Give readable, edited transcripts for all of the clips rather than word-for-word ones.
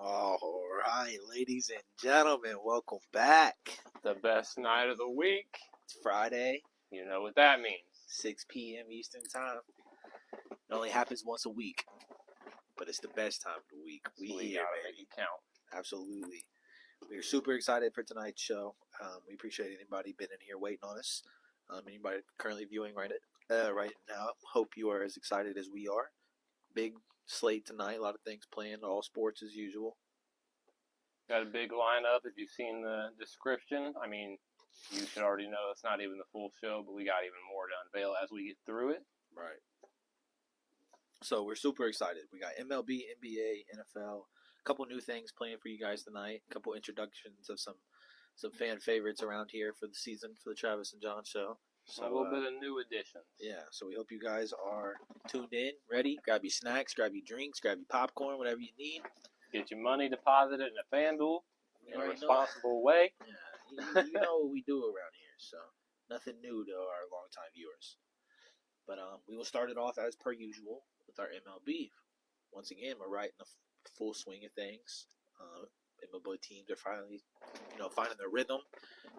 All right, ladies and gentlemen, welcome back. The best night of the week. It's Friday. You know what that means. 6 p.m. Eastern Time. It only happens once a week, but it's the best time of the week. We here, gotta make it count. Absolutely. We're super excited for tonight's show. We appreciate anybody been in here waiting on us. Anybody currently viewing right now, hope you are as excited as we are. Big slate tonight, a lot of things planned, all sports as usual. Got a big lineup. If you've seen the description, I mean, you should already know it's not even the full show, but we got even more to unveil as we get through it. Right. So we're super excited. We got MLB, NBA, NFL, a couple new things planned for you guys tonight, a couple introductions of some fan favorites around here for the season for the Travis and Jon Show. So, a little bit of new additions. Yeah, so we hope you guys are tuned in, ready. Grab your snacks, grab your drinks, grab your popcorn, whatever you need. Get your money deposited in a FanDuel in a responsible way. Yeah, you know what we do around here, so nothing new to our longtime viewers. But we will start it off as per usual with our MLB. Once again, we're right in the full swing of things. MLB teams are finally, finding their rhythm.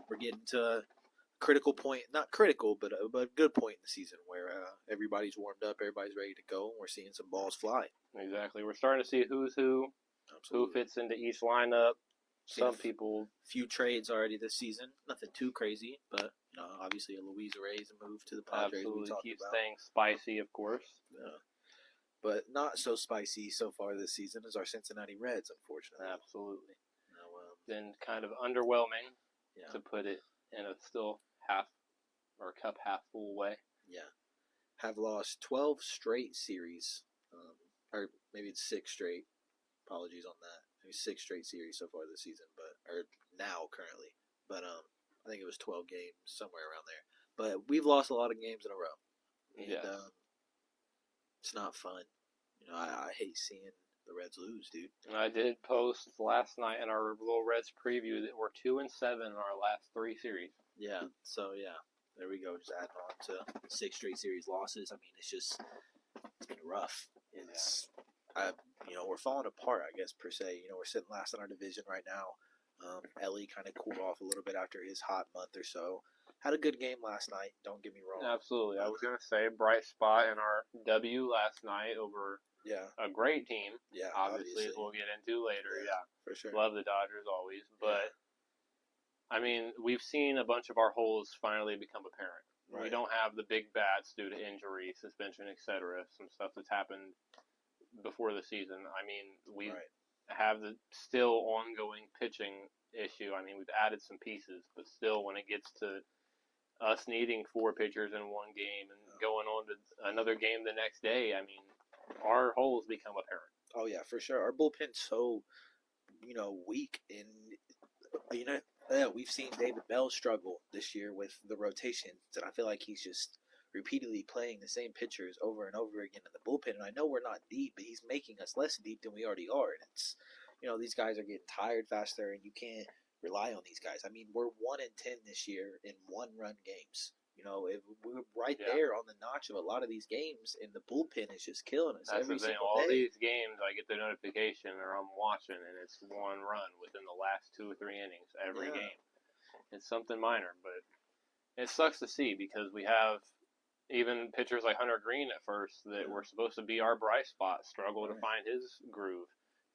We're getting to critical point, not critical, but a good point in the season where everybody's warmed up, everybody's ready to go, and we're seeing some balls fly. Exactly. We're starting to see who's who, Absolutely. who fits into each lineup. Some people. Few trades already this season. Nothing too crazy, but obviously a Luis Reyes move to the Padres. Absolutely keeps things spicy, of course. Yeah. But not so spicy so far this season as our Cincinnati Reds, unfortunately. Absolutely. Been kind of underwhelming, to put it in a still half or cup half full way. Yeah. Have lost 12 straight series, or maybe it's 6 straight. Apologies on that. Maybe 6 straight series so far this season, or now currently. But I think it was 12 games, somewhere around there. But we've lost a lot of games in a row. And it's not fun. I hate seeing the Reds lose, dude. And I did post last night in our little Reds preview that we're 2-7 in our last 3 series. Yeah, so there we go. Just adding on to 6 straight series losses. I mean, it's been rough. We're falling apart, I guess, per se. We're sitting last in our division right now. Ellie kind of cooled off a little bit after his hot month or so. Had a good game last night, don't get me wrong. Absolutely. I was going to say, bright spot in our W last night over a great team. Yeah, obviously. We'll get into later. Yeah, for sure. Love the Dodgers always. But, I mean, we've seen a bunch of our holes finally become apparent. Right. We don't have the big bats due to injury, suspension, etc. Some stuff that's happened before the season. I mean, we have the still ongoing pitching issue. I mean, we've added some pieces, but still when it gets to us needing 4 pitchers in one game and going on to another game the next day, I mean, our holes become apparent. Oh, yeah, for sure. Our bullpen's so, weak. And, we've seen David Bell struggle this year with the rotations, and I feel like he's just repeatedly playing the same pitchers over and over again in the bullpen. And I know we're not deep, but he's making us less deep than we already are. And it's, these guys are getting tired faster, and you can't rely on these guys. I mean, we're 1-10 this year in 1-run games. We're right there on the notch of a lot of these games, and the bullpen is just killing us. That's every the thing. single All day. These games, I get the notification or I'm watching, and it's 1 run within the last 2 or 3 innings every game. It's something minor, but it sucks to see because we have even pitchers like Hunter Green at first that were supposed to be our bright spot struggle to find his groove.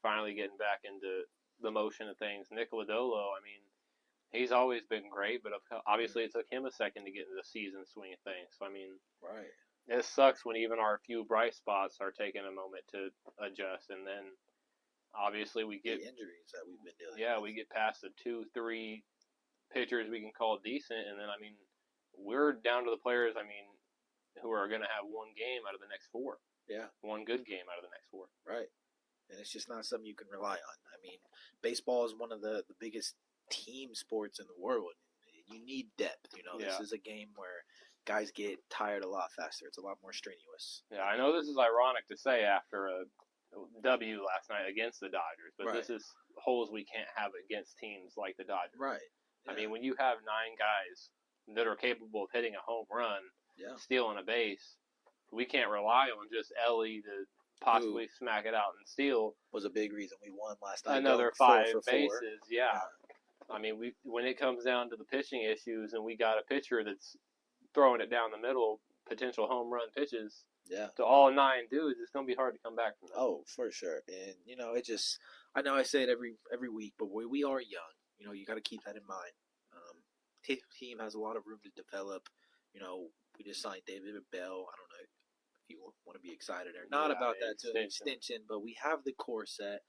Finally getting back into the motion of things. Nick Lodolo, I mean, he's always been great, but obviously it took him a second to get into the season swing of things. So, I mean, it sucks when even our few bright spots are taking a moment to adjust. And then, obviously, we get the injuries that we've been dealing with. Yeah, we get past the 2-3 pitchers we can call decent. And then, I mean, we're down to the players, I mean, who are going to have 1 game out of the next 4. Yeah. 1 good game out of the next 4. Right. And it's just not something you can rely on. I mean, baseball is one of the biggest team sports in the world. You need depth. This is a game where guys get tired a lot faster. It's a lot more strenuous. Yeah, I know this is ironic to say after a W last night against the Dodgers, but this is holes we can't have against teams like the Dodgers. Right. Yeah. I mean, when you have 9 guys that are capable of hitting a home run, stealing a base, we can't rely on just Ellie to possibly smack it out and steal. Was a big reason we won last night. Another going 5 4 for 4. bases, yeah. I mean, when it comes down to the pitching issues, and we got a pitcher that's throwing it down the middle, potential home run pitches to all 9 dudes, it's gonna be hard to come back from that. Oh, for sure. And it just, I know I say it every week, but we are young. You got to keep that in mind. Team has a lot of room to develop. We just signed David Bell. I don't know if you want to be excited or not about that to an extension, but we have the core set.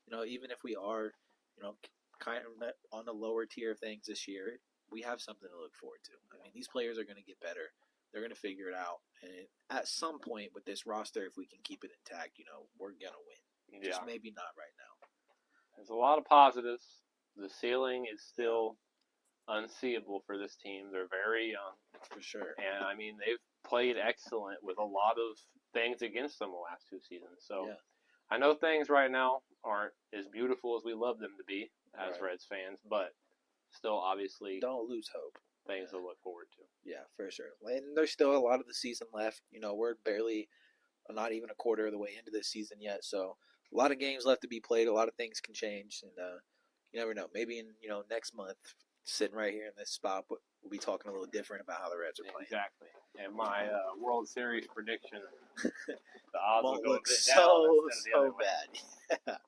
Even if we are, kind of on the lower tier of things this year, we have something to look forward to. I mean, these players are going to get better. They're going to figure it out. And at some point with this roster, if we can keep it intact, we're going to win. Just maybe not right now. There's a lot of positives. The ceiling is still unseeable for this team. They're very young. For sure. And, I mean, they've played excellent with a lot of things against them the last 2 seasons. So I know things right now aren't as beautiful as we love them to be as Reds fans, but still, obviously, don't lose hope. Things to look forward to. Yeah, for sure. And there's still a lot of the season left. We're barely, not even a quarter of the way into this season yet. So a lot of games left to be played. A lot of things can change, and you never know. Maybe in next month, sitting right here in this spot, we'll be talking a little different about how the Reds are playing. Exactly. And my World Series prediction, the odds won't will go look a bit so bad.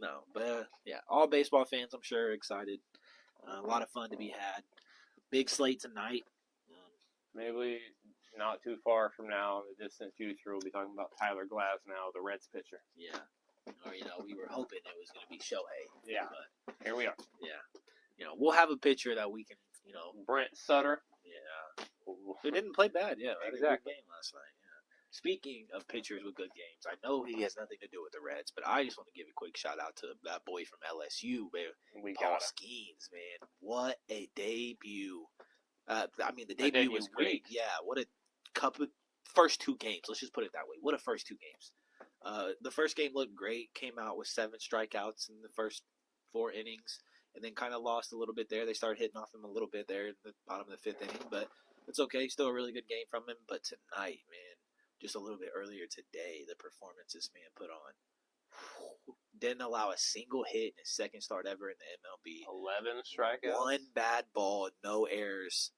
No, but all baseball fans, I'm sure, are excited. A lot of fun to be had. Big slate tonight. Maybe not too far from now, in the distant future, we'll be talking about Tyler Glasnow, the Reds pitcher. Yeah. Or, we were hoping it was going to be Shohei. Yeah. But here we are. Yeah. We'll have a pitcher that we can, Brent Sutter. Yeah. Who didn't play bad. Yeah. Had a good game last night. Yeah. Speaking of pitchers with good games, I know he has nothing to do with the Reds, but I just want to give a quick shout out to that boy from LSU, man. Paul Skeens, man. What a debut. The debut was great. Yeah, what a first 2 games. Let's just put it that way. What a first 2 games. The first game looked great. Came out with 7 strikeouts in the first 4 innings, and then kind of lost a little bit there. They started hitting off him a little bit there in the bottom of the 5th inning, but it's okay. Still a really good game from him. But tonight, man, just a little bit earlier today, the performance this man put on. Didn't allow a single hit in his second start ever in the MLB. 11 strikeouts. 1 bad ball, no errors.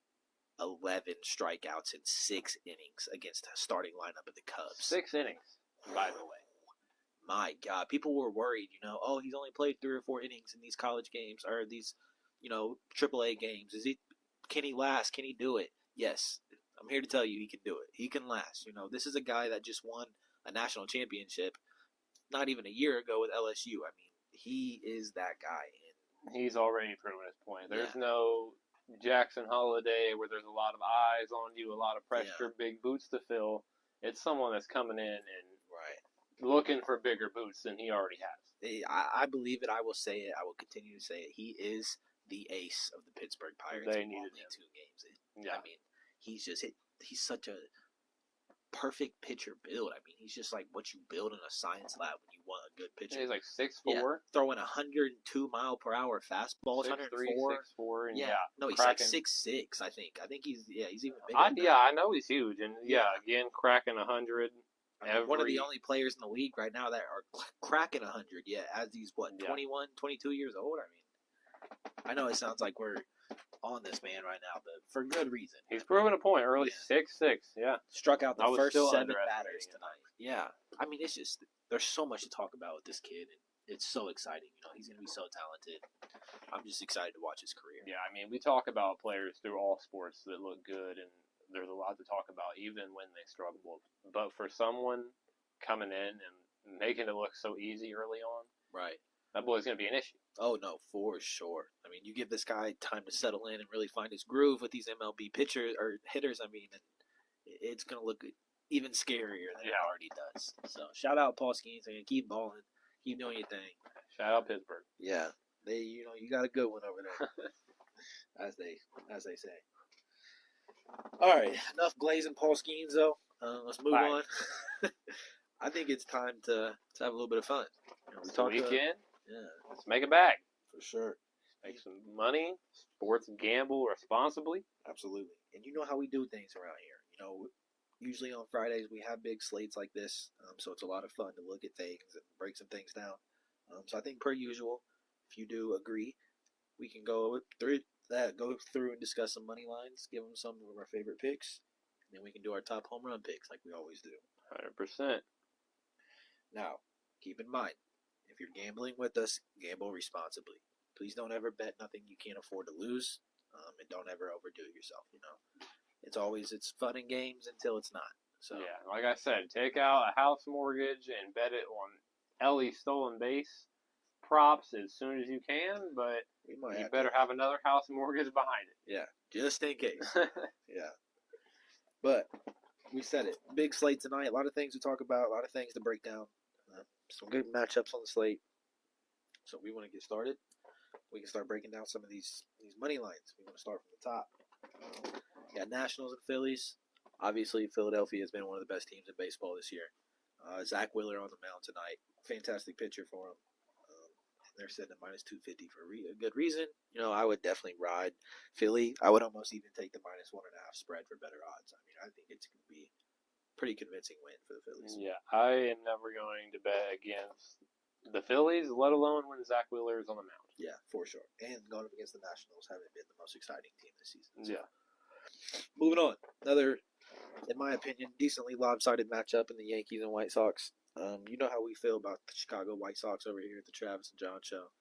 11 strikeouts in 6 innings against the starting lineup of the Cubs. 6 innings, by the way. My God, people were worried. He's only played 3 or 4 innings in these college games or these, AAA games. Can he last? Can he do it? Yes, I'm here to tell you he can do it. He can last. This is a guy that just won a national championship not even a year ago with LSU. I mean, he is that guy. And he's already proven his point. There's no Jackson Holiday where there's a lot of eyes on you, a lot of pressure, big boots to fill. It's someone that's coming in and looking for bigger boots than he already has. I believe it. I will say it. I will continue to say it. He is the ace of the Pittsburgh Pirates. They needed only 2 games. I mean, he's such a perfect pitcher build. I mean, he's just like what you build in a science lab when you want a good pitcher. He's like 6'4", throwing 102 mile per hour fastballs, 104. 6'4", and no, he's cracking. like 6'6". I think he's even I bigger. know he's huge, and again cracking 100. One of the only players in the league right now that are cracking 100. Yeah, as he's 21, 22 years old. I mean, I know it sounds like we're on this man right now, but for good reason. He's proven a point early. 6'6". Yeah, struck out the first 7 batters tonight. Yeah, I mean, it's just there's so much to talk about with this kid, and it's so exciting. He's going to be so talented. I'm just excited to watch his career. Yeah, I mean, we talk about players through all sports that look good, and there's a lot to talk about even when they struggle. But for someone coming in and making it look so easy early on, that boy's going to be an issue. Oh, no, for sure. I mean, you give this guy time to settle in and really find his groove with these MLB pitchers or hitters, and it's going to look even scarier than it already does. So, shout out Paul Skeens, and keep balling. Keep doing your thing. Shout out Pittsburgh. Yeah. You got a good one over there. as they say. All right, enough glazing Paul Skeens, though. Let's move on. I think it's time to have a little bit of fun. Weekend. Let's make a bag. For sure. Make some money. Sports gamble responsibly. Absolutely. And you know how we do things around here. usually on Fridays we have big slates like this, so it's a lot of fun to look at things and break some things down. So I think per usual, if you do agree, we can go through and discuss some money lines, give them some of our favorite picks, and then we can do our top home run picks like we always do. 100%. Now, keep in mind, if you're gambling with us, gamble responsibly. Please don't ever bet nothing you can't afford to lose, and don't ever overdo it yourself. It's fun and games until it's not. So yeah, like I said, take out a house mortgage and bet it on Ellie stolen base props as soon as you can, but you better have another house mortgage behind it. Yeah, just in case. Yeah. But we said it. Big slate tonight. A lot of things to talk about. A lot of things to break down. Some good matchups on the slate. So we want to get started. We can start breaking down some of these money lines. We want to start from the top. Nationals and Phillies. Obviously, Philadelphia has been one of the best teams in baseball this year. Zach Wheeler on the mound tonight. Fantastic pitcher for him. They're sitting at minus 250 for a good reason. I would definitely ride Philly. I would almost even take the minus 1.5 spread for better odds. I mean, I think it's going to be a pretty convincing win for the Phillies. Yeah, I am never going to bet against the Phillies, let alone when Zach Wheeler is on the mound. Yeah, for sure. And going up against the Nationals haven't been the most exciting team this season. So. Yeah. Moving on. Another, in my opinion, decently lopsided matchup in the Yankees and White Sox. You know how we feel about the Chicago White Sox over here at the Travis and Jon Show.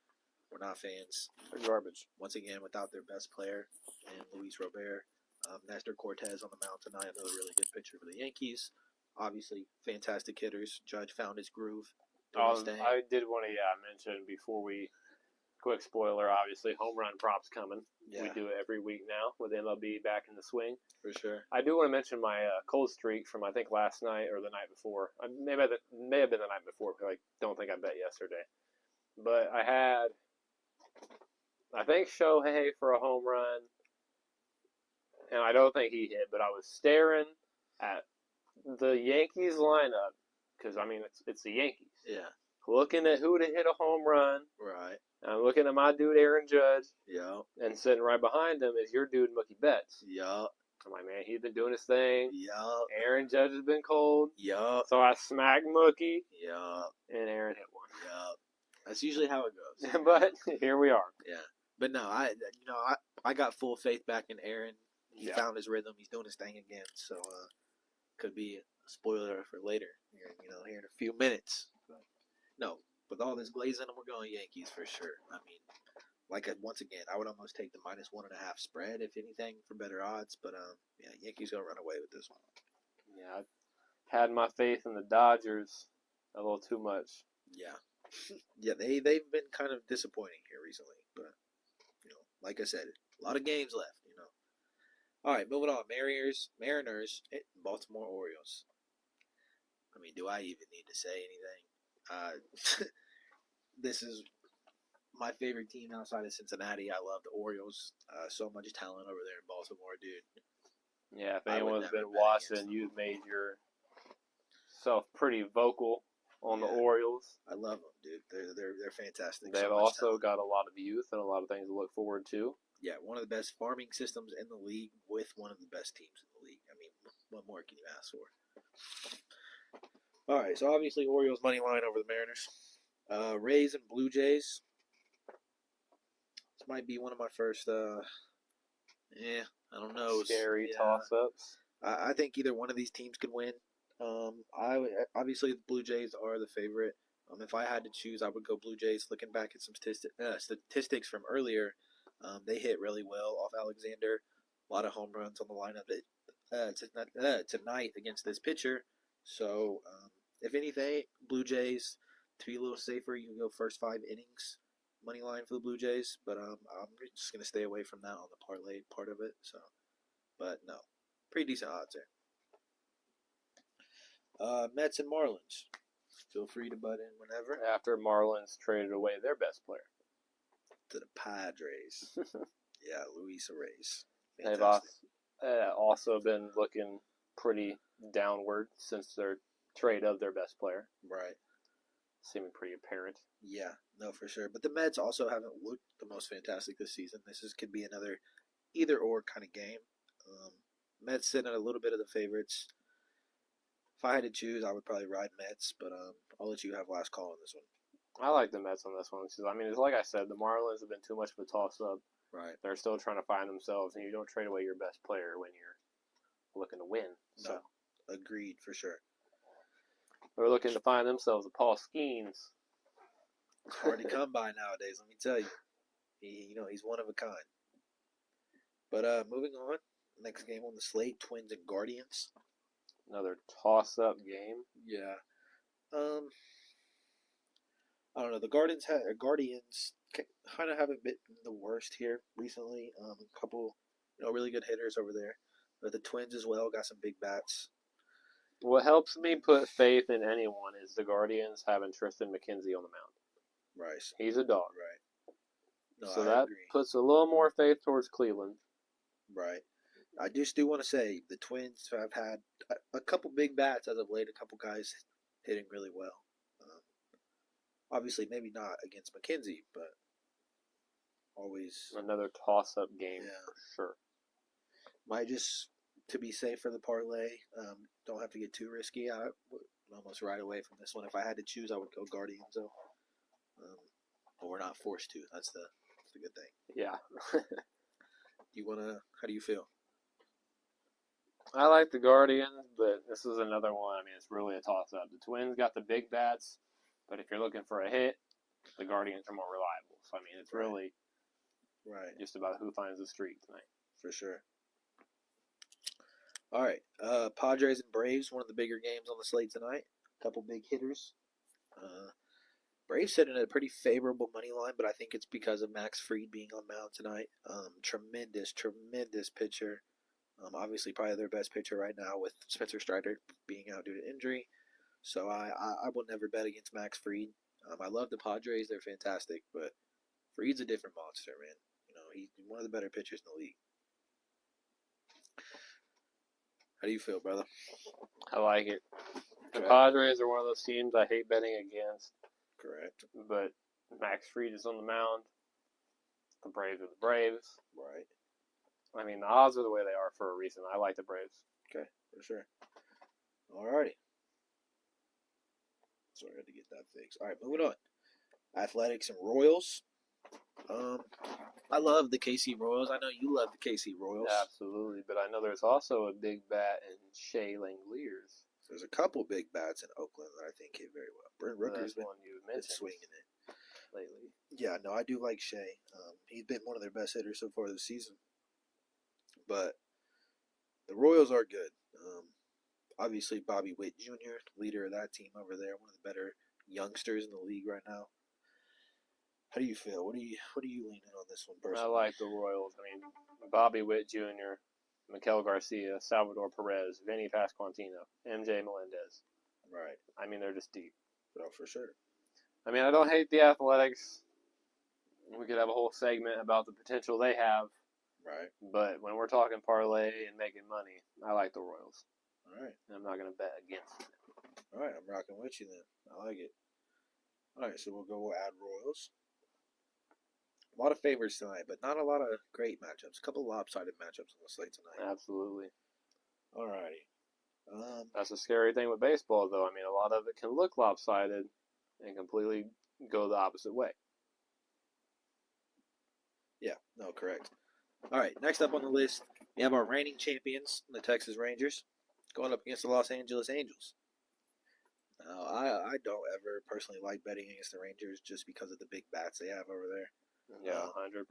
We're not fans. They're garbage. Once again, without their best player, and Luis Robert. Nestor Cortez on the mound tonight, another really good pitcher for the Yankees. Obviously, fantastic hitters. Judge found his groove. I did want to mention before we, quick spoiler, obviously, home run props coming. Yeah. We do it every week now with MLB back in the swing. For sure. I do want to mention my cold streak from, I think, last night or the night before. May have been the night before, because I don't think I bet yesterday. But I think Shohei for a home run, and I don't think he hit, but I was staring at the Yankees lineup, because, I mean, it's the Yankees. Yeah. Looking at who to hit a home run. Right. I'm looking at my dude, Aaron Judge. Yeah. And sitting right behind him is your dude, Mookie Betts. Yeah. I'm like, man, he's been doing his thing. Yeah. Aaron Judge has been cold. Yeah. So I smacked Mookie. Yeah. And Aaron hit one. Yeah. That's usually how it goes. But here we are. Yeah. But no, I got full faith back in Aaron. He found his rhythm. He's doing his thing again. So could be a spoiler for later. Here in a few minutes. No, with all this glazing, we're going Yankees for sure. I mean, once again, I would almost take the minus 1.5 spread, if anything, for better odds. But Yankees gonna run away with this one. Yeah, I had my faith in the Dodgers a little too much. Yeah, yeah, they've been kind of disappointing here recently. But like I said, a lot of games left. All right, moving on. Mariners, Baltimore Orioles. I mean, do I even need to say anything? This is my favorite team outside of Cincinnati. I love the Orioles. So much talent over there in Baltimore, dude. Yeah, if anyone's been watching, you've made yourself pretty vocal on the Orioles. I love them, dude. They're fantastic. They've also got a lot of youth and a lot of things to look forward to. Yeah, one of the best farming systems in the league with one of the best teams in the league. I mean, what more can you ask for? All right, so obviously Orioles money line over the Mariners. Rays and Blue Jays. This might be one of my first, I don't know. Scary toss-ups. I think either one of these teams could win. Obviously the Blue Jays are the favorite. If I had to choose, I would go Blue Jays. Looking back at some statistics from earlier, they hit really well off Alexander. A lot of home runs on the lineup tonight against this pitcher. So, if anything, Blue Jays, to be a little safer, you can go first 5 innings money line for the Blue Jays. But I'm just going to stay away from that on the parlay part of it. So, but no, pretty decent odds there. Mets and Marlins. Feel free to butt in whenever. After Marlins traded away their best player. To the Padres. Yeah, Luis Arraez. They've also been looking pretty downward since their trade of their best player. Right. Seeming pretty apparent. Yeah, no, for sure. But the Mets also haven't looked the most fantastic this season. Could be another either-or kind of game. Mets sitting at a little bit of the favorites. If I had to choose, I would probably ride Mets, but I'll let you have last call on this one. I like the Mets on this one. Because, I mean, it's like I said, the Marlins have been too much of a toss-up. Right. They're still trying to find themselves, and you don't trade away your best player when you're looking to win. So agreed for sure. they're looking to find themselves a Paul Skeens. It's hard to come by nowadays. Let me tell you, he's one of a kind. But moving on, next game on the slate: Twins and Guardians. Another toss-up game. Yeah. I don't know. The Guardians kind of haven't been the worst here recently. A couple, really good hitters over there. But the Twins as well got some big bats. What helps me put faith in anyone is the Guardians having Tristan McKenzie on the mound. Right. He's a dog. Right. No, so I that agree. puts a little more faith towards Cleveland. Right. I just do want to say the Twins have had a couple big bats as of late. A couple guys hitting really well. Obviously, maybe not against McKenzie, but always another toss-up game for sure. Might just to be safe for the parlay. Don't have to get too risky. I would almost ride away from this one. If I had to choose, I would go Guardians though. But we're not forced to. That's the good thing. Yeah. How do you feel? I like the Guardians, but this is another one. I mean, it's really a toss-up. The Twins got the big bats, but if you're looking for a hit, the Guardians are more reliable. So, I mean, it's really just about who finds the streak tonight. For sure. All right. Padres and Braves, one of the bigger games on the slate tonight. A couple big hitters. Braves sit in a pretty favorable money line, but I think it's because of Max Fried being on mound tonight. Tremendous pitcher. Obviously, probably their best pitcher right now with Spencer Strider being out due to injury. So I will never bet against Max Fried. I love the Padres; they're fantastic, but Fried's a different monster, man. He's one of the better pitchers in the league. How do you feel, brother? I like it. The Padres are one of those teams I hate betting against. Correct. But Max Fried is on the mound. The Braves are the Braves. Right. I mean, the odds are the way they are for a reason. I like the Braves. Okay, for sure. All righty. So I had to get that fixed. All right, moving on. Athletics and Royals. I love the KC Royals. I know you love the KC Royals. Absolutely, but I know there's also a big bat in Shea Langeliers. There's a couple big bats in Oakland that I think hit very well. Brent Rooker's been swinging it lately. Yeah, no, I do like Shea. He's been one of their best hitters so far this season. But the Royals are good. Obviously, Bobby Witt Jr., leader of that team over there, one of the better youngsters in the league right now. How do you feel? What are you leaning on this one personally? I like the Royals. I mean, Bobby Witt Jr., Miguel Garcia, Salvador Perez, Vinny Pasquantino, MJ Melendez. Right. I mean, they're just deep. Oh, for sure. I mean, I don't hate the Athletics. We could have a whole segment about the potential they have. Right. But when we're talking parlay and making money, I like the Royals. All right. And I'm not going to bet against them. All right, I'm rocking with you then. I like it. All right, so we'll add Royals. A lot of favorites tonight, but not a lot of great matchups. A couple lopsided matchups on the slate tonight. Absolutely. All righty. That's a scary thing with baseball, though. I mean, a lot of it can look lopsided and completely go the opposite way. Yeah, no, correct. All right, next up on the list, we have our reigning champions, the Texas Rangers, going up against the Los Angeles Angels. Now, I don't ever personally like betting against the Rangers just because of the big bats they have over there. Yeah, 100%.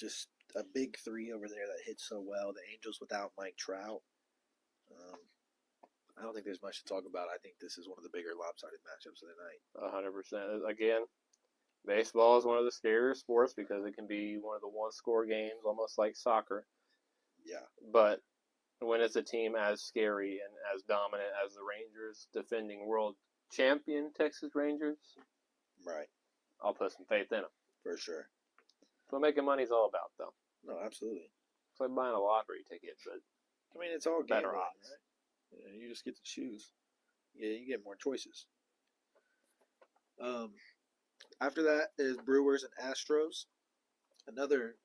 Just a big three over there that hits so well. The Angels without Mike Trout. I don't think there's much to talk about. I think this is one of the bigger lopsided matchups of the night. 100%. Again, baseball is one of the scarier sports because it can be one of the one-score games, almost like soccer. Yeah. But when it's a team as scary and as dominant as the Rangers, defending world champion Texas Rangers, right, I'll put some faith in them. For sure. That's what making money's all about, though. No, absolutely. It's like buying a lottery ticket, but I mean, it's all better gambling, odds. Right? Yeah, you just get to choose. Yeah, you get more choices. After that is Brewers and Astros. Another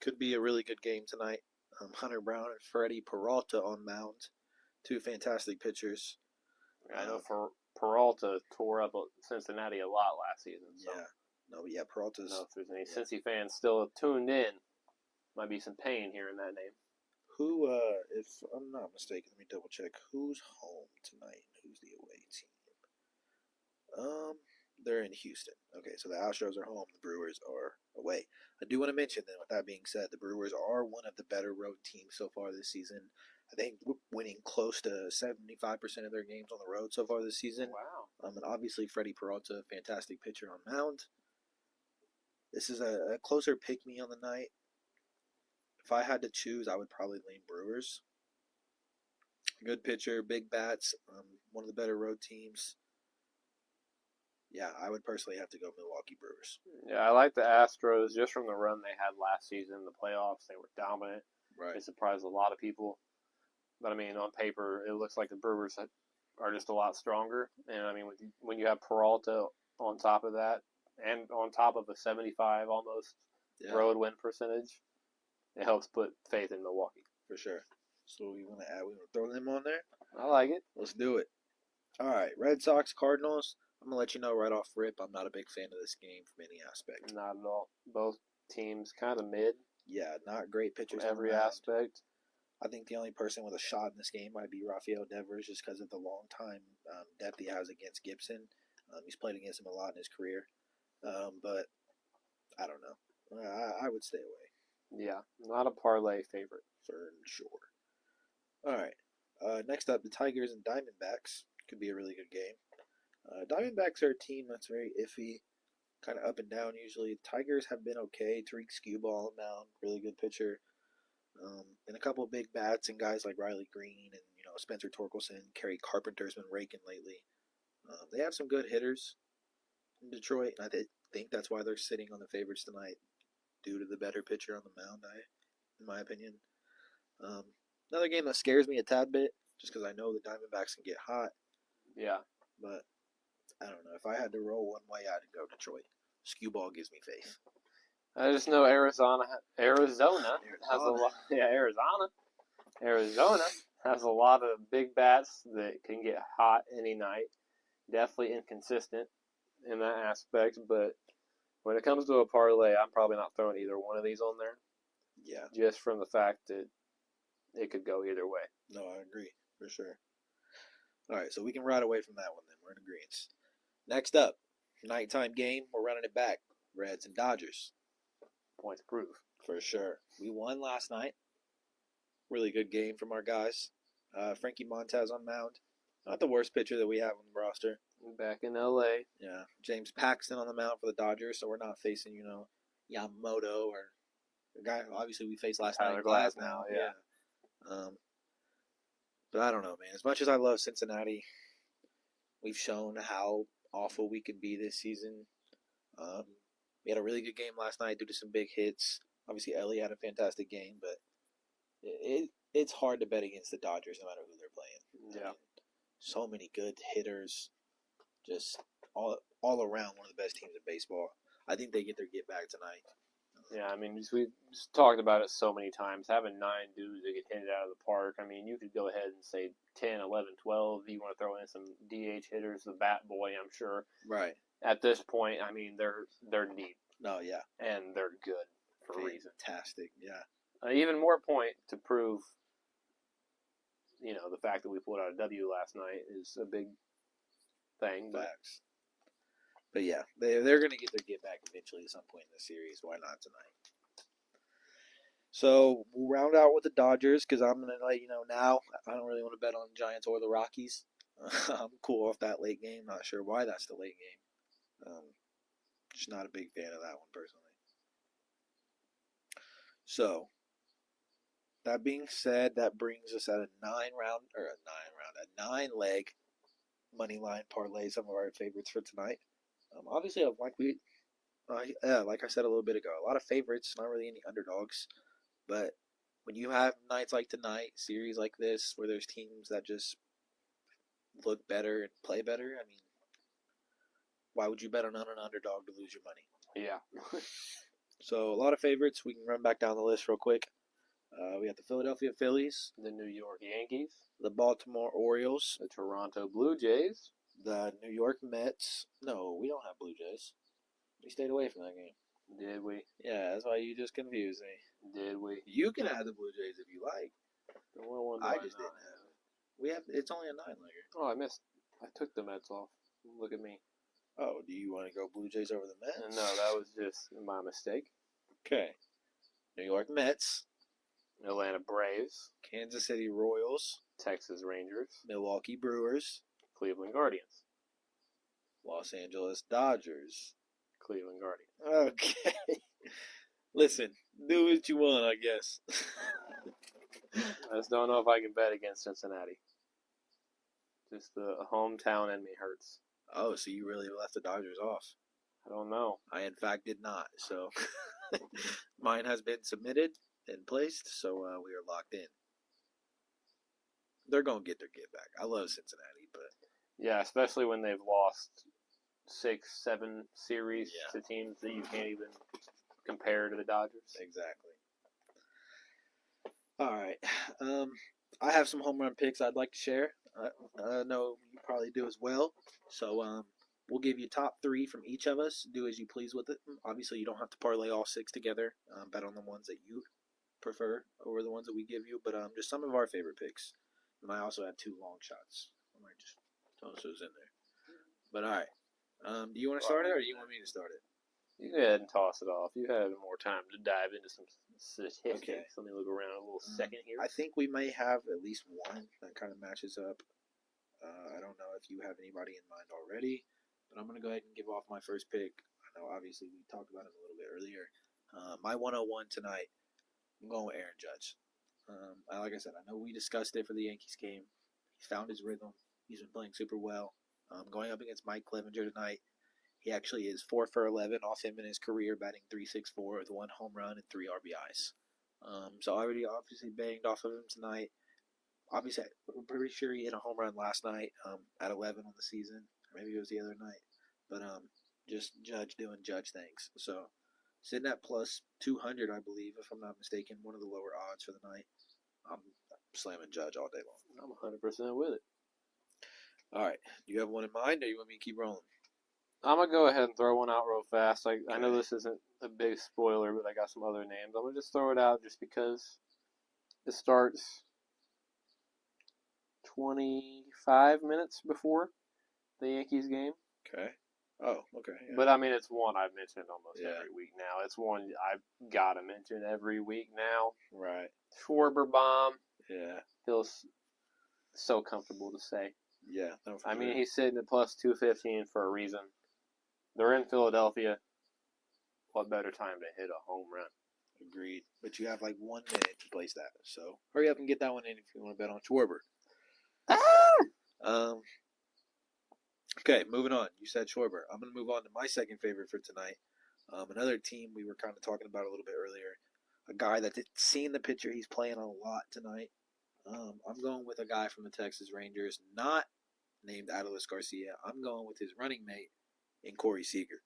could be a really good game tonight. Hunter Brown and Freddie Peralta on mound. Two fantastic pitchers. I know Peralta tore up Cincinnati a lot last season. So. Yeah. No, but yeah, Peralta's. I don't know if there's any Cincy fans still tuned in. Might be some pain hearing that name. Who, if I'm not mistaken, let me double check. Who's home tonight? Who's the away team? They're in Houston. Okay, so the Astros are home. The Brewers are away. I do want to mention that. With that being said, the Brewers are one of the better road teams so far this season. I think winning close to 75% of their games on the road so far this season. Wow. And obviously Freddie Peralta, fantastic pitcher on mound. This is a closer pick-me on the night. If I had to choose, I would probably lean Brewers. Good pitcher, big bats, one of the better road teams. Yeah, I would personally have to go Milwaukee Brewers. Yeah, I like the Astros just from the run they had last season. The playoffs, they were dominant. Right. It surprised a lot of people. But, I mean, on paper, it looks like the Brewers are just a lot stronger. And, I mean, when you have Peralta on top of that, and on top of a 75 almost road win percentage, it helps put faith in Milwaukee. For sure. So we want to throw them on there? I like it. Let's do it. All right, Red Sox, Cardinals. I'm going to let you know right off rip, I'm not a big fan of this game from any aspect. Not at all. Both teams kind of mid. Yeah, not great pitchers. Every aspect. I think the only person with a shot in this game might be Rafael Devers just because of the long time depth he has against Gibson. He's played against him a lot in his career. But I don't know. I would stay away. Yeah, not a parlay favorite. For sure. All right. Next up, the Tigers and Diamondbacks. Could be a really good game. Diamondbacks are a team that's very iffy, kind of up and down usually. Tigers have been okay. Tariq Skubal now, really good pitcher. And a couple of big bats and guys like Riley Green and Spencer Torkelson. Kerry Carpenter's been raking lately. They have some good hitters in Detroit, and I think that's why they're sitting on the favorites tonight, due to the better pitcher on the mound, in my opinion. Another game that scares me a tad bit, just because I know the Diamondbacks can get hot. Yeah. But I don't know. If I had to roll one way, I'd go Detroit. Skewball gives me faith. I just know Arizona has a lot. Yeah, Arizona has a lot of big bats that can get hot any night. Definitely inconsistent in that aspect, but when it comes to a parlay, I'm probably not throwing either one of these on there. Yeah. Just from the fact that it could go either way. No, I agree, for sure. All right, so we can ride away from that one then. We're in agreement. Next up, nighttime game. We're running it back. Reds and Dodgers. Points proof. For sure. We won last night. Really good game from our guys. Frankie Montez on mound. Not the worst pitcher that we have on the roster. Back in L.A. Yeah. James Paxton on the mound for the Dodgers, so we're not facing, Yamamoto or the guy obviously we faced last night. Glass now, yeah. But I don't know, man. As much as I love Cincinnati, we've shown how awful we can be this season. We had a really good game last night due to some big hits. Obviously, Ellie had a fantastic game, but it's hard to bet against the Dodgers no matter who they're playing. Yeah. I mean, so many good hitters, just all around one of the best teams in baseball. I think they get their get back tonight. Yeah, I mean, we just talked about it so many times. Having 9 dudes that get hit out of the park, I mean, you could go ahead and say 10, 11, 12. You want to throw in some DH hitters, the bat boy, I'm sure. Right. At this point, I mean, they're deep. No, yeah. And they're good for a reason. Fantastic, yeah. Even more point to prove, the fact that we pulled out a W last night is a big thing. Facts. But yeah, they're going to get their get back eventually at some point in the series. Why not tonight? So we'll round out with the Dodgers because I'm going to let you know now. I don't really want to bet on the Giants or the Rockies. I'm cool off that late game. Not sure why that's the late game. Just not a big fan of that one personally. So that being said, that brings us at a 9-leg money line parlay. Some of our favorites for tonight. Obviously, like I said a little bit ago, a lot of favorites, not really any underdogs. But when you have nights like tonight, series like this, where there's teams that just look better and play better, I mean, why would you bet on an underdog to lose your money? Yeah. So a lot of favorites. We can run back down the list real quick. We got the Philadelphia Phillies, The New York Yankees, the Baltimore Orioles, the Toronto Blue Jays, the New York Mets. No, we don't have Blue Jays. We stayed away from that game. Did we? Yeah, that's why you just confused me. Did we? You can have the Blue Jays if you like. Then what one do I just not didn't have it. We have. It's only a 9-legger. Oh, I missed. I took the Mets off. Look at me. Oh, do you want to go Blue Jays over the Mets? No, that was just my mistake. Okay. New York Mets, Atlanta Braves, Kansas City Royals, Texas Rangers, Milwaukee Brewers, Cleveland Guardians, Los Angeles Dodgers. Cleveland Guardians. Okay. Listen, do what you want, I guess. I just don't know if I can bet against Cincinnati. Just the hometown in me hurts. Oh, so you really left the Dodgers off? I don't know. I, in fact, did not. So mine has been submitted and placed, so we are locked in. They're going to get their get back. I love Cincinnati, but... Yeah, especially when they've lost 6-7 series Yeah. to teams that you can't even compare to the Dodgers. Exactly. All right. I have some home run picks I'd like to share. I know you probably do as well. So we'll give you top 3 from each of us. Do as you please with it. Obviously, you don't have to parlay all 6 together. Bet on the ones that you prefer over the ones that we give you. But just some of our favorite picks. And I also have 2 long shots. I might just toss those in there. But all right. Do you want to start it, or do you want me to start it? You go ahead and toss it off. You had more time to dive into some statistics. Okay. Let me look around a little second here. I think we may have at least one that kind of matches up. I don't know if you have anybody in mind already, but I'm going to go ahead and give off my first pick. I know, obviously, we talked about him a little bit earlier. My 101 tonight, I'm going with Aaron Judge. Like I said, I know we discussed it for the Yankees game. He's found his rhythm. He's been playing super well. Going up against Mike Clevenger tonight, he actually is 4 for 11 off him in his career, batting .364 with 1 home run and 3 RBIs. So I already obviously banged off of him tonight. Obviously, I'm pretty sure he hit a home run last night at 11 on the season. Maybe it was the other night. But just Judge doing Judge things. So sitting at plus 200, I believe, if I'm not mistaken, one of the lower odds for the night. I'm slamming Judge all day long. I'm 100% with it. All right. Do you have one in mind, or you want me to keep rolling? I'm going to go ahead and throw one out real fast. I know this isn't a big spoiler, but I got some other names. I'm going to just throw it out just because it starts 25 minutes before the Yankees game. Okay. Oh, okay. Yeah. But, I mean, it's one I've mentioned almost Yeah. every week now. It's one I've got to mention every week now. Right. Schwarber bomb. Yeah. Feels so comfortable to say. Yeah. No, for I mean, sure. he's sitting at plus 215 for a reason. They're in Philadelphia. What better time to hit a home run? Agreed. But you have like 1 minute to place that. So hurry up and get that one in if you want to bet on Schwarber. Okay, moving on. You said Schwarber. I'm going to move on to my second favorite for tonight. Another team we were kind of talking about a little bit earlier. A guy that seen the pitcher. He's playing a lot tonight. I'm going with a guy from the Texas Rangers, not named Adolis Garcia. I'm going with his running mate in Corey Seager.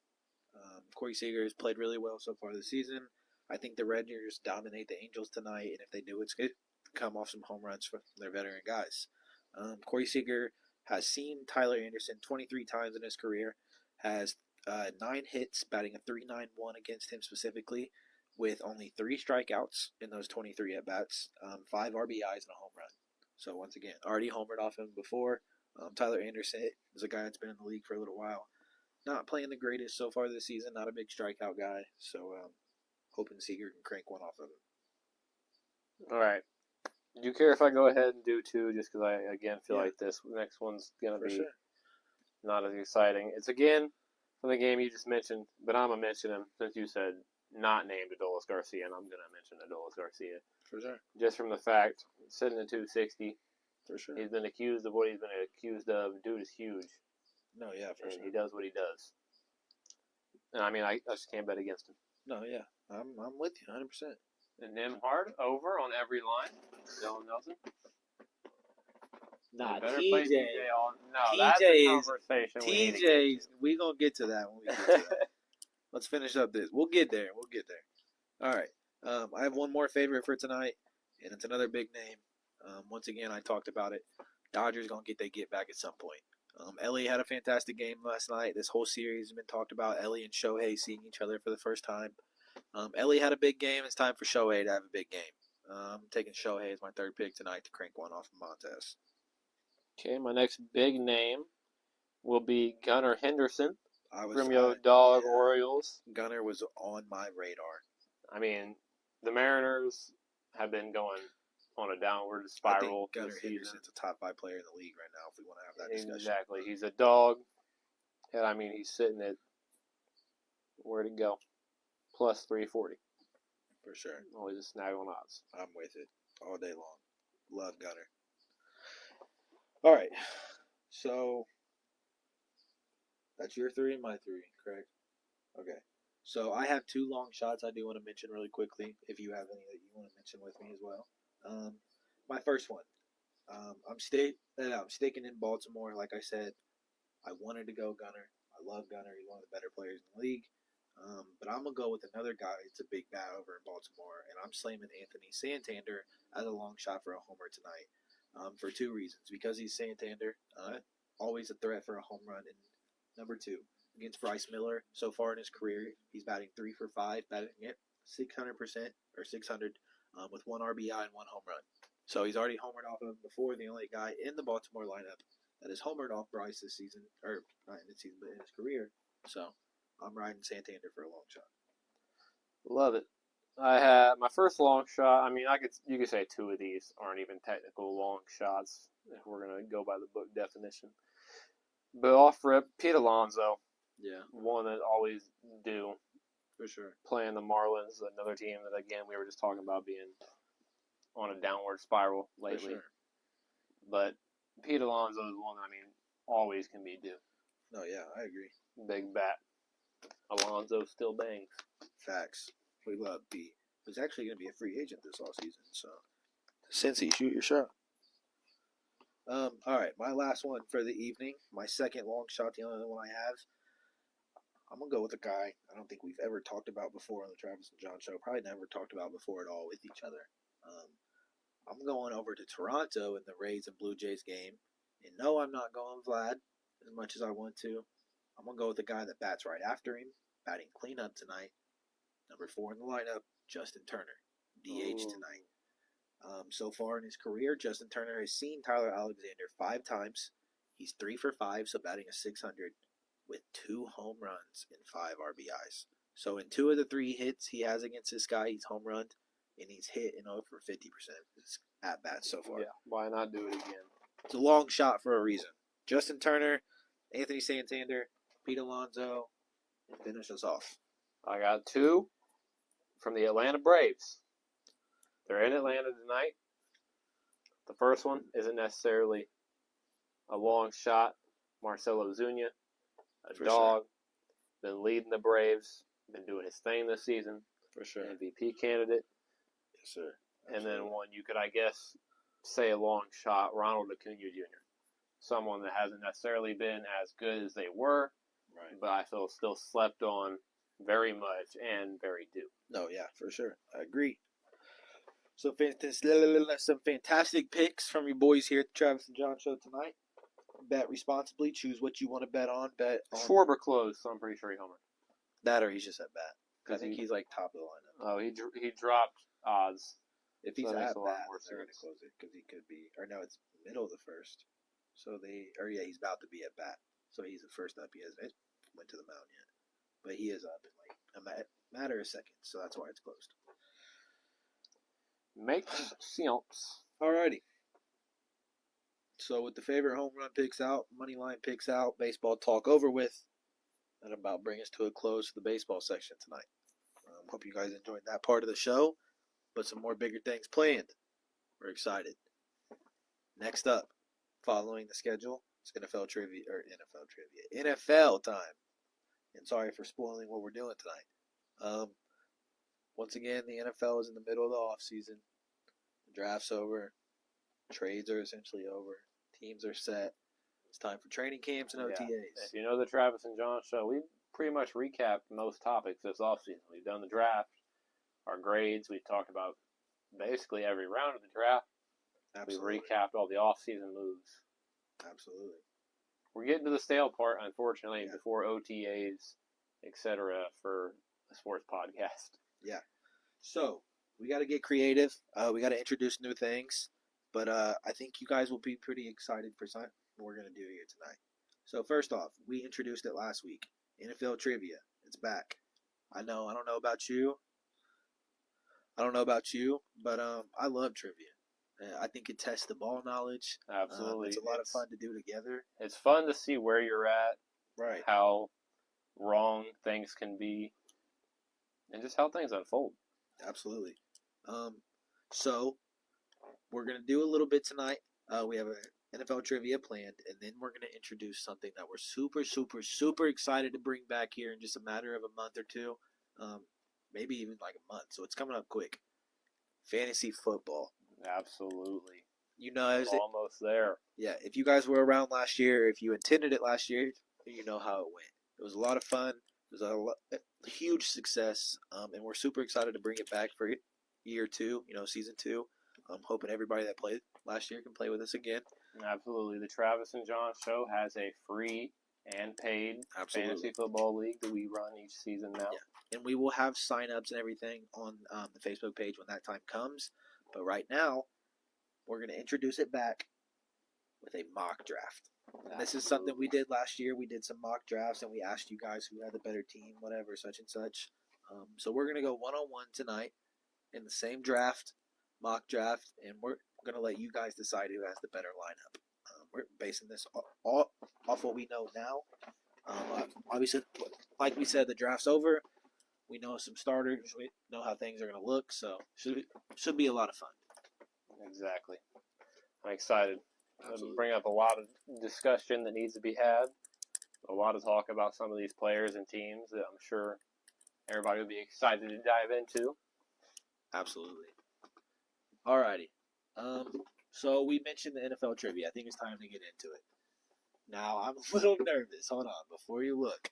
Corey Seager has played really well so far this season. I think the Rangers dominate the Angels tonight, and if they do, it's going to come off some home runs from their veteran guys. Corey Seager has seen Tyler Anderson 23 times in his career, has 9 hits, batting a .391 against him specifically, with only 3 strikeouts in those 23 at-bats, 5 RBIs and a home run. So once again, already homered off him before. Tyler Anderson is a guy that's been in the league for a little while. Not playing the greatest so far this season, not a big strikeout guy, so hoping Seager can crank one off of him. All right. Do you care if I go ahead and do 2 just because I, again, feel Yeah. like this next one's going to For be sure. not as exciting. It's, again, from the game you just mentioned, but I'm going to mention him since you said not named Adolis Garcia, and I'm going to mention Adolis Garcia. For sure. Just from the fact, sitting at 260, For sure. he's been accused of what he's been accused of. Dude is huge. No, yeah, for And sure. he does what he does. And I mean, I just can't bet against him. No, yeah. I'm with you 100%. And Nemhard over on every line. Dylan Nelson. Nah, Better play TJ. on. No, that's a TJ conversation. TJ's, we going to get to that when we get to that. Let's finish up this. We'll get there. All right. I have one more favorite for tonight. and it's another big name. Once again, I talked about it. Dodgers gonna get back at some point. Ellie had a fantastic game last night. This whole series has been talked about. Ellie and Shohei seeing each other for the first time. Ellie had a big game. It's time for Shohei to have a big game. I'm taking Shohei as my third pick tonight to crank one off of Montez. Okay, my next big name will be Gunnar Henderson from your Dog Orioles. Gunnar was on my radar. I mean, the Mariners have been going on a downward spiral. I think Gunnar Henderson's a top 5 player in the league right now if we want to have that discussion. Exactly. He's a dog. And I mean, he's sitting at, where'd it go? Plus 340. For sure. Always a snag on odds. I'm with it all day long. Love Gunnar. All right. So, that's your 3 and my 3, correct? Okay. So, I have 2 long shots I do want to mention really quickly, if you have any that you want to mention with me as well. My first one. I'm sticking in Baltimore. Like I said, I wanted to go Gunnar. I love Gunnar. He's one of the better players in the league. But I'm going to go with another guy. It's a big bat over in Baltimore, and I'm slamming Anthony Santander as a long shot for a homer tonight for 2 reasons. Because he's Santander, always a threat for a home run. And number 2, against Bryce Miller, so far in his career, he's batting 3 for 5, batting it 600% or 600 with 1 RBI and 1 home run. So he's already homered off of him before. The only guy in the Baltimore lineup that has homered off Bryce this season, or not in this season, but in his career. So I'm riding Santander for a long shot. Love it. I had my first long shot. I mean, you could say 2 of these aren't even technical long shots if we're gonna go by the book definition. But off rip, Pete Alonso. Yeah. One that always do. For sure. Playing the Marlins, another team that again we were just talking about being on a downward spiral lately. For sure. But Pete Alonso is one that, I mean, always can be due. No, yeah, I agree. Big bat. Alonso still bangs. Facts. We love Pete. He's actually going to be a free agent this offseason, so. Cincy, shoot your shot. All right, my last one for the evening. My second long shot, the only one I have. I'm going to go with a guy I don't think we've ever talked about before on the Travis and Jon Show. Probably never talked about before at all with each other. I'm going over to Toronto in the Rays and Blue Jays game. And no, I'm not going Vlad as much as I want to. I'm going to go with the guy that bats right after him, batting cleanup tonight. Number 4 in the lineup, Justin Turner, DH tonight. So far in his career, Justin Turner has seen Tyler Alexander 5 times. He's 3 for 5, so batting a 600 with 2 home runs and 5 RBIs. So in 2 of the 3 hits he has against this guy, he's home run, and he's hit in over 50% of his at-bats so far. Yeah, why not do it again? It's a long shot for a reason. Justin Turner, Anthony Santander, Pete Alonso, and finish us off. I got 2 from the Atlanta Braves. They're in Atlanta tonight. The first one isn't necessarily a long shot. Marcelo Zuna, a For dog, been leading the Braves, been doing his thing this season. For sure. MVP candidate. Yes, sir. Absolutely. And then one you could, I guess, say a long shot, Ronald Acuna Jr. Someone that hasn't necessarily been as good as they were, right, but I feel still slept on very much and very due. No, yeah, for sure. I agree. So some fantastic picks from your boys here at the Travis and Jon Show tonight. Bet responsibly. Choose what you want to bet on. Schwarber closed, so I'm pretty sure he homered. That or he's just at bat. I think he's like top of the lineup. Oh, he dropped odds. If he's so at bat, they're going to close it because he could be. Or no, it's middle of the first. So he's about to be at bat. So he's the first up. He hasn't went to the mound yet. But he is up in like a matter of seconds. So that's why it's closed. Makes sense. Alrighty. So with the favorite home run picks out, money line picks out, baseball talk over with, that about bring us to a close for the baseball section tonight. Hope you guys enjoyed that part of the show, but some more bigger things planned. We're excited. Next up, following the schedule, it's NFL time. And sorry for spoiling what we're doing tonight. Once again, the NFL is in the middle of the offseason. The draft's over. Trades are essentially over. Teams are set. It's time for training camps and OTAs. If you know the Travis and Jon Show, we pretty much recapped most topics this offseason. We've done the draft, our grades. We've talked about basically every round of the draft. Absolutely. We've recapped all the off-season moves. Absolutely. We're getting to the stale part, unfortunately, Yeah. before OTAs, etc. for the sports podcast. Yeah. So we got to get creative. We got to introduce new things. But I think you guys will be pretty excited for something we're going to do here tonight. So first off, we introduced it last week. NFL trivia. It's back. I don't know about you. But I love trivia. I think it tests the ball knowledge. Absolutely. It's a lot of fun to do together. It's fun to see where you're at, Right. how wrong things can be, and just how things unfold. Absolutely. So we're gonna do a little bit tonight. We have an NFL trivia planned, and then we're gonna introduce something that we're super excited to bring back here in just a matter of a month or two, maybe even like a month. So it's coming up quick. Fantasy football. Absolutely. You know, Almost there. Yeah, if you guys were around last year, if you attended it last year, you know how it went. It was a lot of fun. It was a huge success, and we're super excited to bring it back for year 2, season 2. I'm hoping everybody that played last year can play with us again. Absolutely. The Travis and Jon Show has a free and paid fantasy football league that we run each season now. Yeah. And we will have sign-ups and everything on the Facebook page when that time comes. But right now, we're going to introduce it back with a mock draft. This is something we did last year. We did some mock drafts, and we asked you guys who had the better team, whatever, such and such. So we're going to go one-on-one tonight in the same mock draft, and we're going to let you guys decide who has the better lineup. We're basing this all off what we know now. Obviously, like we said, the draft's over. We know some starters. We know how things are going to look, so should be a lot of fun. Exactly. I'm excited. Absolutely. Bring up a lot of discussion that needs to be had. A lot of talk about some of these players and teams that I'm sure everybody will be excited to dive into. Absolutely. Alrighty. So we mentioned the NFL trivia. I think it's time to get into it. Now, I'm a little nervous. Hold on. Before you look.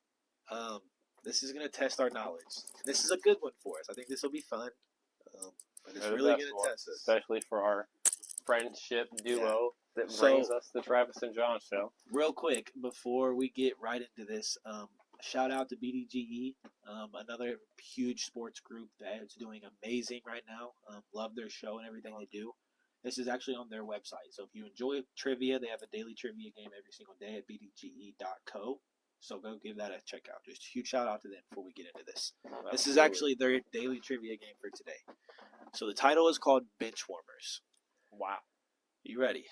This is going to test our knowledge. This is a good one for us. I think this will be fun. But it's really going to test us. Especially for our friendship duo that brings us the Travis and Jon Show. Real quick, before we get right into this, shout out to BDGE, another huge sports group that is doing amazing right now. Love their show and everything they do. This is actually on their website. So if you enjoy trivia, they have a daily trivia game every single day at bdge.co. So go give that a check out. Just a huge shout out to them before we get into this. Absolutely. This is actually their daily trivia game for today. So the title is called Bench Warmers. Wow. You ready?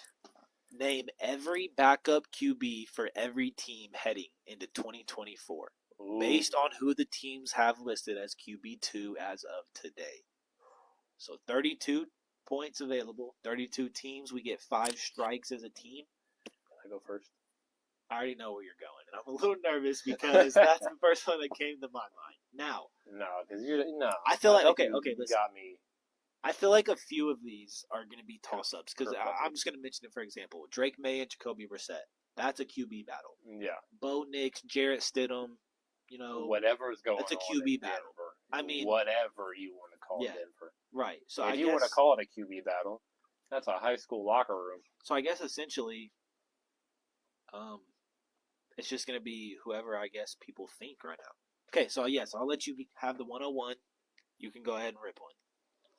Name every backup QB for every team heading into 2024. Ooh. Based on who the teams have listed as QB2 as of today. So 32 points available, 32 teams. We get 5 strikes as a team. I go first. I already know where you're going, and I'm a little nervous because that's the first one that came to my mind. Now, I feel like listen. Got me. I feel like a few of these are going to be toss-ups because I'm just going to mention it for example. Drake May and Jacoby Brissett. That's a QB battle. Yeah. Bo Nix, Jarrett Stidham. Whatever is going on. That's a QB battle. I mean, whatever you want to call Denver. Right. So if you want to call it a QB battle, that's a high school locker room. So I guess essentially, it's just going to be whoever I guess people think right now. Okay, so yes, I'll let you have the 101. You can go ahead and rip one.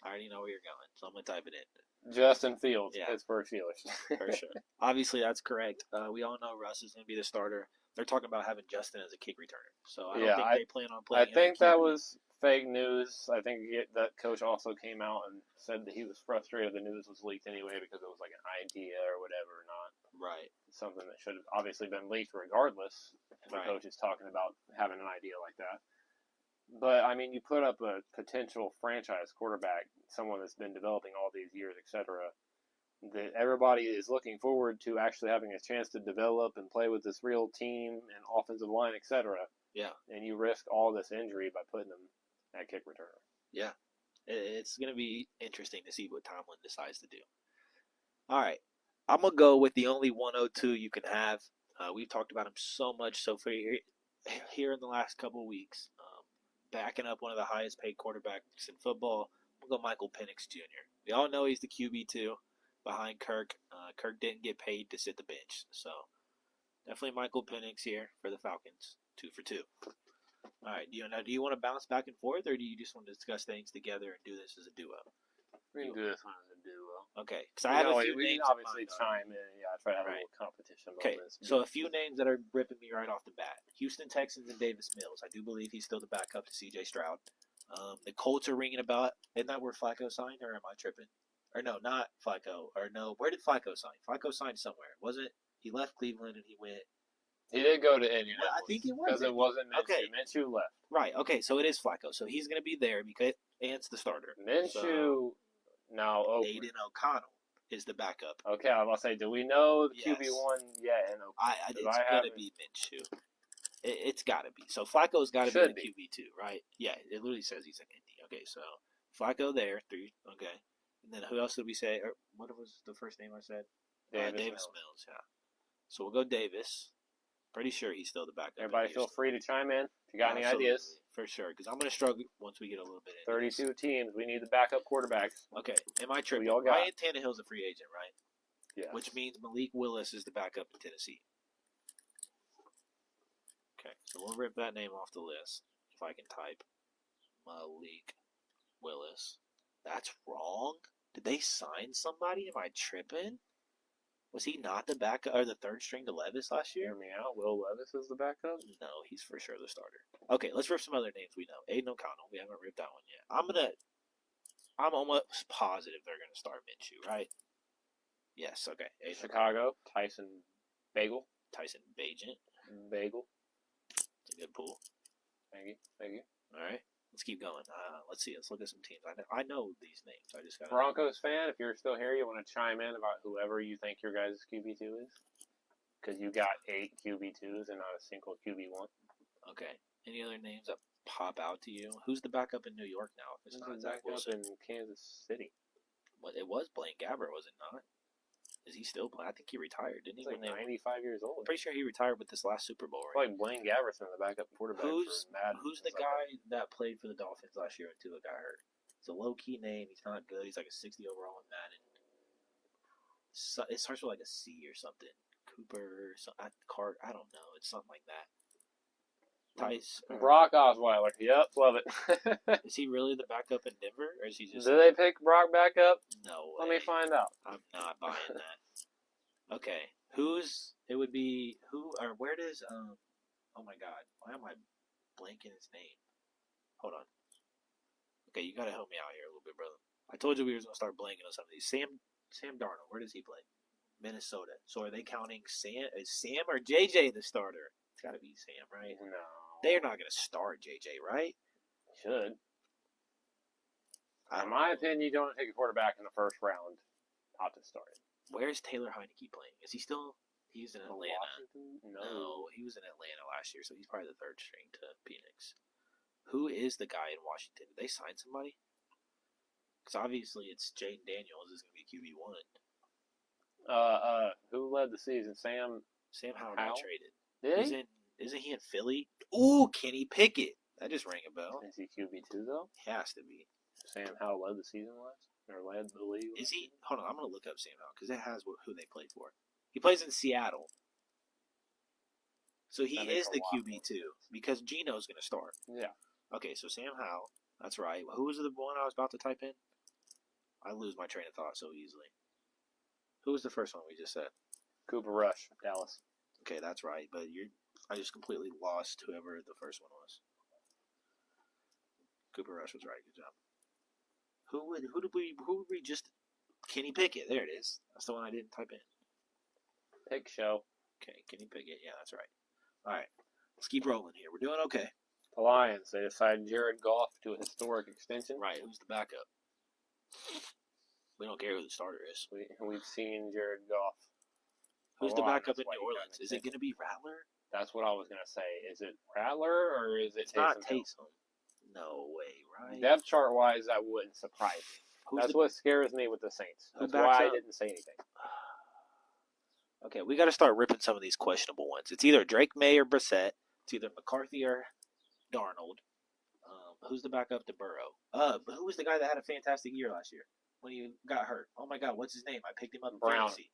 I already know where you're going, so I'm going to type it in. Justin Fields, Pittsburgh Steelers. For sure. Obviously, that's correct. We all know Russ is going to be the starter. They're talking about having Justin as a kick returner, so I don't think they plan on playing. I think that was fake news. I think that coach also came out and said that he was frustrated the news was leaked anyway because it was like an idea or whatever, not something that should have obviously been leaked regardless. The coach is talking about having an idea like that. But, I mean, you put up a potential franchise quarterback, someone that's been developing all these years, etc., that everybody is looking forward to actually having a chance to develop and play with this real team and offensive line, etc. Yeah. And you risk all this injury by putting them at kick returner. Yeah. It's going to be interesting to see what Tomlin decides to do. All right. I'm going to go with the only 102 you can have. We've talked about him so much so far here in the last couple of weeks. Backing up one of the highest paid quarterbacks in football, We'll go Michael Penix Jr. We all know he's the QB2 behind Kirk. Kirk didn't get paid to sit the bench, so definitely Michael Penix here for the Falcons. 2 for 2. All right. Do you want to bounce back and forth, or do you just want to discuss things together and do this as a duo? We can do this one as a duo. Okay. Because I have a few we names. can obviously chime in. Yeah, try to have a little competition Okay. on this. So a few names that are ripping me right off the bat: Houston Texans and Davis Mills. I do believe he's still the backup to C.J. Stroud. The Colts are ringing about. Isn't that where Flacco signed, or am I tripping? Or no, not Flacco. Or no, where did Flacco sign? Flacco signed somewhere. Was it? He left Cleveland and he went. He did go to Indianapolis. Well, I think he was. Because it wasn't Minshew. Okay. Minshew left. Right. Okay. So it is Flacco. So he's going to be there because Ant's the starter. Minshew now Oakland. Aiden O'Connell is the backup. Okay, I was about to say, do we know the QB1 yet? It's going to be Minshew. It's got to be. So Flacco's got to be the QB2, right? Yeah. It literally says he's in Indy. Okay. So Flacco there. 3. Okay. And then who else did we say? Or what was the first name I said? Davis Mills. Yeah. So we'll go Davis. Pretty sure he's still the backup. Everybody feel free to chime in if you got any ideas. For sure, because I'm going to struggle once we get a little bit into 32 teams. We need the backup quarterbacks. Okay. Am I tripping? all got. Ryan Tannehill's a free agent, right? Yeah. Which means Malik Willis is the backup in Tennessee. Okay. So we'll rip that name off the list. If I can type Malik Willis. That's wrong? Did they sign somebody? Am I tripping? Was he not the backup or the third string to Levis last year? Hear me out. Will Levis is the backup? No, he's for sure the starter. Okay, let's rip some other names we know. Aiden O'Connell. We haven't ripped that one yet. I'm almost positive they're gonna start Minshew, right? Yes. Okay. Aiden Chicago. Tyson Bagel. Tyson Bagent. Bagel. It's a good pool. Thank you. All right. Let's keep going. Let's see. Let's look at some teams. I know these names. I just got Broncos fan. If you're still here, you want to chime in about whoever you think your guys' QB2 is, because you got 8 QB2s and not a single QB1. Okay. Any other names that pop out to you? Who's the backup in New York now? If it's not Zach Wilson in Kansas City. Well, it was Blaine Gabbert, was it not? Is he still playing? I think he retired, didn't he? He's like 95 years old. I'm pretty sure he retired with this last Super Bowl, right? Like Blaine Gabbert's in the backup quarterback. Who's the guy that played for the Dolphins last year until it got hurt? It's a low-key name. He's not good. He's like a 60 overall in Madden. So, it starts with like a C or something. Cooper, Cart. I don't know. It's something like that. Brock Osweiler. Yep, love it. Is he really the backup in Denver, or is he just? Did they pick Brock back up? No way. Let me find out. I'm not buying that. Okay, where does Oh my God, why am I blanking his name? Hold on. Okay, you gotta help me out here a little bit, brother. I told you we were gonna start blanking on some of these. Sam Darnold, where does he play? Minnesota. So are they counting Sam? Is Sam or JJ the starter? It's gotta be Sam, right? No. They're not gonna start JJ, right? Should. In my opinion, you don't take a quarterback in the first round not to start it. Where's Taylor Heineke playing? Is he still? He's in Atlanta. Washington? No, he was in Atlanta last year, so he's probably the third string to Phoenix. Who is the guy in Washington? Did they sign somebody? Because obviously it's Jaden Daniels is going to be QB1. Who led the season? Sam Howell got traded. Isn't he in Philly? Ooh, Kenny Pickett. That just rang a bell. Is he QB2 though? He has to be. Sam Howell led the season last, or led the league. Is he? Hold on, I'm gonna look up Sam Howell because it has who they played for. He plays in Seattle, so he is the QB2 because Gino's gonna start. Yeah. Okay, so Sam Howell. That's right. Who was the one I was about to type in? I lose my train of thought so easily. Who was the first one we just said? Cooper Rush, Dallas. Okay, that's right. But I just completely lost whoever the first one was. Cooper Rush was right. Good job. Who did we just? Kenny Pickett. There it is. That's the one I didn't type in. Pick show. Okay, Kenny Pickett. Yeah, that's right. All right, let's keep rolling here. We're doing okay. The Lions. They decided Jared Goff to a historic extension. Right. Who's the backup? We don't care who the starter is. We've seen Jared Goff. Who's the backup in New Orleans? Is it going to be Rattler? That's what I was going to say. Is it Rattler or is it Taysom? Not Taysom. No way, right? Depth chart wise, that wouldn't surprise me. That's what scares me with the Saints. That's why I didn't say anything. Okay, we got to start ripping some of these questionable ones. It's either Drake May or Brissett. It's either McCarthy or Darnold. Who's the backup to Burrow? Who was the guy that had a fantastic year last year when he got hurt? Oh my God, what's his name? I picked him up in Brown. fantasy.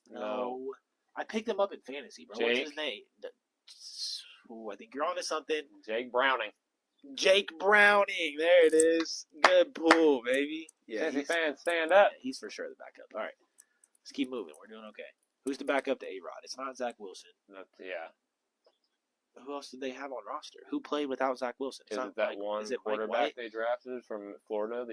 No, I picked him up in fantasy, bro. Jake? What's his name? Ooh, I think you're onto something. Jake Browning. Jake Browning. There it is. Good pull, baby. Yeah, Tennessee fans, stand up. yeah, he's for sure the backup. All right, let's keep moving. We're doing okay. Who's the backup to A-Rod? It's not Zach Wilson. Yeah. Who else did they have on roster? Who played without Zach Wilson? Is it that one quarterback they drafted from Florida?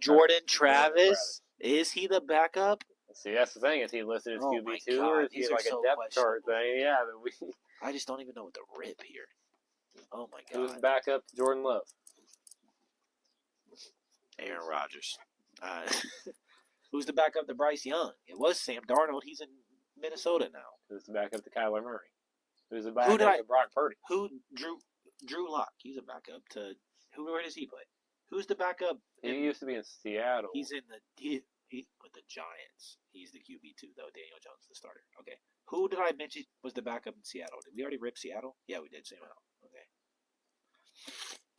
Jordan Travis. Is he the backup? See, that's the thing. Is he listed as QB2 or is he These like are so a depth chart thing? Yeah. I just don't even know what the rip here. Oh my God. Who's the backup to Jordan Love? Aaron Rodgers. Who's the backup to Bryce Young? It was Sam Darnold. He's in Minnesota now. Who's the backup to Kyler Murray? Who's the backup to Brock Purdy? Drew Lock. He's a backup to where does he play? Who's the backup? He used to be in Seattle. He's in he with the Giants. He's the QB2 though. Daniel Jones the starter. Okay. Who did I mention was the backup in Seattle? Did we already rip Seattle? Yeah, we did. Sam Howell. Okay.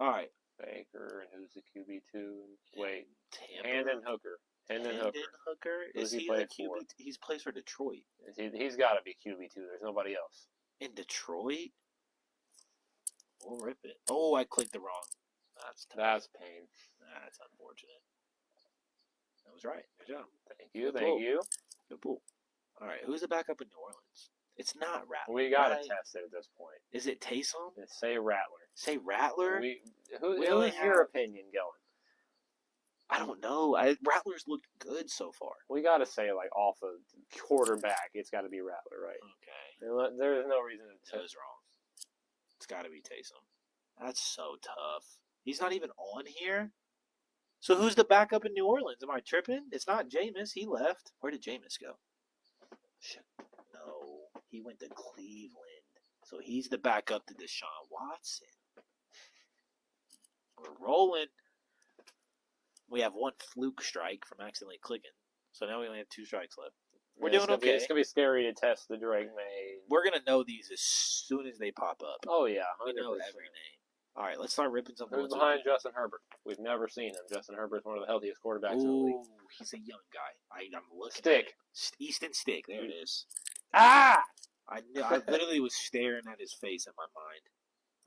All right. Baker, and who's the QB2? Wait. Tampa. Hendon Hooker. Is he the QB? He's plays for Detroit. He's got to be QB2. There's nobody else. In Detroit? We'll rip it. Oh, I clicked the wrong. That's pain. That's unfortunate. That was right. Good job. Thank you. Good pull. All right. Who's the backup in New Orleans? It's not Rattler. We got to test it at this point. Is it Taysom? Say Rattler. Say Rattler? Who is your opinion going? I don't know. Rattler's looked good so far. We got to say, like, off of quarterback, it's got to be Rattler, right? Okay. There's no reason to That was wrong. It's got to be Taysom. That's so tough. He's not even on here? So who's the backup in New Orleans? Am I tripping? It's not Jameis. He left. Where did Jameis go? Shit. No. He went to Cleveland. So he's the backup to Deshaun Watson. We're rolling. We have one fluke strike from accidentally clicking. So now we only have 2 strikes left. We're doing okay. It's going to be scary to test the Drake May. We're going to know these as soon as they pop up. Oh, yeah. 100%. We know every name. All right, let's start ripping some. Who's behind Justin Herbert? We've never seen him. Justin Herbert's one of the healthiest quarterbacks in the league. He's a young guy. I'm looking Stick. at it. Easton Stick. There it is. Ah! I literally was staring at his face in my mind.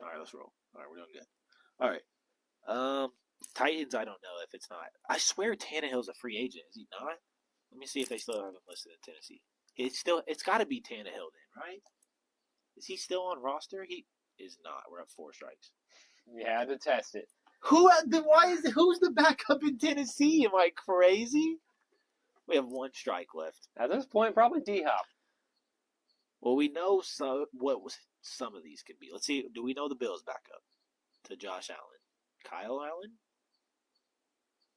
All right, let's roll. All right, we're doing good. All right. Titans, I don't know if it's not. I swear Tannehill's a free agent. Is he not? Let me see if they still have him listed in Tennessee. It's got to be Tannehill then, right? Is he still on roster? He is not. We're at 4 strikes. You had to test it. Who's the backup in Tennessee? Am I crazy? We have 1 strike left. At this point, probably D-Hop. Well, we know some of these could be. Let's see. Do we know the Bills' backup to Josh Allen? Kyle Allen?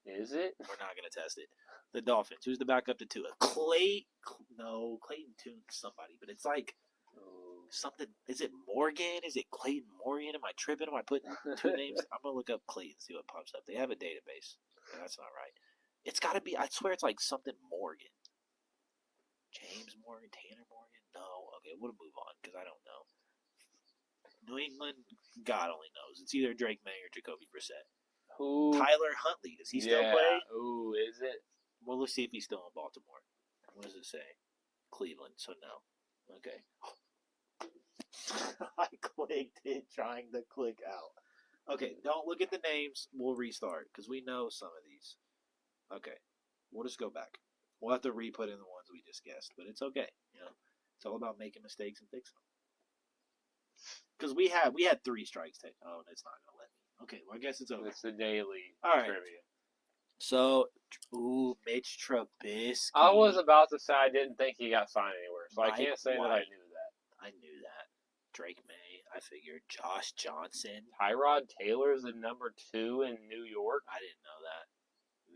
Is it? We're not going to test it. The Dolphins. Who's the backup to Tua? Clayton Tune somebody, but it's like something. Is it Morgan? Is it Clayton Morgan? Am I tripping? Am I putting 2 names? I'm going to look up Clayton, see what pops up. They have a database. Yeah, that's not right. It's got to be, I swear it's like something Morgan. James Morgan, Tanner Morgan? No. Okay, we'll move on because I don't know. New England, God only knows. It's either Drake May or Jacoby Brissett. Who? Tyler Huntley. Does he still play? Ooh, is it? Well, let's see if he's still in Baltimore. What does it say? Cleveland, so no. Okay. I clicked it trying to click out. Okay, don't look at the names. We'll restart because we know some of these. Okay, we'll just go back. We'll have to re-put in the ones we just guessed, but it's okay. You know, it's all about making mistakes and fixing them. Because we had 3 strikes. Oh, it's not gonna let me. Okay, well I guess it's over. It's the daily trivia. trivia. So, Mitch Trubisky. I was about to say I didn't think he got signed anywhere, so I can't say that I knew that. I knew that. Drake May, I figured. Josh Johnson. Tyrod Taylor's the number 2 in New York. I didn't know that.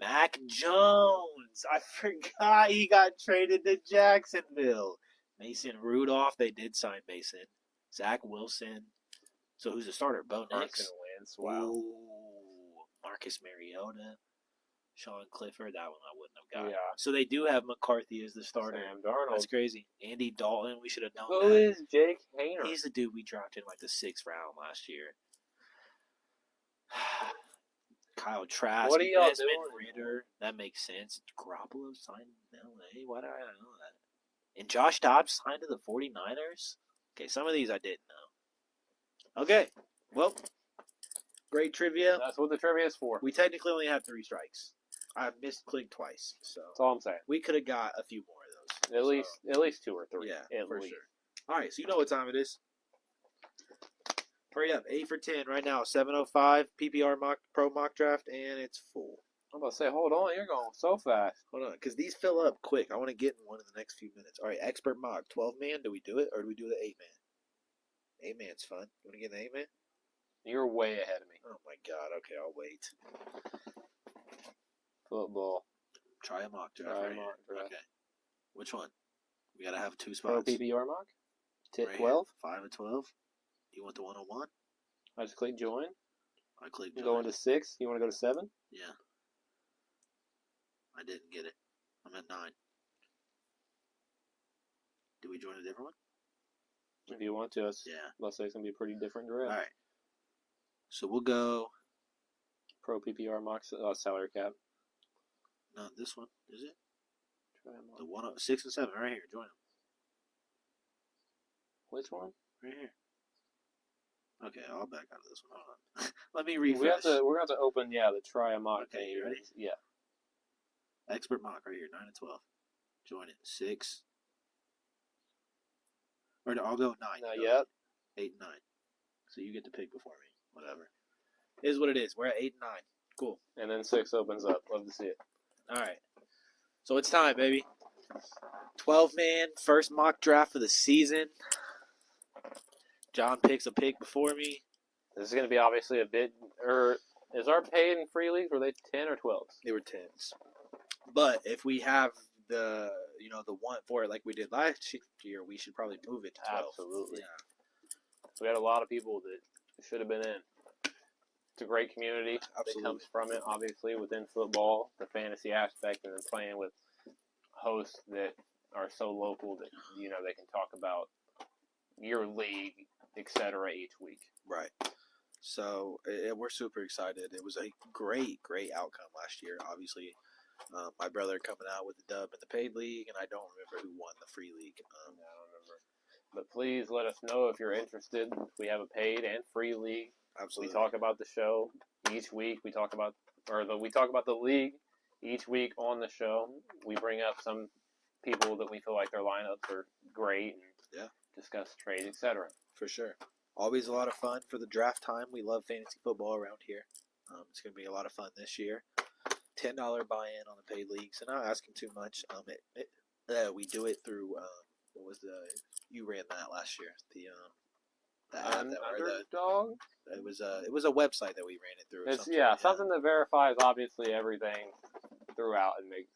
Mac Jones. I forgot he got traded to Jacksonville. Mason Rudolph. They did sign Mason. Zach Wilson. So who's the starter? Bo Nix. Wow. Ooh, Marcus Mariota. Sean Clifford. That one I wouldn't have got. Yeah. So they do have McCarthy as the starter. Sam Darnold. That's crazy. Andy Dalton. We should have known Who that. is Jake Hayner? He's the dude we dropped in like the 6th round last year. Kyle Trask, What are y'all Desmond doing? Ritter. That makes sense. Garoppolo signed in LA. Why did I not know that? And Josh Dobbs signed to the 49ers? Okay, some of these I didn't know. Okay, well, great trivia. That's what the trivia is for. We technically only have 3 strikes. I misclicked twice, so That's all I'm saying. we could have got a few more of those. At least 2 or 3. Yeah, at for least. sure. All right, so you know what time it is. Hurry up, 8 for 10 right now. 7:05 PPR pro mock draft, and it's full. I'm about to say, hold on, you're going so fast. Hold on, because these fill up quick. I want to get in one in the next few minutes. All right, expert mock, 12-man. Do we do it, or do we do the 8-man? 8-man's fun. You want to get an 8-man? You're way ahead of me. Oh my God. Okay, I'll wait. Football. Try a mock draft. Try a right mock here. draft. Okay. Which one? We gotta have 2 Pro spots. PPR mock? Tip Right 12? Here. 5 and 12. You want the 101? I just click join. I click You join. going to 6? You want to go to 7? Yeah. I didn't get it. I'm at 9. Do we join a different one? If you want to. Yeah. Let's say it's going to be a pretty different draft. All right. So we'll go. Pro PPR mock salary cap. No, this one is it? Try 'em The on. 1 6 and 7 right here. Join them Which one? right here. Okay, I'll back out of this one. Hold on. Let me refresh. We're going to open, the try a mock. Okay, you ready? Yeah. Expert mock right here. 9 and 12. Join it. 6. Or no, I'll go 9. Not Go yet. 8 and 9. So you get to pick before me. Whatever. It is what it is. We're at 8 and 9. Cool. And then 6 opens up. Love to see it. All right. So it's time, baby. 12-man, first mock draft of the season. John picks a pick before me. This is going to be obviously a bit, is our paid and free leagues, were they 10 or 12s? They were 10s. But if we have the one for it like we did last year, we should probably move it to 12. Absolutely. Yeah. We had a lot of people that should have been in. It's a great community Absolutely. that comes from it, obviously, within football, the fantasy aspect, and then playing with hosts that are so local that, they can talk about your league, etc. each week. Right. So we're super excited. It was a great, great outcome last year. Obviously, my brother coming out with the dub in the paid league, and I don't remember who won the free league. I don't remember. But please let us know if you're interested. We have a paid and free league. Absolutely. We talk about the show each week. We talk about the league each week on the show. We bring up some people that we feel like their lineups are great and discuss trades, etc. For sure. Always a lot of fun for the draft time. We love fantasy football around here. It's going to be a lot of fun this year. $10 buy-in on the paid leagues, and not asking too much. We do it through you ran that last year. The app Underdog. It was a website that we ran it through. It's something that verifies obviously everything throughout and makes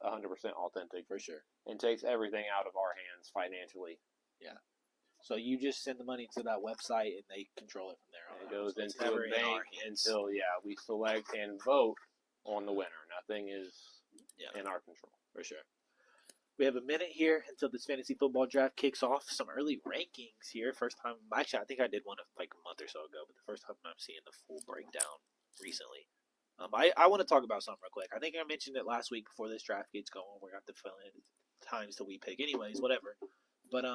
100% authentic for sure. And takes everything out of our hands financially. Yeah. So you just send the money to that website and they control it from there on. It goes so into a bank until we select and vote on the winner. Nothing is in our control. For sure. We have a minute here until this fantasy football draft kicks off. Some early rankings here. First time, actually, I think I did one like a month or so ago, but the first time I'm seeing the full breakdown recently. I want to talk about something real quick. I think I mentioned it last week before this draft gets going. We're going to have to fill in times that we pick anyways, whatever. But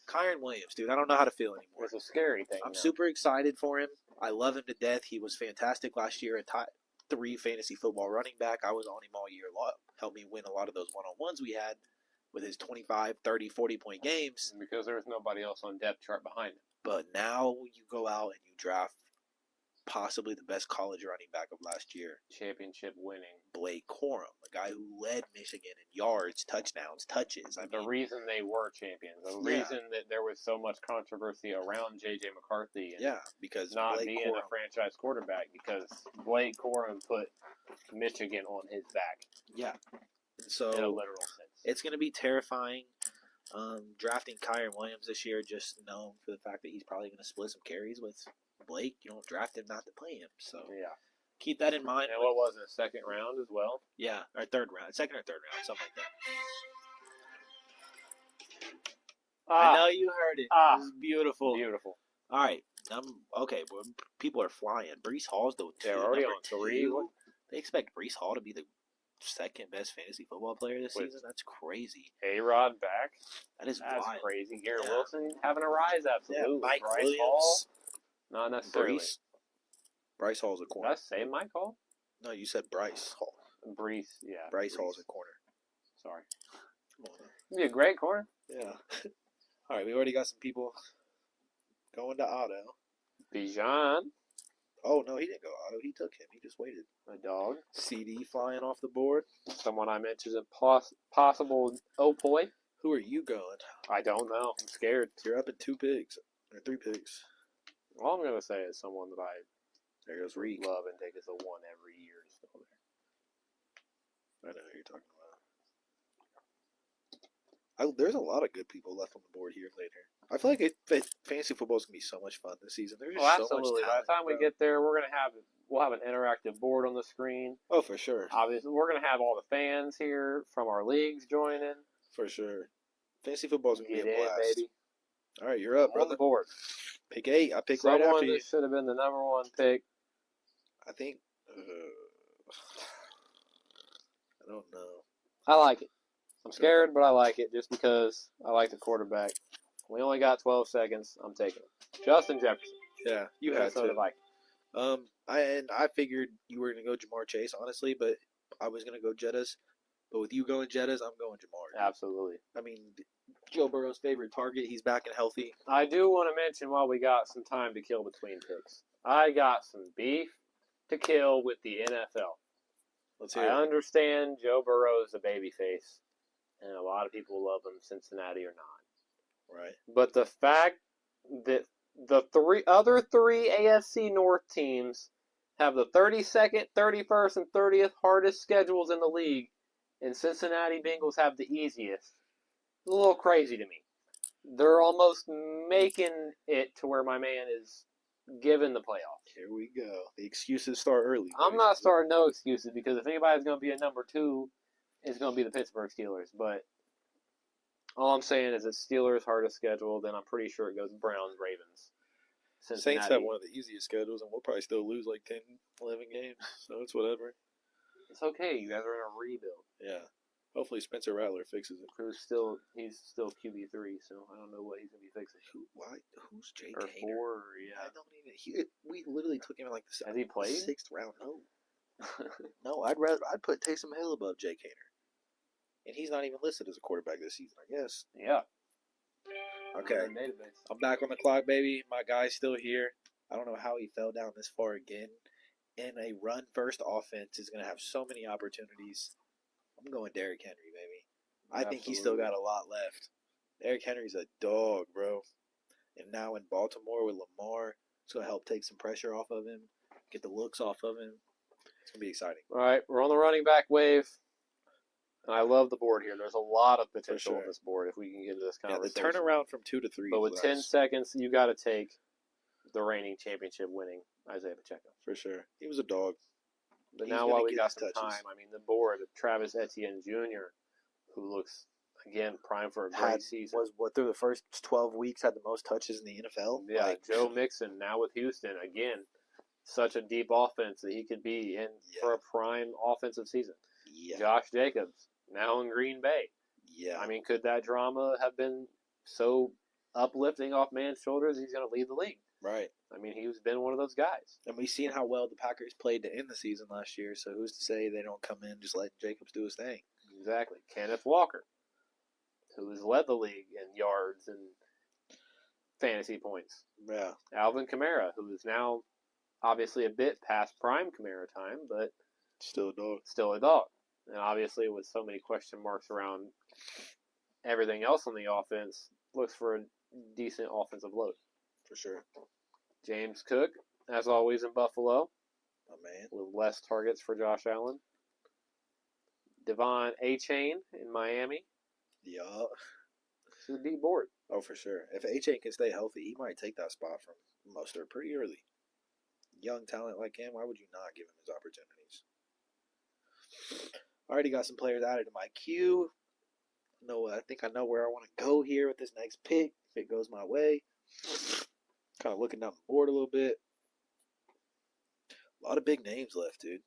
Kyron Williams, dude, I don't know how to feel anymore. It's a scary thing. I'm super excited for him. I love him to death. He was fantastic last year at top 3 fantasy football running back. I was on him all year long. Helped me win a lot of those one-on-ones we had with his 25, 30, 40-point games. Because there was nobody else on depth chart behind him. But now you go out and you draft possibly the best college running back of last year. Championship winning. Blake Corum, a guy who led Michigan in yards, touchdowns, touches. The reason they were champions. The reason that there was so much controversy around J.J. McCarthy. And because not Blake being Corum, a franchise quarterback. Because Blake Corum put Michigan on his back. Yeah. So in a literal sense. It's going to be terrifying drafting Kyron Williams this year, just known for the fact that he's probably going to split some carries with Blake. You don't draft him not to play him. So keep that in mind. And what was it, second round as well? Yeah, or third round. Second or third round, something like that. I know you heard it. It was beautiful. Beautiful. All right. Okay, well, people are flying. Brees Hall's the Yeah, we're already number on 3. two. They expect Brees Hall to be the second best fantasy football player this season. That's crazy. A-Rod back. That's wild. Crazy. Garrett Yeah. Wilson having a rise, absolutely. Yeah, Mike Bryce Williams. Hall, not necessarily. Bryce Hall's a corner. Did I say Mike Hall? No, you said Bryce Hall. Bryce, yeah. Bryce Hall's a corner. Sorry. Come on. He'd be a great corner. Yeah. All right, we already got some people going to auto. Bijan. Oh, no, he didn't go auto. He took him. He just waited. A dog. CD flying off the board. Someone I mentioned a possible Opoy. Who are you going? I don't know. I'm scared. You're up at 2 picks. Or 3 picks. All I'm going to say is someone that I There goes Reek. love and take as a 1 every year is still there. I know who you're talking about. There's a lot of good people left on the board here later. I feel like fantasy football is gonna be so much fun this season. There's just so much absolutely. talent, By the time we get there, we'll have an interactive board on the screen. Oh, for sure. Obviously, we're gonna have all the fans here from our leagues joining. For sure. Fantasy football is gonna be a blast, baby. All right, you're up, On brother. the board. Pick 8. I picked Someone right after you. that should have been the number 1 pick. I think. I don't know. I like it. I'm scared, but I like it just because I like the quarterback. We only got 12 seconds. I'm taking it. Justin Jefferson. Yeah, you had to. Vikings. I figured you were gonna go Jamar Chase, honestly, but I was gonna go Jettas. But with you going Jettas, I'm going Jamar. Absolutely. I mean, Joe Burrow's favorite target. He's back and healthy. I do want to mention while we got some time to kill between picks, I got some beef to kill with the NFL. Let's hear it. I understand Joe Burrow's a babyface, and a lot of people love him, Cincinnati or not. Right. But the fact that the other three AFC North teams have the 32nd, 31st, and 30th hardest schedules in the league, and Cincinnati Bengals have the easiest, it's a little crazy to me. They're almost making it to where my man is given the playoffs. Here we go. The excuses start early. I'm not starting no excuses because if anybody's going to be a number 2, it's going to be the Pittsburgh Steelers. But all I'm saying is that Steelers hardest schedule, then I'm pretty sure it goes Browns, Ravens. Cincinnati. Saints have one of the easiest schedules, and we'll probably still lose like 10, 11 games, so it's whatever. It's okay. You guys are in a rebuild. Yeah. Hopefully Spencer Rattler fixes it. He's still QB3, so I don't know what he's going to be fixing. Who's Jake Or Hader? 4, yeah. I don't even. We literally took him in like the Has he played? 6th round. No. No, I'd put Taysom Hill above Jake Hader. And he's not even listed as a quarterback this season, I guess. Yeah. Okay. I'm back on the clock, baby. My guy's still here. I don't know how he fell down this far again. And a run-first offense is going to have so many opportunities. I'm going Derrick Henry, baby. I think he's still got a lot left. Derrick Henry's a dog, bro. And now in Baltimore with Lamar, it's going to help take some pressure off of him, get the looks off of him. It's going to be exciting. All right, we're on the running back wave. And I love the board here. There's a lot of potential on this board if we can get into this conversation. Yeah, the turnaround from 2 to 3. But with 10 seconds, you got to take the reigning championship winning Isaiah Pacheco. For sure. He was a dog. But now while we got some time, I mean, the board, Travis Etienne Jr., who looks, again, primed for a great season. Through the first 12 weeks, had the most touches in the NFL? Yeah, Joe Mixon, now with Houston, again, such a deep offense that he could be in for a prime offensive season. Yeah. Josh Jacobs, now in Green Bay. Yeah. I mean, could that drama have been so uplifting off man's shoulders he's going to lead the league? Right. I mean, he's been one of those guys. And we've seen how well the Packers played to end the season last year, so who's to say they don't come in just letting Jacobs do his thing? Exactly. Kenneth Walker, who has led the league in yards and fantasy points. Yeah. Alvin Kamara, who is now obviously a bit past prime Kamara time, but still a dog. Still a dog. And obviously with so many question marks around everything else on the offense, looks for a decent offensive load. For sure. James Cook, as always in Buffalo. My man. With less targets for Josh Allen. Devon A-Chain in Miami. Yeah. It's a deep board. Oh, for sure. If A-Chain can stay healthy, he might take that spot from Mostert pretty early. Young talent like him, why would you not give him his opportunities? Already got some players added to my queue. I think I know where I want to go here with this next pick, if it goes my way. Kind of looking down the board a little bit. A lot of big names left, dude.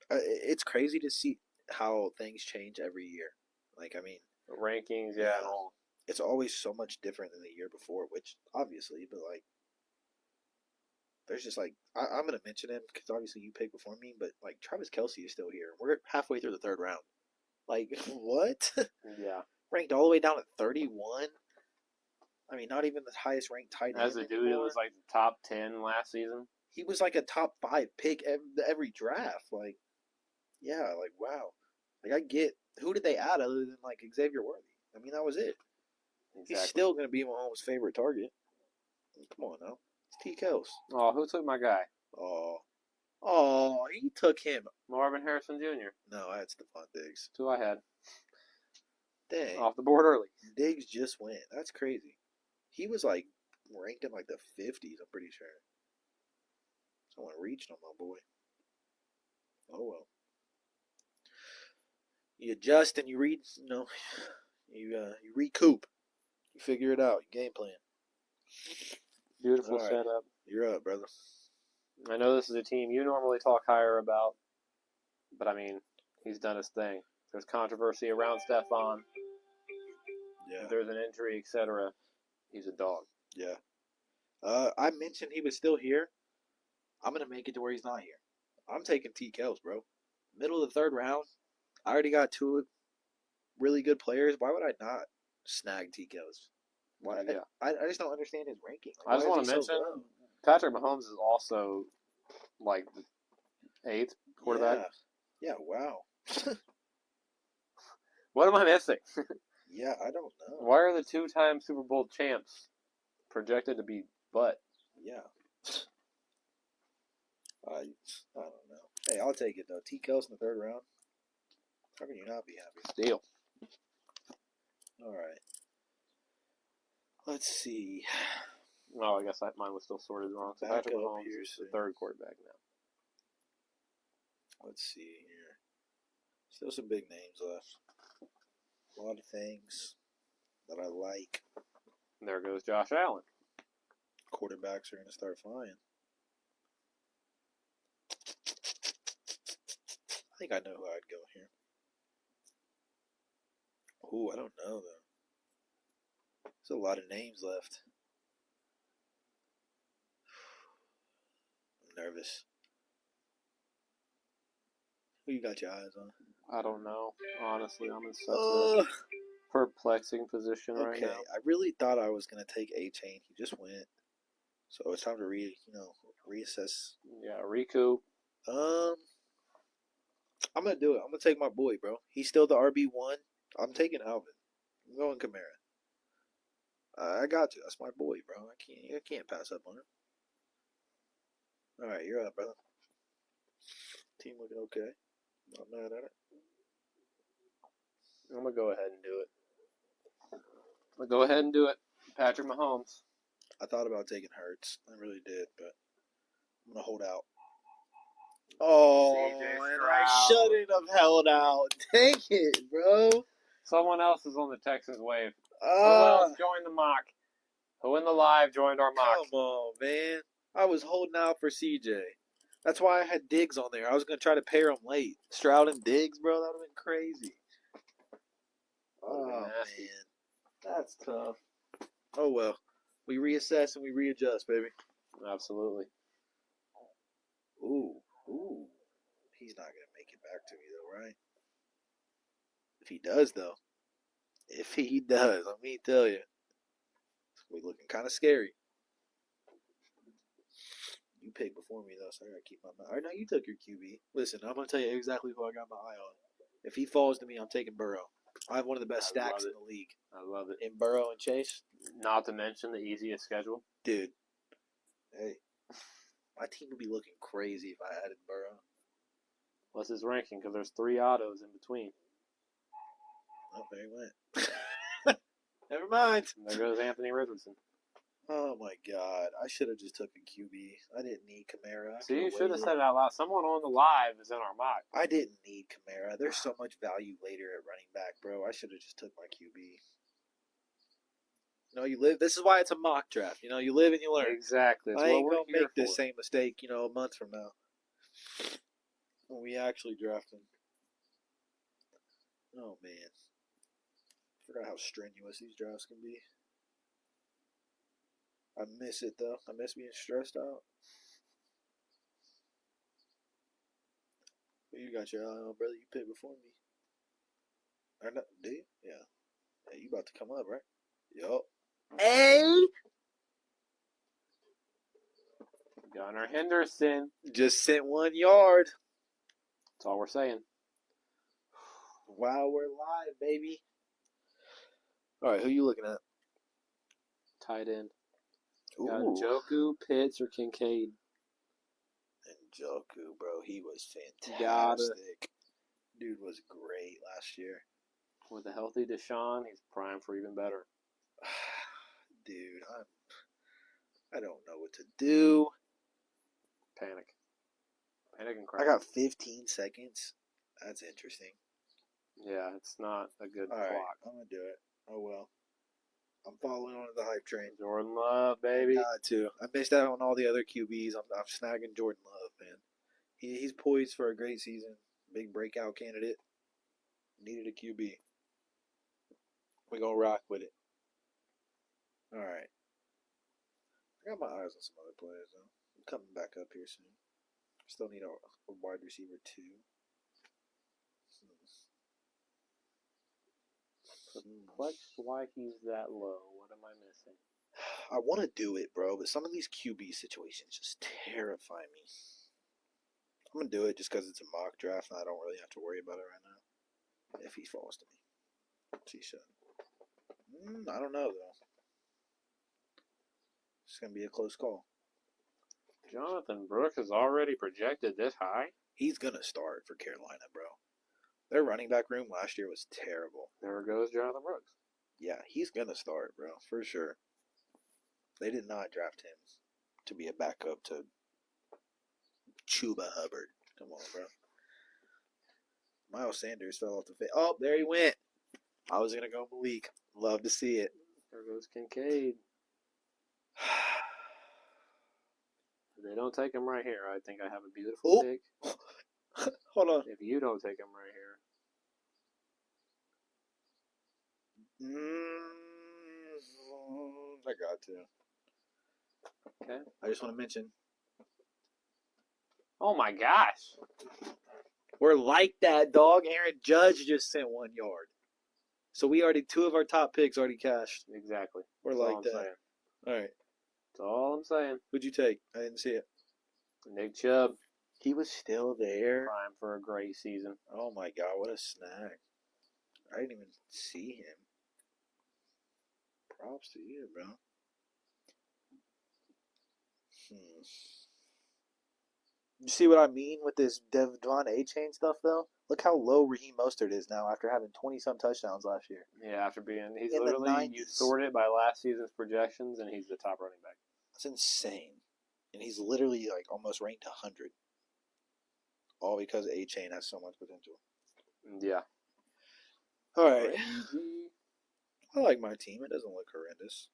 It's crazy to see how things change every year. Like, I mean, The rankings, yeah, and all. it's always so much different than the year before, which obviously, but like, there's just like, I'm going to mention him because obviously you picked before me, but like, Travis Kelce is still here. We're halfway through the third round. Like, what? Yeah. Ranked all the way down at 31? I mean, not even the highest ranked tight end. As a dude, it anymore. was like the top 10 last season. He was like a top 5 pick every draft. Like, yeah, like, wow. Like, I get, who did they add other than like Xavier Worthy? I mean, that was it. Exactly. He's still going to be Mahomes' favorite target. Come on now. It's T. Kels. Oh, who took my guy? Oh, he took him. Marvin Harrison Jr. No, I had Stephon Diggs. That's who I had. Dang. Off the board early. Diggs just went. That's crazy. He was like ranked in like the 50s, I'm pretty sure. Someone reached on my boy. Oh well. You adjust and you read, you recoup. You figure it out. You game plan. Beautiful All right. setup. You're up, brother. I know this is a team you normally talk higher about, but I mean, he's done his thing. There's controversy around Stephon. Yeah. If there's an injury, etc. He's a dog. Yeah. I mentioned he was still here. I'm going to make it to where he's not here. I'm taking T. Kels, bro. Middle of the third round. I already got 2 really good players. Why would I not snag T. Kels? Why? Yeah. I just don't understand his ranking. Like, I just why want is to he so mention low? Patrick Mahomes is also like the 8th quarterback. Yeah, wow. What am I missing? Yeah, I don't know. Why are the 2-time Super Bowl champs projected to be butt? Yeah. I don't know. Hey, I'll take it, though. T. Kels in the third round. How can you not be happy? Deal. All right. Let's see. Oh, I guess mine was still sorted wrong. So Back Patrick up Mahomes here is the soon. 3rd quarterback now. Let's see here. Still some big names left. A lot of things that I like. And there goes Josh Allen. Quarterbacks are going to start flying. I think I know who I'd go here. Ooh, I don't know, though. There's a lot of names left. I'm nervous. Who you got your eyes on? I don't know. Honestly, I'm in such a perplexing position right now. I really thought I was going to take A-Chain. He just went. So it's time to reassess. Yeah, recoup. I'm going to do it. I'm going to take my boy, bro. He's still the RB1. I'm taking Alvin. I'm going Kamara. I got to. That's my boy, bro. I can't pass up on him. All right, you're up, brother. Team looking okay. Not mad at it. I'm going to go ahead and do it. Patrick Mahomes. I thought about taking Hurts. I really did, but I'm going to hold out. Oh, and I shouldn't have held out. Take it, bro. Someone else is on the Texans wave. Who else joined the mock? Who in the live joined our mock? Come on, man. I was holding out for CJ. That's why I had Diggs on there. I was going to try to pair him late. Stroud and Diggs, bro, that would have been crazy. Oh, man. That's tough. Oh, well. We reassess and we readjust, baby. Absolutely. Ooh. He's not going to make it back to me, though, right? If he does, though. If he does, let me tell you. We're looking kind of scary. You picked before me, though, so I got to keep my mouth. All right, now you took your QB. Listen, I'm going to tell you exactly who I got my eye on. If he falls to me, I'm taking Burrow. I have one of the best stacks in the league. I love it. In Burrow and Chase. Not to mention the easiest schedule. Dude. Hey. My team would be looking crazy if I added Burrow. What's his ranking? Because there's 3 autos in between. Oh, there he went. Never mind. And there goes Anthony Richardson. Oh, my God. I should have just took a QB. I didn't need Kamara. See, you should have said it out loud. Someone on the live is in our mock. I didn't need Kamara. There's so much value later at running back, bro. I should have just took my QB. You live. This is why it's a mock draft. You live and you learn. Exactly. That's I what ain't we're gonna here make this for. same mistake, a month from now when we actually draft him. Oh man, forgot how strenuous these drafts can be. I miss it though. I miss being stressed out. You got your eye on, brother. You picked before me. Or not? Do you? Yeah. Hey, you about to come up, right? Yup. Hey! Gunnar Henderson. Just sent 1 yard. That's all we're saying. Wow, we're live, baby. All right, who you looking at? Tight end. Ooh. Got Njoku, Pitts, or Kincaid. Njoku, bro. He was fantastic. Dude was great last year. With a healthy Deshaun, he's primed for even better. Dude, I don't know what to do. Panic and cry. I got 15 seconds. That's interesting. Yeah, it's not a good All clock. right, I'm going to do it. Oh, well. I'm following on the hype train. Jordan Love, baby. Got to. I missed out on all the other QBs. I'm snagging Jordan Love, man. He's poised for a great season. Big breakout candidate. Needed a QB. We're going to rock with it. All right. I got my eyes on some other players, though. I'm coming back up here soon. Still need a wide receiver, too. Perplexed why he's that low. What am I missing? I want to do it, bro, but some of these QB situations just terrify me. I'm going to do it just because it's a mock draft and I don't really have to worry about it right now. If he falls to me. He should. I don't know, though. It's going to be a close call. Jonathan Brooks is already projected this high? He's going to start for Carolina, bro. Their running back room last year was terrible. There goes Jonathan Brooks. Yeah, he's going to start, bro, for sure. They did not draft him to be a backup to Chuba Hubbard. Come on, bro. Miles Sanders fell off the field. Oh, there he went. I was going to go Malik. Love to see it. There goes Kincaid. If they don't take him right here, I think I have a beautiful pick. Hold on. If you don't take him right here. I got to. Okay. I just want to mention. Oh my gosh. We're like that, dog. Aaron Judge just sent 1 yard. So we already, 2 of our top picks already cashed. Exactly. We're That's like that. saying. All right. That's all I'm saying. Who'd you take? I didn't see it. Nick Chubb. He was still there. Prime for a great season. Oh my God, what a snag. I didn't even see him. Props to you, bro. You see what I mean with this Devon A-Chain stuff, though? Look how low Raheem Mostert is now after having 20-some touchdowns last year. Yeah, after being... He's In literally... You sort it by last season's projections, and he's the top running back. That's insane. And he's literally, like, almost ranked 100. All because A-Chain has so much potential. Yeah. All right. I like my team. It doesn't look horrendous.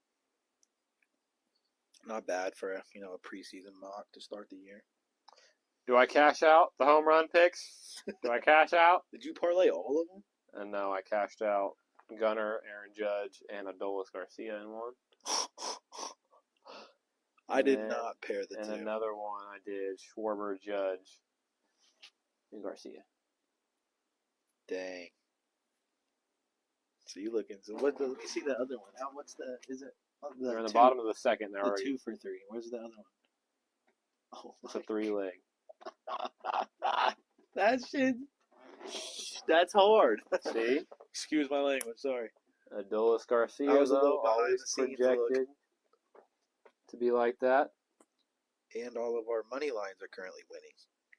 Not bad for a preseason mock to start the year. Do I cash out the home run picks? Do I cash out? Did you parlay all of them? And no, I cashed out Gunner, Aaron Judge, and Adolis Garcia in one. I did not pair the two. And another one I did Schwarber, Judge, and Garcia. Dang. So you looking? So let me see the other one. Now, is it? They're in the bottom of the second. They're already 2 for 3. Where's the other one? Oh, it's a 3-leg. That shit. That's hard. See? Excuse my language. Sorry. Adolis Garcia, I was a little behind always the scenes projected to be like that. And all of our money lines are currently winning.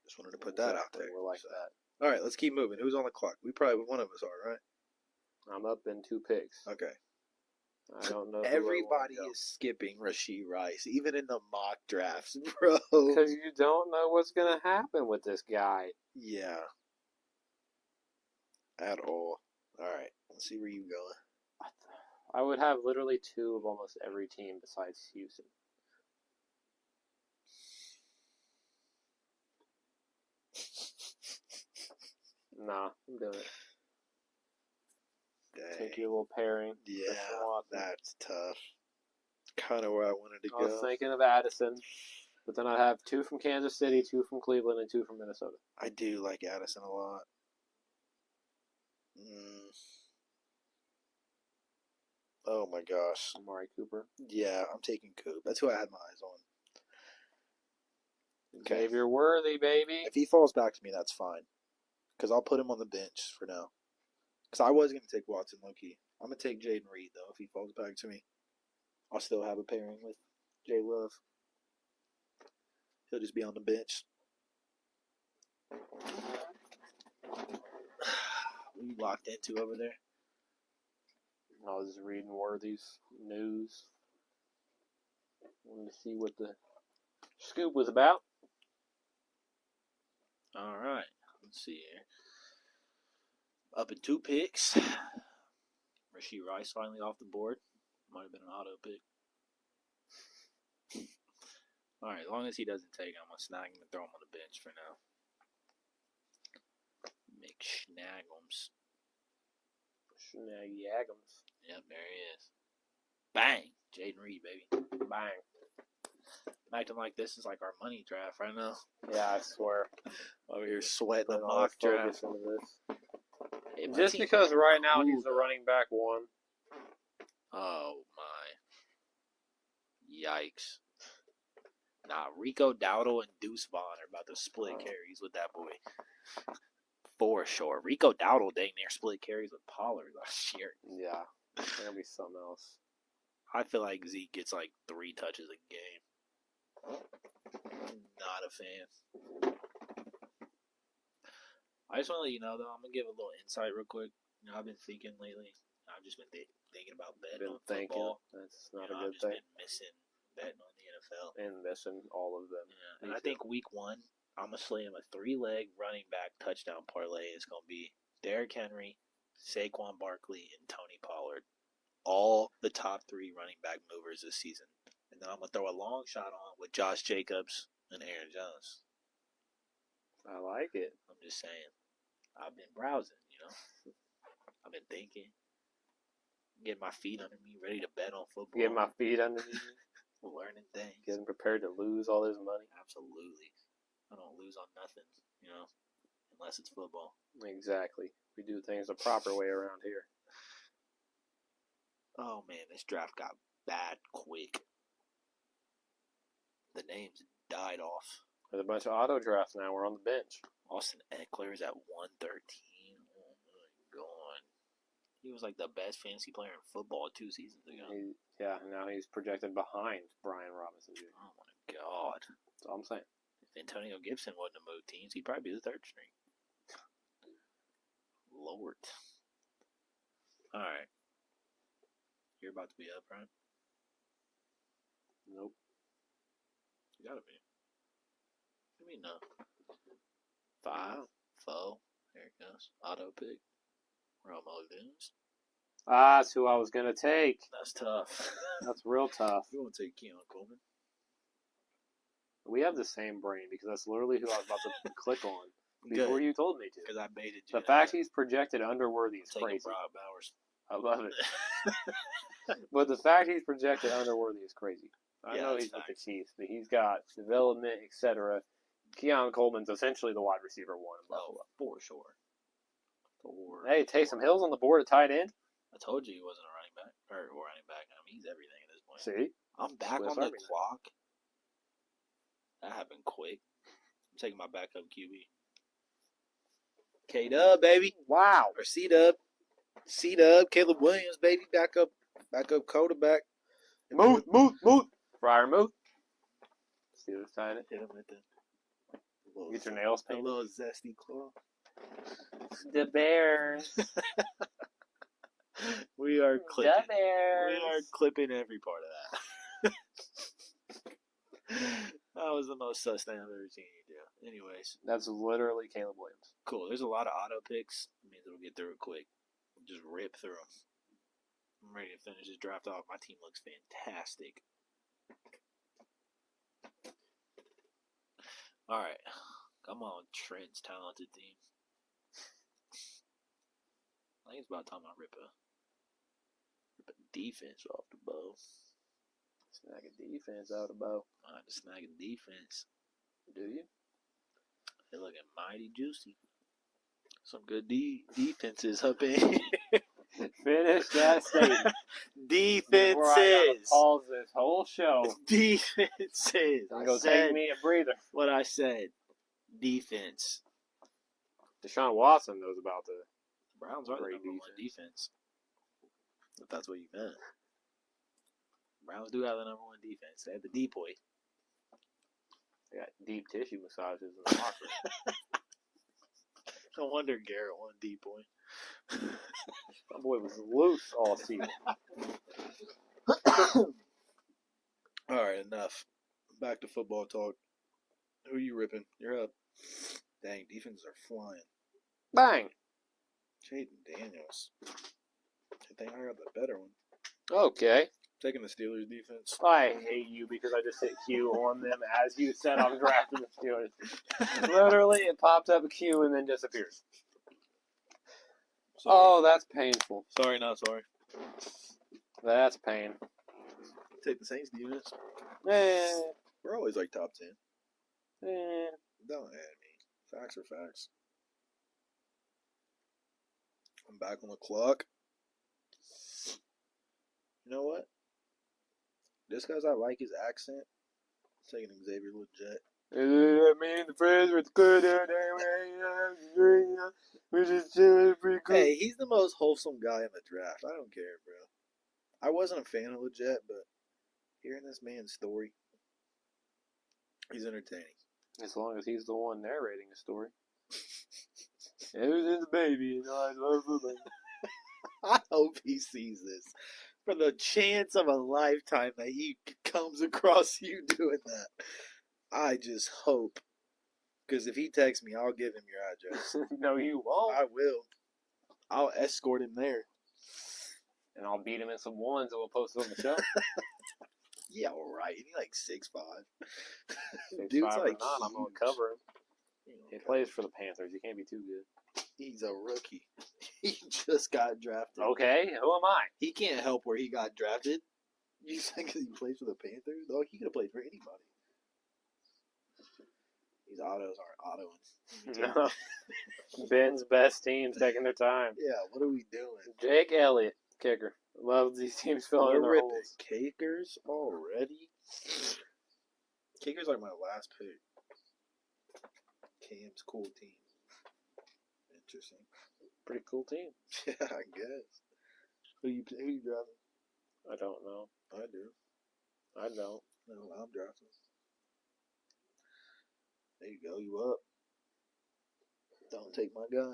Just wanted to put that out there. We're like that. All right, let's keep moving. Who's on the clock? One of us are, right? I'm up in 2 picks. Okay. I don't know. Everybody is skipping Rashee Rice, even in the mock drafts, bro. Because you don't know what's going to happen with this guy. Yeah. At all. All right. Let's see where you going. I would have literally 2 of almost every team besides Houston. Nah, I'm doing it. Dang. Take your little pairing. Yeah, Watson. that's tough. Kind of where I wanted to I go. was thinking of Addison, but then I'd have 2 from Kansas City, 2 from Cleveland, and 2 from Minnesota. I do like Addison a lot. Oh my gosh. Amari Cooper. Yeah, I'm taking Coop. That's who I had my eyes on. Okay. Xavier Worthy, baby. If he falls back to me, that's fine. Because I'll put him on the bench for now. Because I was going to take Watson low-key. I'm going to take Jaden Reed, though, if he falls back to me. I'll still have a pairing with Jay Love. He'll just be on the bench. What are you locked into over there? I was reading Worthy's news. Wanted to see what the scoop was about. All right. Let's see here. Up in 2 picks. Rashee Rice finally off the board. Might have been an auto pick. All right, as long as he doesn't take, I'm going to snag him and throw him on the bench for now. McSnaggums. Snaggums. Yep, there he is. Bang! Jaden Reed, baby. Bang. I'm acting like this is like our money draft right now. Yeah, I swear. Over here sweating the Putting all mock the draft. focus into this. Hey, my Just team- because right now he's the running back 1. Oh, my. Yikes. Nah, Rico Dowdle and Deuce Vaughn are about to split carries with that boy. For sure. Rico Dowdle dang near split carries with Pollard last year. Yeah, there's gonna be something else. I feel like Zeke gets like 3 touches a game. Not a fan. I just want to let you know, though, I'm going to give a little insight real quick. You know, I've been thinking lately. I've just been thinking about betting on football. That's not You know, a I've good just thing. been missing betting on the NFL. And missing all of them. Yeah, and I think week 1, I'm going to slam a 3-leg running back touchdown parlay. It's going to be Derrick Henry, Saquon Barkley, and Tony Pollard. All the top 3 running back movers this season. And then I'm going to throw a long shot on with Josh Jacobs and Aaron Jones. I like it. I'm just saying. I've been browsing, you know. I've been thinking. Getting my feet under me, ready to bet on football. Get my feet underneath me. Learning things. Getting prepared to lose all this money. Absolutely. I don't lose on nothing, you know, unless it's football. Exactly. We do things the proper way around here. Oh, man, this draft got bad quick. The names died off. There's a bunch of auto drafts now. We're on the bench. Austin Eckler is at 113. Oh, my God. He was like the best fantasy player in football 2 seasons ago. Now he's projected behind Brian Robinson Jr. Oh, my God. That's all I'm saying. If Antonio Gibson wouldn't have moved teams, he'd probably be the 3rd string. Lord. All right. You're about to be up, right? Nope. You gotta be. What do you mean no? 5, 4. There it goes. Auto pick. Romo Dunes. That's who I was going to take. That's tough. That's real tough. You want to take Keon Coleman? We have the same brain because that's literally who I was about to click on Good. before you told me to. Because I baited you. The fact he's projected underworthy is taking crazy. Brock Bowers. I love it. But the fact he's projected underworthy is crazy. I know he's with the Chiefs, but he's got development, etc. Keon Coleman's essentially the wide receiver 1 in Buffalo. For sure. Hey, Taysom Hill's on the board at tight end. I told you he wasn't a running back. Or running back. I mean, he's everything at this point. See? I'm back Swiss on the Army clock. That happened quick. I'm taking my backup QB. K-Dub, baby. Wow. Or C-Dub. C-Dub. Caleb Williams, baby. Backup quarterback. Move. Friar move. See what's tight end. Hit him with the little, Get your nails a painted. little zesty claw. The Bears. We are clipping. The Bears. We are clipping every part of that. That was the most sus thing I've ever seen you do. Anyways, That's literally Caleb Williams. cool. There's a lot of auto picks. It means we'll get through it quick. Just rip through them. I'm ready to finish this draft off. My team looks fantastic. All right. Come on, Trent's talented team. I think it's about time I rip a defense off the bow. Snag a defense out of bow. I had to snag a defense. Do you? They're looking mighty juicy. Some good defenses up in. Finish that statement. Defenses. Before I gotta pause this whole show. Defenses. I'm gonna take me a breather. What I said. Defense. Deshaun Watson knows about the Browns are the great number one defense. If that's what you meant. Browns do have the number one defense. They have the depoy. They got deep tissue massages in the locker room. No wonder Garrett won depoy. My boy was loose all season. All right, enough. Back to football talk. Who are you ripping? You're up. Dang, defenses are flying. Bang! Jaden Daniels. I think I got the better one. Okay. Taking the Steelers defense. I hate you because I just hit Q on them as you said I'm drafting the Steelers. Literally, it popped up a Q and then disappeared. Sorry. Oh, that's painful. Sorry, not sorry. That's pain. Take the Saints defense. Eh, We're always like top 10. eh. Don't add me. Facts are facts. I'm back on the clock. You know what? Just because I like his accent, I'm taking Xavier Legit. Me and the friends were good. We're just chilling pretty cool. Hey, he's the most wholesome guy in the draft. I don't care, bro. I wasn't a fan of Legit, but hearing this man's story, he's entertaining. As long as he's the one narrating the story. Ever since a baby, I love the I hope he sees this. For the chance of a lifetime that he comes across you doing that. I just hope. Because if he texts me, I'll give him your address. No, you won't. I will. I'll escort him there. And I'll beat him in some ones and we'll post it on the show. Yeah, alright. He's like 6'5". 6'5" Dude's or like not, I'm going to cover him. He plays for the Panthers. He can't be too good. He's a rookie. He just got drafted. Okay, who am I? He can't help where he got drafted. You think he plays for the Panthers? Dog, he could have played for anybody. These autos aren't autoing. No. Ben's best team's taking their time. Yeah, what are we doing? Jake Elliott, kicker. Love these teams filling in their ripping holes. Kickers already? Kickers like my last pick. Cam's cool team. Interesting. Pretty cool team. Yeah, I guess. Who you driving? I don't know. I do. I don't. No, I'm drafting. There you go. You up? Don't take my guy.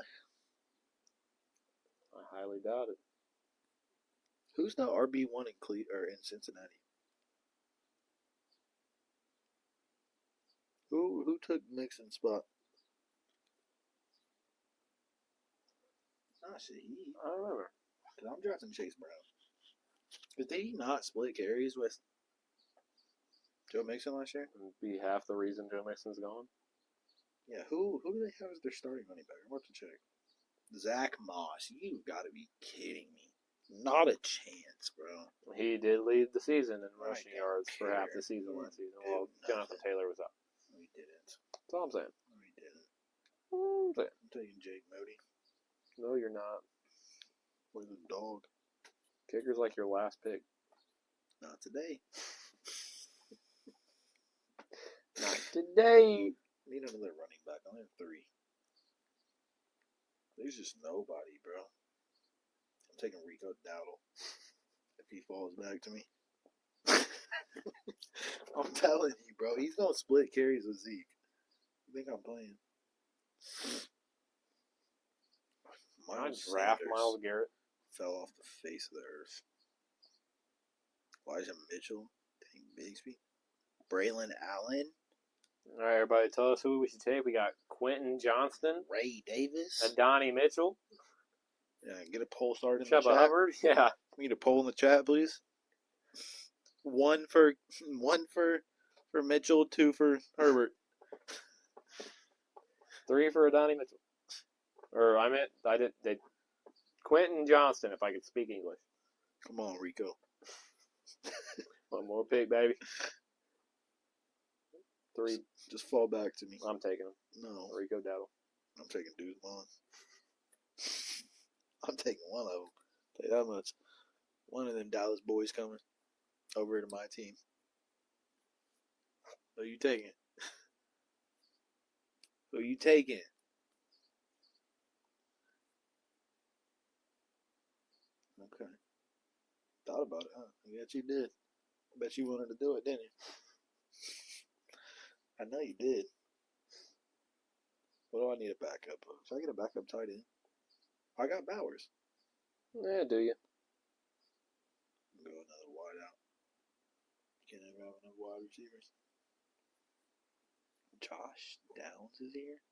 I highly doubt it. Who's the RB1 in Cincinnati? Who took Mixon's spot? Not Shaheed. I don't remember. Because I'm drafting Chase Brown. But did he not split carries with Joe Mixon last year? It'd be half the reason Joe Mixon's gone. Yeah, who do they have as their starting running back? I'm about to check. Zach Moss. You've got to be kidding me. Not a chance, bro. He did lead the season in I rushing don't yards for half care. the season last season. Did Well, Jonathan nothing. Taylor was out. We didn't. That's all I'm saying. We didn't. I'm saying. I'm taking Jake Moody. No, you're not. With a dog. Kicker's like your last pick. Not today. Not today. Need another running back. I only have 3. There's just nobody, bro. I'm taking Rico Dowdle. If he falls back to me. I'm telling you, bro. He's going to split carries with Zeke. You think I'm playing? I draft Miles Garrett. Fell off the face of the earth. Elijah Mitchell. Dang Bigsby. Braylon Allen. All right, everybody, tell us who we should take. We got Quentin Johnston, Ray Davis. Adonai Mitchell, Yeah, get a poll started in the Chuba chat. Hubbard. Yeah, We need a poll in the chat, please. One for Mitchell, 2 for Herbert. 3 for Adonai Mitchell. Or Quentin Johnston, if I could speak English. Come on, Rico. One more pick, baby. 3. Just fall back to me. I'm taking him. No. Rico Dowdle. I'm taking Deuce Vaughn. I'm taking one of them. Tell you that much. One of them Dallas boys coming over to my team. Who you taking? Who you taking? Okay. Thought about it, huh? I bet you did. I bet you wanted to do it, didn't you? I know you did. What do I need a backup of? Should I get a backup tight end? I got Bowers. Yeah, do you? Go another wide out. Can't ever have enough wide receivers. Josh Downs is here.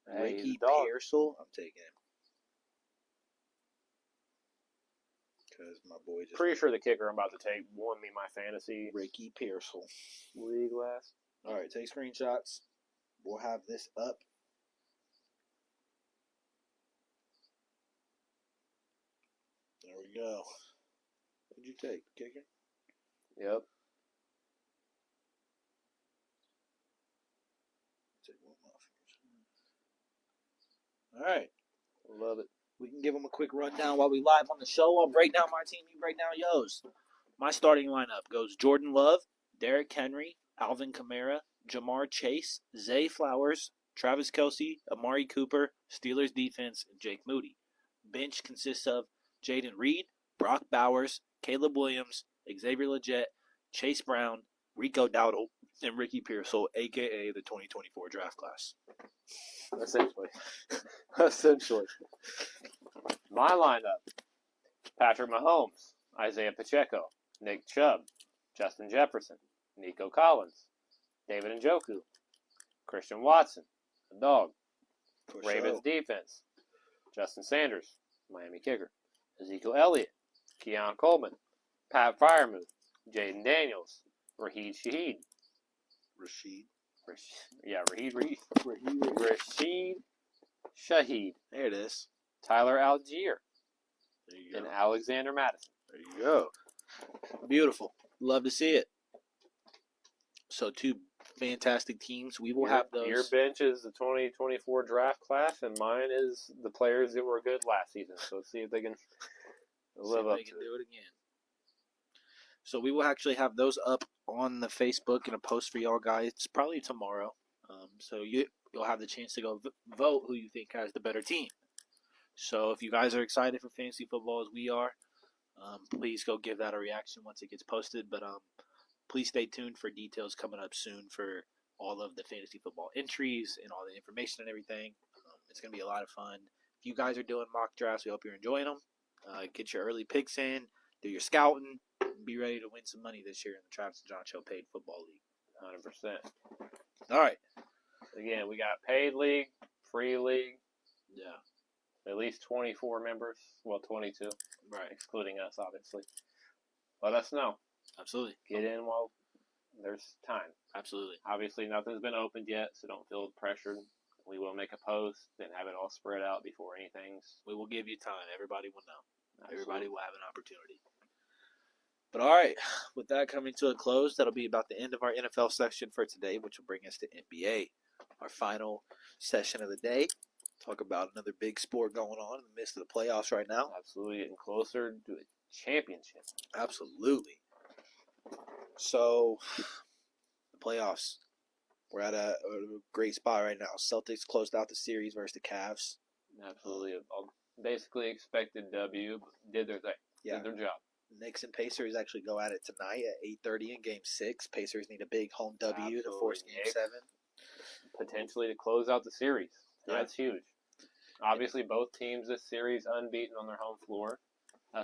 Hey, Ricky he's a dog. Pearsall. I'm taking him. Because my boy just. Pretty sure the kicker I'm about to take won me my fantasy Ricky Pearsall. league last. All right, take screenshots. We'll have this up. There we go. What'd you take? Kicker? Yep. Take one off. All right. Love it. We can give them a quick rundown while we live on the show. I'll break down my team. You break down yours. My starting lineup goes Jordan Love, Derrick Henry, Alvin Kamara, Jamar Chase, Zay Flowers, Travis Kelce, Amari Cooper, Steelers defense, and Jake Moody. Bench consists of Jaden Reed, Brock Bowers, Caleb Williams, Xavier Legette, Chase Brown, Rico Dowdle, and Ricky Pearsall, a.k.a. the 2024 draft class. Essentially. My lineup: Patrick Mahomes, Isaiah Pacheco, Nick Chubb, Justin Jefferson, Nico Collins, David Njoku, Christian Watson, a dog, Ravens defense, Justin Sanders, Miami kicker, Ezekiel Elliott, Keon Coleman, Pat Freiermuth, Jaden Daniels, Raheed Shaheed. Rashid Shaheed. There it is. Tyler Algier. There you go. And Alexander Madison. There you go. Beautiful. Love to see it. So 2 fantastic teams. We will have those. Your bench is the 2024 draft class, and mine is the players that were good last season. So let's see if they can live up to do it again. So we will actually have those up on the Facebook and a post for y'all guys probably tomorrow. So you'll have the chance to go vote who you think has the better team. So if you guys are excited for fantasy football as we are, please go give that a reaction once it gets posted. But please stay tuned for details coming up soon for all of the fantasy football entries and all the information and everything. It's going to be a lot of fun. If you guys are doing mock drafts, we hope you're enjoying them. Get your early picks in, do your scouting, and be ready to win some money this year in the Travis and Jon Show Paid Football League. 100%. All right. Again, we got paid league, free league. Yeah. At least 24 members. Well, 22. Right. Excluding us, obviously. Let us know. Absolutely. Get in while there's time. Absolutely. Obviously, nothing's been opened yet, so don't feel pressured. We will make a post and have it all spread out before anything's. We will give you time. Everybody will know. Absolutely. Everybody will have an opportunity. But all right, with that coming to a close, that'll be about the end of our NFL section for today, which will bring us to NBA, our final session of the day. Talk about another big sport going on in the midst of the playoffs right now. Absolutely getting closer to a championship. Absolutely. So, the playoffs. We're at a great spot right now. Celtics closed out the series versus the Cavs. Absolutely. Basically expected W, but did their thing. Yeah. Did their job. Knicks and Pacers actually go at it tonight at 8:30 in Game 6. Pacers need a big home W to force Game 7. Potentially to close out the series. Yeah. That's huge. Obviously, both teams this series unbeaten on their home floor.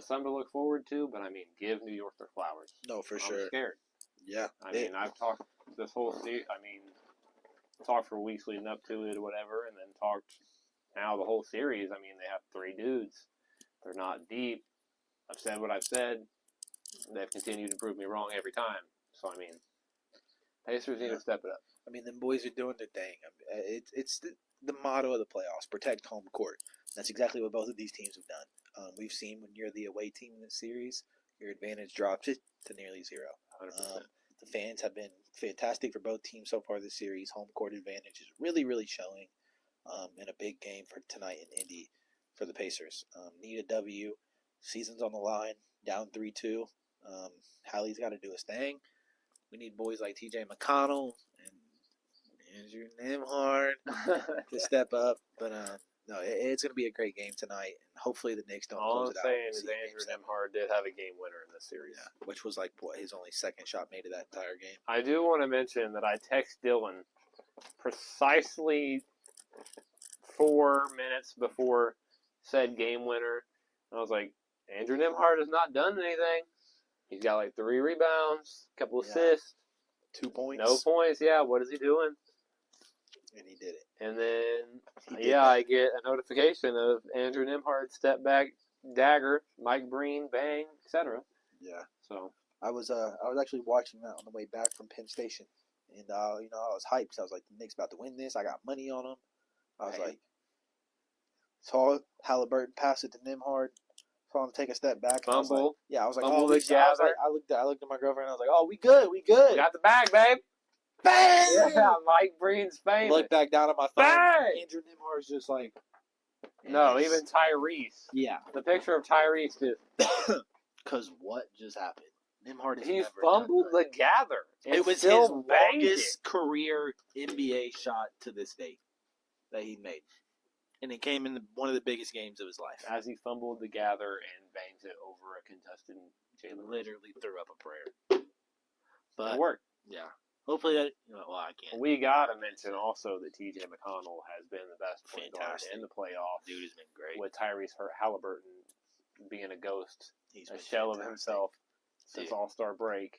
Something to look forward to, but, give New York their flowers. No, for I'm sure. Scared. Yeah. I've talked this whole series. Talked for weeks leading up to it or whatever, and then talked now the whole series. They have 3 dudes. They're not deep. I've said what I've said. They've continued to prove me wrong every time. So, I mean, Pacers need to step it up. I mean, them boys are doing their thing. It's the motto of the playoffs: protect home court. That's exactly what both of these teams have done. We've seen when you're the away team in this series, your advantage drops to nearly zero. 100%. The fans have been fantastic for both teams so far this series. Home court advantage is really, really showing in a big game for tonight in Indy for the Pacers. Need a W. Season's on the line, down 3-2. Hallie's got to do his thing. We need boys like TJ McConnell and Andrew Nembhard to step up. But no, it's going to be a great game tonight. And hopefully the Knicks don't All close I'm it out. saying is Andrew Nembhard did have a game winner in this series. Yeah, which was like his only second shot made of that entire game. I do want to mention that I text Dylan precisely 4 minutes before said game winner. I was like, Andrew Nembhard has not done anything. He's got like 3 rebounds, a couple assists. 2 points. No points, yeah. What is he doing? And he did it. And then, I get a notification of Andrew Nembhard step back, dagger, Mike Breen, bang, etc. Yeah. So I was actually watching that on the way back from Penn Station, and I was hyped. So I was like, the Knicks about to win this. I got money on them. I was like, saw Halliburton pass it to Nembhard. Saw him take a step back. Fumble. I was like, Fumble oh, I looked at my girlfriend. I was like, oh, we good. We got the bag, babe. Bang! Yeah, Mike Breen's famous. Look back down at my phone. Bang! Andrew Nembhard's just like. No, even Tyrese. Yeah. The picture of Tyrese too. Because what just happened? Nembhard has He never fumbled done the gather. It was his longest career NBA shot to this date that he made. And it came in one of the biggest games of his life. As he fumbled the gather and bangs it over a contested Jalen. Literally threw up a prayer. But it worked. Yeah. Hopefully that. I can't. We gotta mention also that TJ McConnell has been the best point guard in the playoffs. Dude has been great. With Tyrese Halliburton being a ghost, He's a shell of himself since All-Star break.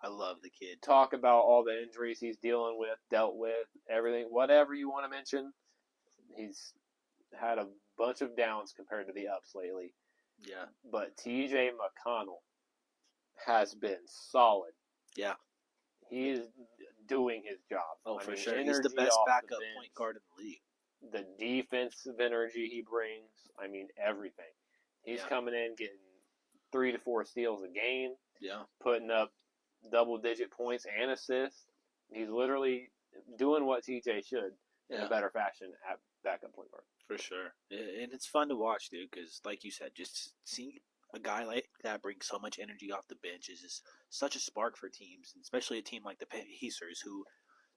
I love the kid. Talk about all the injuries he's dealt with, everything, whatever you want to mention. He's had a bunch of downs compared to the ups lately. Yeah. But TJ McConnell has been solid. Yeah. He is doing his job. For sure. He's the best backup point guard in the league. The defensive energy he brings, everything. He's coming in getting 3 to 4 steals a game. Yeah. Putting up double-digit points and assists. He's literally doing what TJ should in a better fashion at backup point guard. For sure. And it's fun to watch, dude, because like you said, just seeing a guy like that bring so much energy off the bench is just such a spark for teams, especially a team like the Pacers who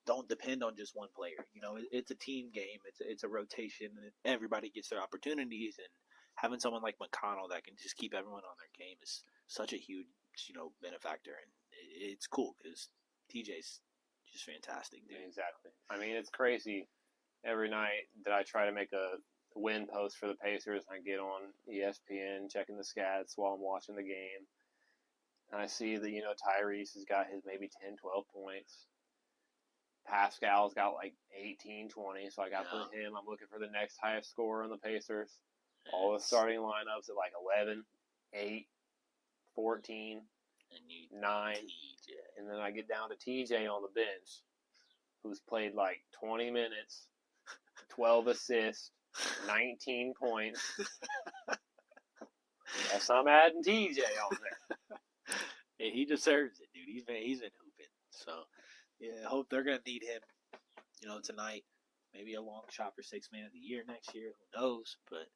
don't depend on just one player. It's a team game. It's a rotation. And everybody gets their opportunities, and having someone like McConnell that can just keep everyone on their game is such a huge, benefactor. And it's cool because TJ's just fantastic, dude. Exactly. It's crazy. Every night that I try to make a win post for the Pacers, I get on ESPN checking the stats while I'm watching the game. And I see that, Tyrese has got his maybe 10, 12 points. Pascal's got like 18, 20, so I got to put him. I'm looking for the next highest scorer on the Pacers. All the starting lineups at like 11, 8, 14, 9. And then I get down to TJ on the bench, who's played like 20 minutes, 12 assists, 19 points. Yes, I'm adding TJ on there. Hey, he deserves it, dude. He's been hooping. So, I hope they're going to need him, tonight. Maybe a long shot for 6th man of the year next year. Who knows? But,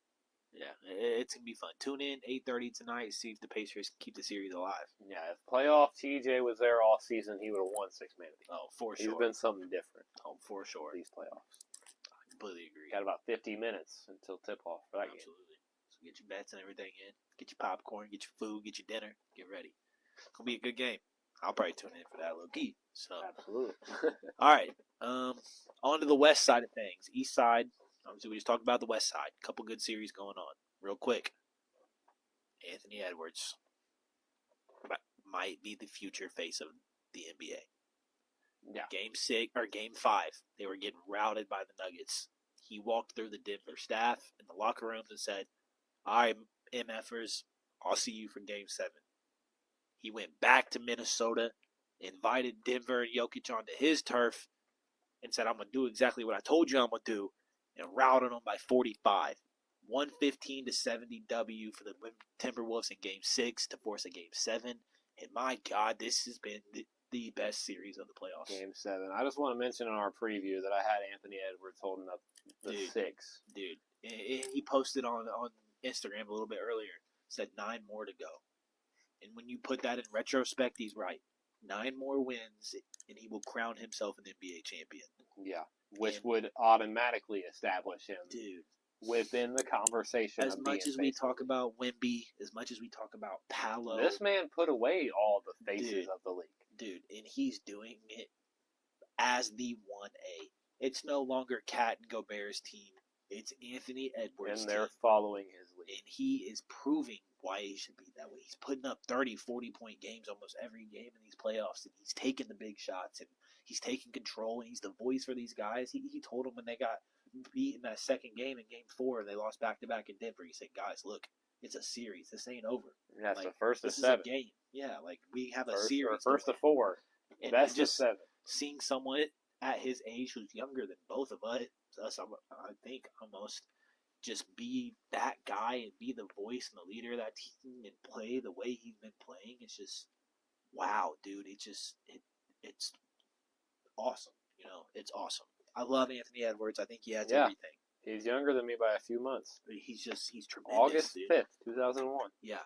yeah, it's going to be fun. Tune in 8:30 tonight. See if the Pacers keep the series alive. Yeah, if playoff TJ was there all season, he would have won 6th man of the year. Oh, for sure. He's been something different. Oh, for sure. These playoffs. I completely agree. Got about 50 minutes until tip-off for that game. Absolutely. So get your bets and everything in. Get your popcorn, get your food, get your dinner. Get ready. It's going to be a good game. I'll probably tune in for that low-key. So. Absolutely. All right. On to the west side of things. East side. Obviously, we just talked about the west side. A couple good series going on. Real quick. Anthony Edwards might be the future face of the NBA. Yeah. Game 5, they were getting routed by the Nuggets. He walked through the Denver staff in the locker rooms and said, all right, MFers, I'll see you for Game 7. He went back to Minnesota, invited Denver and Jokic onto his turf, and said, I'm going to do exactly what I told you I'm going to do, and routed them by 45. 115-70 W for the Timberwolves in Game 6 to force a Game 7. And my God, this has been the best series of the playoffs. Game 7. I just want to mention in our preview that I had Anthony Edwards holding up the 6. Dude, and he posted on Instagram a little bit earlier, said 9 more to go. And when you put that in retrospect, he's right. 9 more wins, and he will crown himself an NBA champion. Yeah, which would automatically establish him, dude, within the conversation. As much as we talk about Wemby, as much as we talk about Paolo, this man put away all the faces of the league. Dude, and he's doing it as the 1A. It's no longer Cat and Gobert's team. It's Anthony Edwards' and they're team. following his lead. And he is proving why he should be that way. He's putting up 30, 40-point games almost every game in these playoffs, and he's taking the big shots, and he's taking control, and he's the voice for these guys. He told them when they got beat in that second game in Game 4, they lost back-to-back in Denver. He said, guys, look, it's a series. This ain't over. That's like, the first of this 7. Is a game. Yeah, like we have a series. First of 4. And best just of 7. Seeing someone at his age who's younger than both of us, I think almost, just be that guy and be the voice and the leader of that team and play the way he's been playing. It's just, wow, dude. It's awesome. It's awesome. I love Anthony Edwards. I think he has everything. He's younger than me by a few months. He's tremendous. August 5th, 2001. Yeah,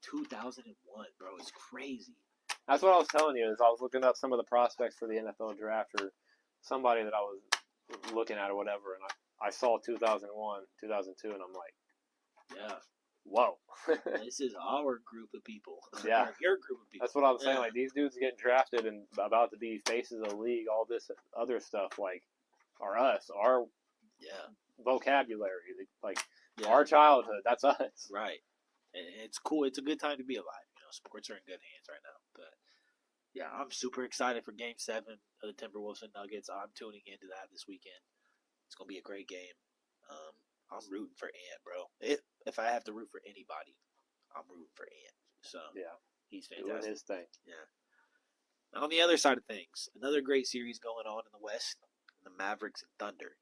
2001, bro. It's crazy. That's what I was telling you. Is I was looking up some of the prospects for the NFL draft, or somebody that I was looking at or whatever, and I saw 2001, 2002, and I'm like, yeah, whoa. This is our group of people. Yeah. Your group of people. That's what I'm saying. Like, these dudes getting drafted and about to be faces of the league, all this other stuff, like, are us. Our vocabulary. Like, our childhood. That's us. Right. And it's cool. It's a good time to be alive. Sports are in good hands right now. But, yeah, I'm super excited for Game 7 of the Timberwolves and Nuggets. I'm tuning into that this weekend. It's going to be a great game. I'm rooting for Ant, bro. If I have to root for anybody, I'm rooting for Ant. So, yeah, he's fantastic. Doing his thing. Yeah. On the other side of things, another great series going on in the West, the Mavericks and Thunder.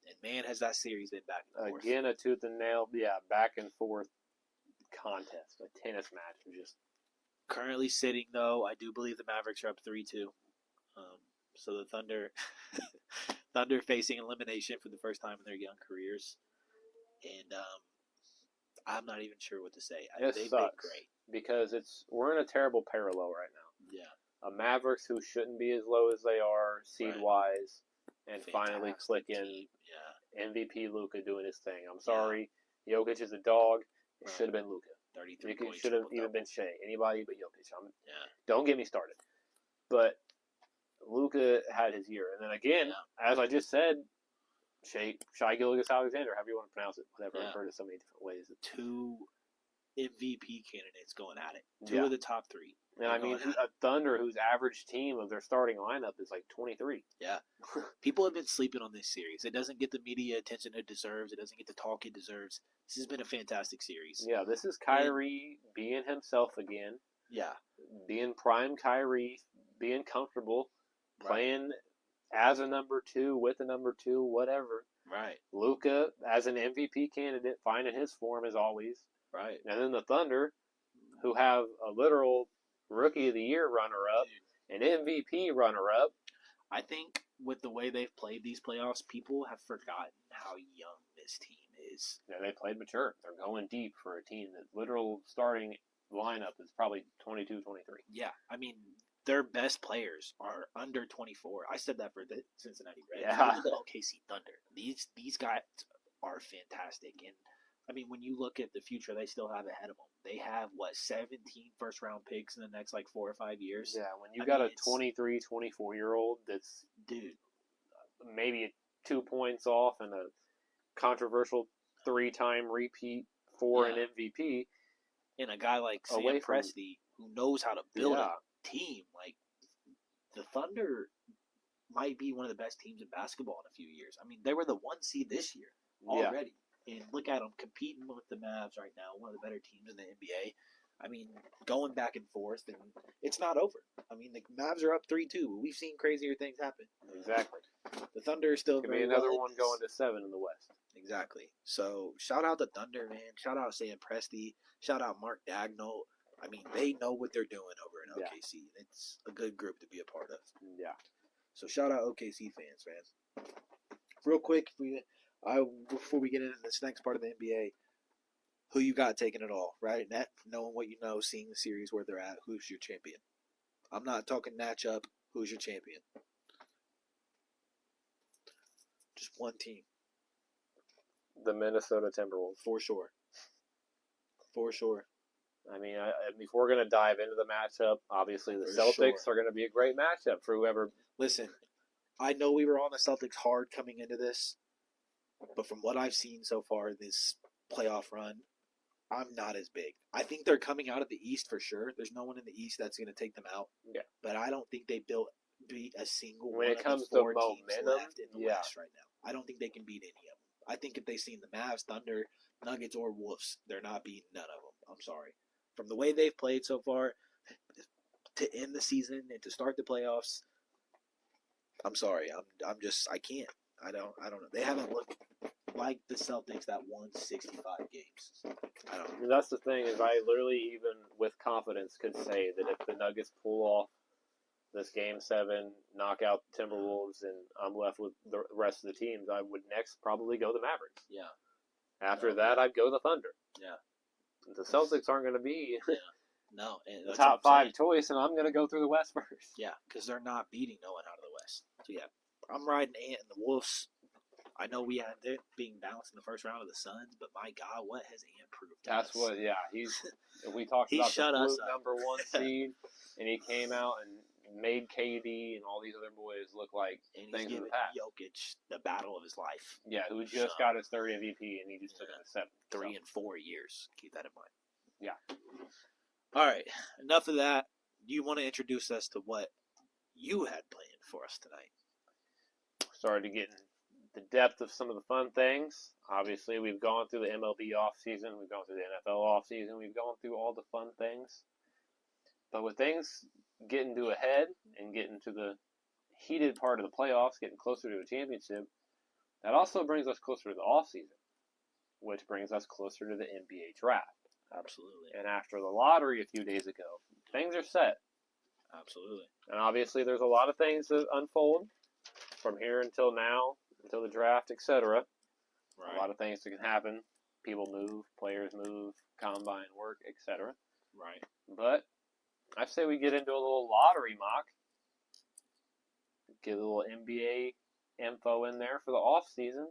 And, man, has that series been back and forth. Again, a tooth and nail, back and forth contest, a tennis match. Just currently sitting, though, I do believe the Mavericks are up 3-2. So the Thunder facing elimination for the first time in their young careers. And I'm not even sure what to say. They've been great. Because we're in a terrible parallel right now. Yeah. A Mavericks who shouldn't be as low as they are seed-wise, and finally clicking. Yeah. MVP Luka doing his thing. I'm sorry. Jokic is a dog. It should have been Luka. 33 points. It should have even been Shea. Anybody but Jokic. Don't get me started. But Luka had his year. And then again, as I just said, Shai Gilgeous-Alexander, however you want to pronounce it, whatever. I've heard it so many different ways. 2 MVP candidates going at it. 2 of the top 3. And I mean, a Thunder whose average team of their starting lineup is like 23. Yeah. People have been sleeping on this series. It doesn't get the media attention it deserves. It doesn't get the talk it deserves. This has been a fantastic series. Yeah, this is Kyrie being himself again. Yeah. Being prime Kyrie, being comfortable, playing as a number 2, with a number 2, whatever. Right. Luka as an MVP candidate, finding his form as always. Right. And then the Thunder, who have a literal Rookie of the Year runner-up, an MVP runner-up. I think with the way they've played these playoffs, people have forgotten how young this team is. Yeah, they played mature. They're going deep for a team that literal starting lineup is probably 22, 23. Yeah, I mean, their best players are under 24. I said that for the Cincinnati Reds. Yeah. The OKC Thunder. These guys are fantastic. And, I mean, when you look at the future they still have ahead of them, they have, 17 first-round picks in the next, 4 or 5 years? Yeah, when you got a 23, 24-year-old that's, maybe 2 points off and a controversial 3-time repeat for an MVP. And a guy like Sam Presti who knows how to build a team. The Thunder might be one of the best teams in basketball in a few years. I mean, they were the 1 seed this year already. And look at them competing with the Mavs right now, one of the better teams in the NBA. I mean, going back and forth, and it's not over. I mean, the Mavs are up 3-2, but we've seen crazier things happen. Exactly. The Thunder are still Could very be another well one going to 7 in the West. Exactly. So shout out to Thunder, man. Shout out Sam Presti. Shout out Mark Dagnall. I mean, they know what they're doing over in OKC. It's a good group to be a part of. Yeah. So shout out OKC fans, man. Real quick, before we get into this next part of the NBA, who you got taking it all, right? Knowing what you know, seeing the series where they're at, who's your champion? I'm not talking matchup. Who's your champion? Just one team. The Minnesota Timberwolves. For sure. For sure. I mean, if we're going to dive into the matchup, obviously the Celtics are going to be a great matchup for whoever. Listen, I know we were on the Celtics hard coming into this, but from what I've seen so far this playoff run, I'm not as big. I think they're coming out of the East for sure. There's no one in the East that's going to take them out. Yeah. But I don't think they beat a single when one it of comes the 4 to teams momentum, left in the West right now. I don't think they can beat any of them. I think if they seen the Mavs, Thunder, Nuggets, or Wolves, they're not beating none of them. I'm sorry. From the way they've played so far, to end the season and to start the playoffs, I'm sorry. I can't. I don't know. They haven't looked like the Celtics that won 65 games. I don't know. And that's the thing is I literally even with confidence could say that if the Nuggets pull off this Game 7, knock out the Timberwolves, and I'm left with the rest of the teams, I would next probably go the Mavericks. Yeah. After that, I'd go the Thunder. Yeah. The Celtics aren't going to be no, and the top 5 choice, and I'm going to go through the West first. Yeah, because they're not beating no one out of the West. So, yeah, I'm riding Ant and the Wolves. I know we had it being bounced in the first round of the Suns, but my God, what has Ant proved? That's what, yeah. We talked about the blue number 1 seed, and he came out and made KD and all these other boys look like things in the past. Jokic the battle of his life. Yeah, who just got his third MVP, and he just took it to 7. 3 and 4 years. Keep that in mind. Yeah. All right, enough of that. You want to introduce us to what you had planned for us tonight? Started to get in the depth of some of the fun things. Obviously, we've gone through the MLB offseason. We've gone through the NFL offseason. We've gone through all the fun things. But with things getting to a head and getting to the heated part of the playoffs, getting closer to a championship, that also brings us closer to the offseason, which brings us closer to the NBA draft. Absolutely. And after the lottery a few days ago, things are set. Absolutely. And obviously there's a lot of things that unfold from here until now, until the draft, etc. Right. A lot of things that can happen. People move, players move, combine work, etc. Right. But I say we get into a little lottery mock. Get a little NBA info in there for the off season.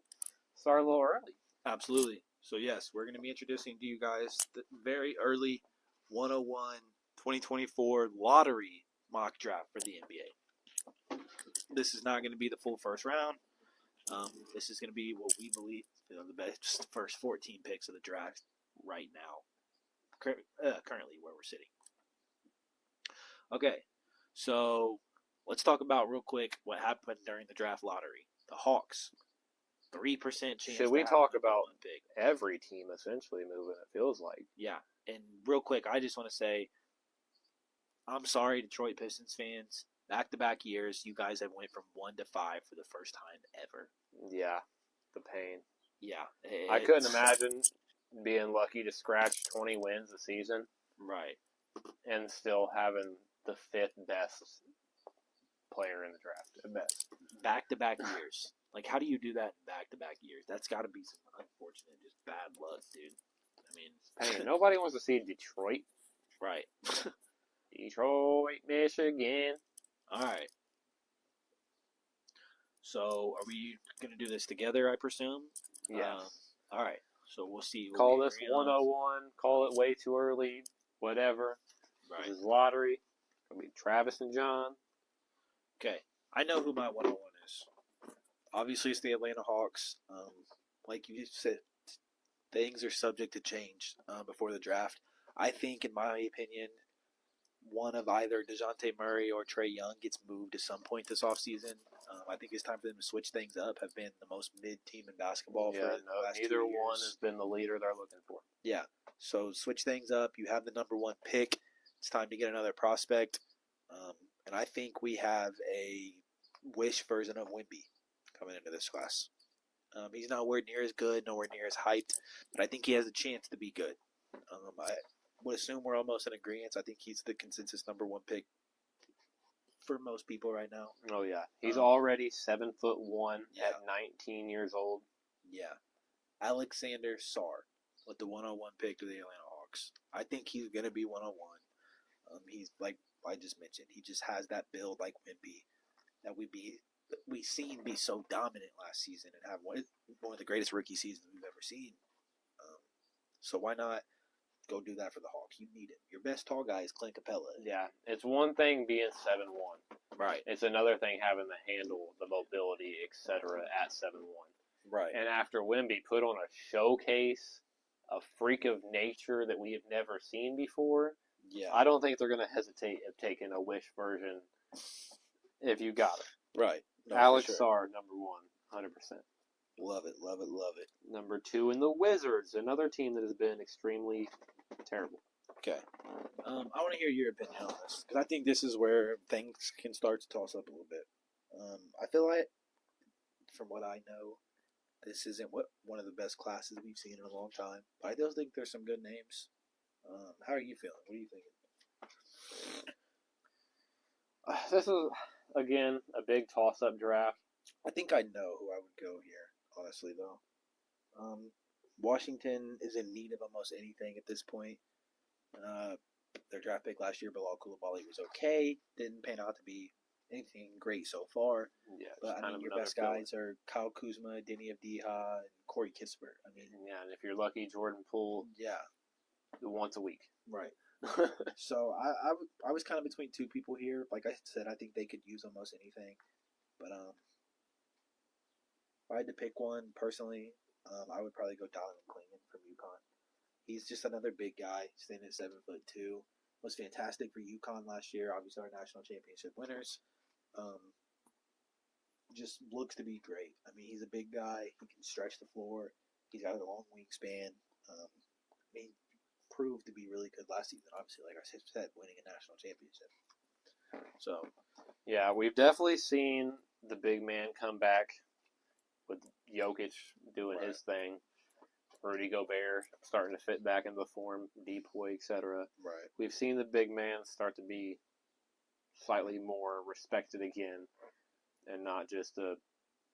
Start a little early. Absolutely. So, yes, we're going to be introducing to you guys the very early 101 2024 lottery mock draft for the NBA. This is not going to be the full first round. This is going to be what we believe the best first 14 picks of the draft right now, currently where we're sitting. Okay, so let's talk about real quick what happened during the draft lottery. The Hawks, 3% chance. Should we talk about every team essentially moving, it feels like? Yeah, and real quick, I just want to say, I'm sorry, Detroit Pistons fans. Back-to-back years, you guys have went from 1 to 5 for the first time ever. Yeah, the pain. Yeah. I couldn't imagine being lucky to scratch 20 wins a season. Right. And still having the 5th best player in the draft at best. Back-to-back years. Like, how do you do that in back-to-back years? That's got to be some unfortunate, just bad luck, dude. I mean, hey, nobody wants to see Detroit. Right. Detroit, Michigan. All right. So, are we going to do this together, I presume? Yes. All right. So, we'll see. Call this 101. Call it way too early. Whatever. Right. This is lottery. It'll be Travis and John. Okay. I know who my 101 is. Obviously, it's the Atlanta Hawks. Like you said, things are subject to change before the draft. I think, in my opinion, one of either DeJounte Murray or Trae Young gets moved at some point this offseason. I think it's time for them to switch things up. Have been the most mid team in basketball for the last 2 years. Neither one has been the leader they're looking for. Yeah, so switch things up. You have the number 1 pick. It's time to get another prospect. And I think we have a wish version of Wemby coming into this class. He's not nowhere near as good, nowhere near as hyped, but I think he has a chance to be good. I would assume we're almost in agreement. I think he's the consensus number 1 pick for most people right now. Oh yeah, he's already 7'1" Yeah. at 19 years old. Yeah, Alexander Sarr with the 101 pick to the Atlanta Hawks. I think he's gonna be 101. He's like I just mentioned. He just has that build like Wemby that we seen be so dominant last season and have one of the greatest rookie seasons we've ever seen. So why not go do that for the Hawks? You need it. Your best tall guy is Clint Capella. Yeah, it's one thing being 7'1". Right. It's another thing having the handle, the mobility, etc. at 7'1". Right. And after Wemby put on a showcase, a freak of nature that we have never seen before, yeah, I don't think they're going to hesitate of taking a wish version if you got it. Right. No, Alex for sure. Sarr, number 1, 100%. Love it, love it, love it. Number 2 in the Wizards, another team that has been extremely terrible. Okay. I want to hear your opinion on this because I think this is where things can start to toss up a little bit. I feel like, from what I know, this isn't one of the best classes we've seen in a long time. But I still think there's some good names. How are you feeling? What are you thinking? This is, again, a big toss-up draft. I think I know who I would go here, honestly, though. Washington is in need of almost anything at this point. Their draft pick last year, Bilal Coulibaly, was okay. Didn't pan out to be anything great so far. Yeah, but I mean, your best guys are Kyle Kuzma, Denny Avdija, and Corey Kispert. I mean, yeah, and if you're lucky, Jordan Poole. Yeah. Once a week. Right. So I was kind of between two people here. Like I said, I think they could use almost anything. But if I had to pick one personally, I would probably go Donovan Clingan from UConn. He's just another big guy, standing at 7'2". Was fantastic for UConn last year. Obviously, our national championship winners. Just looks to be great. I mean, he's a big guy. He can stretch the floor. He's got a long wingspan. He proved to be really good last season. Obviously, like I said, winning a national championship. So, yeah, we've definitely seen the big man come back with Jokic doing his thing. Rudy Gobert starting to fit back into the form, Depoy, etc. Right. We've seen the big man start to be slightly more respected again, and not just a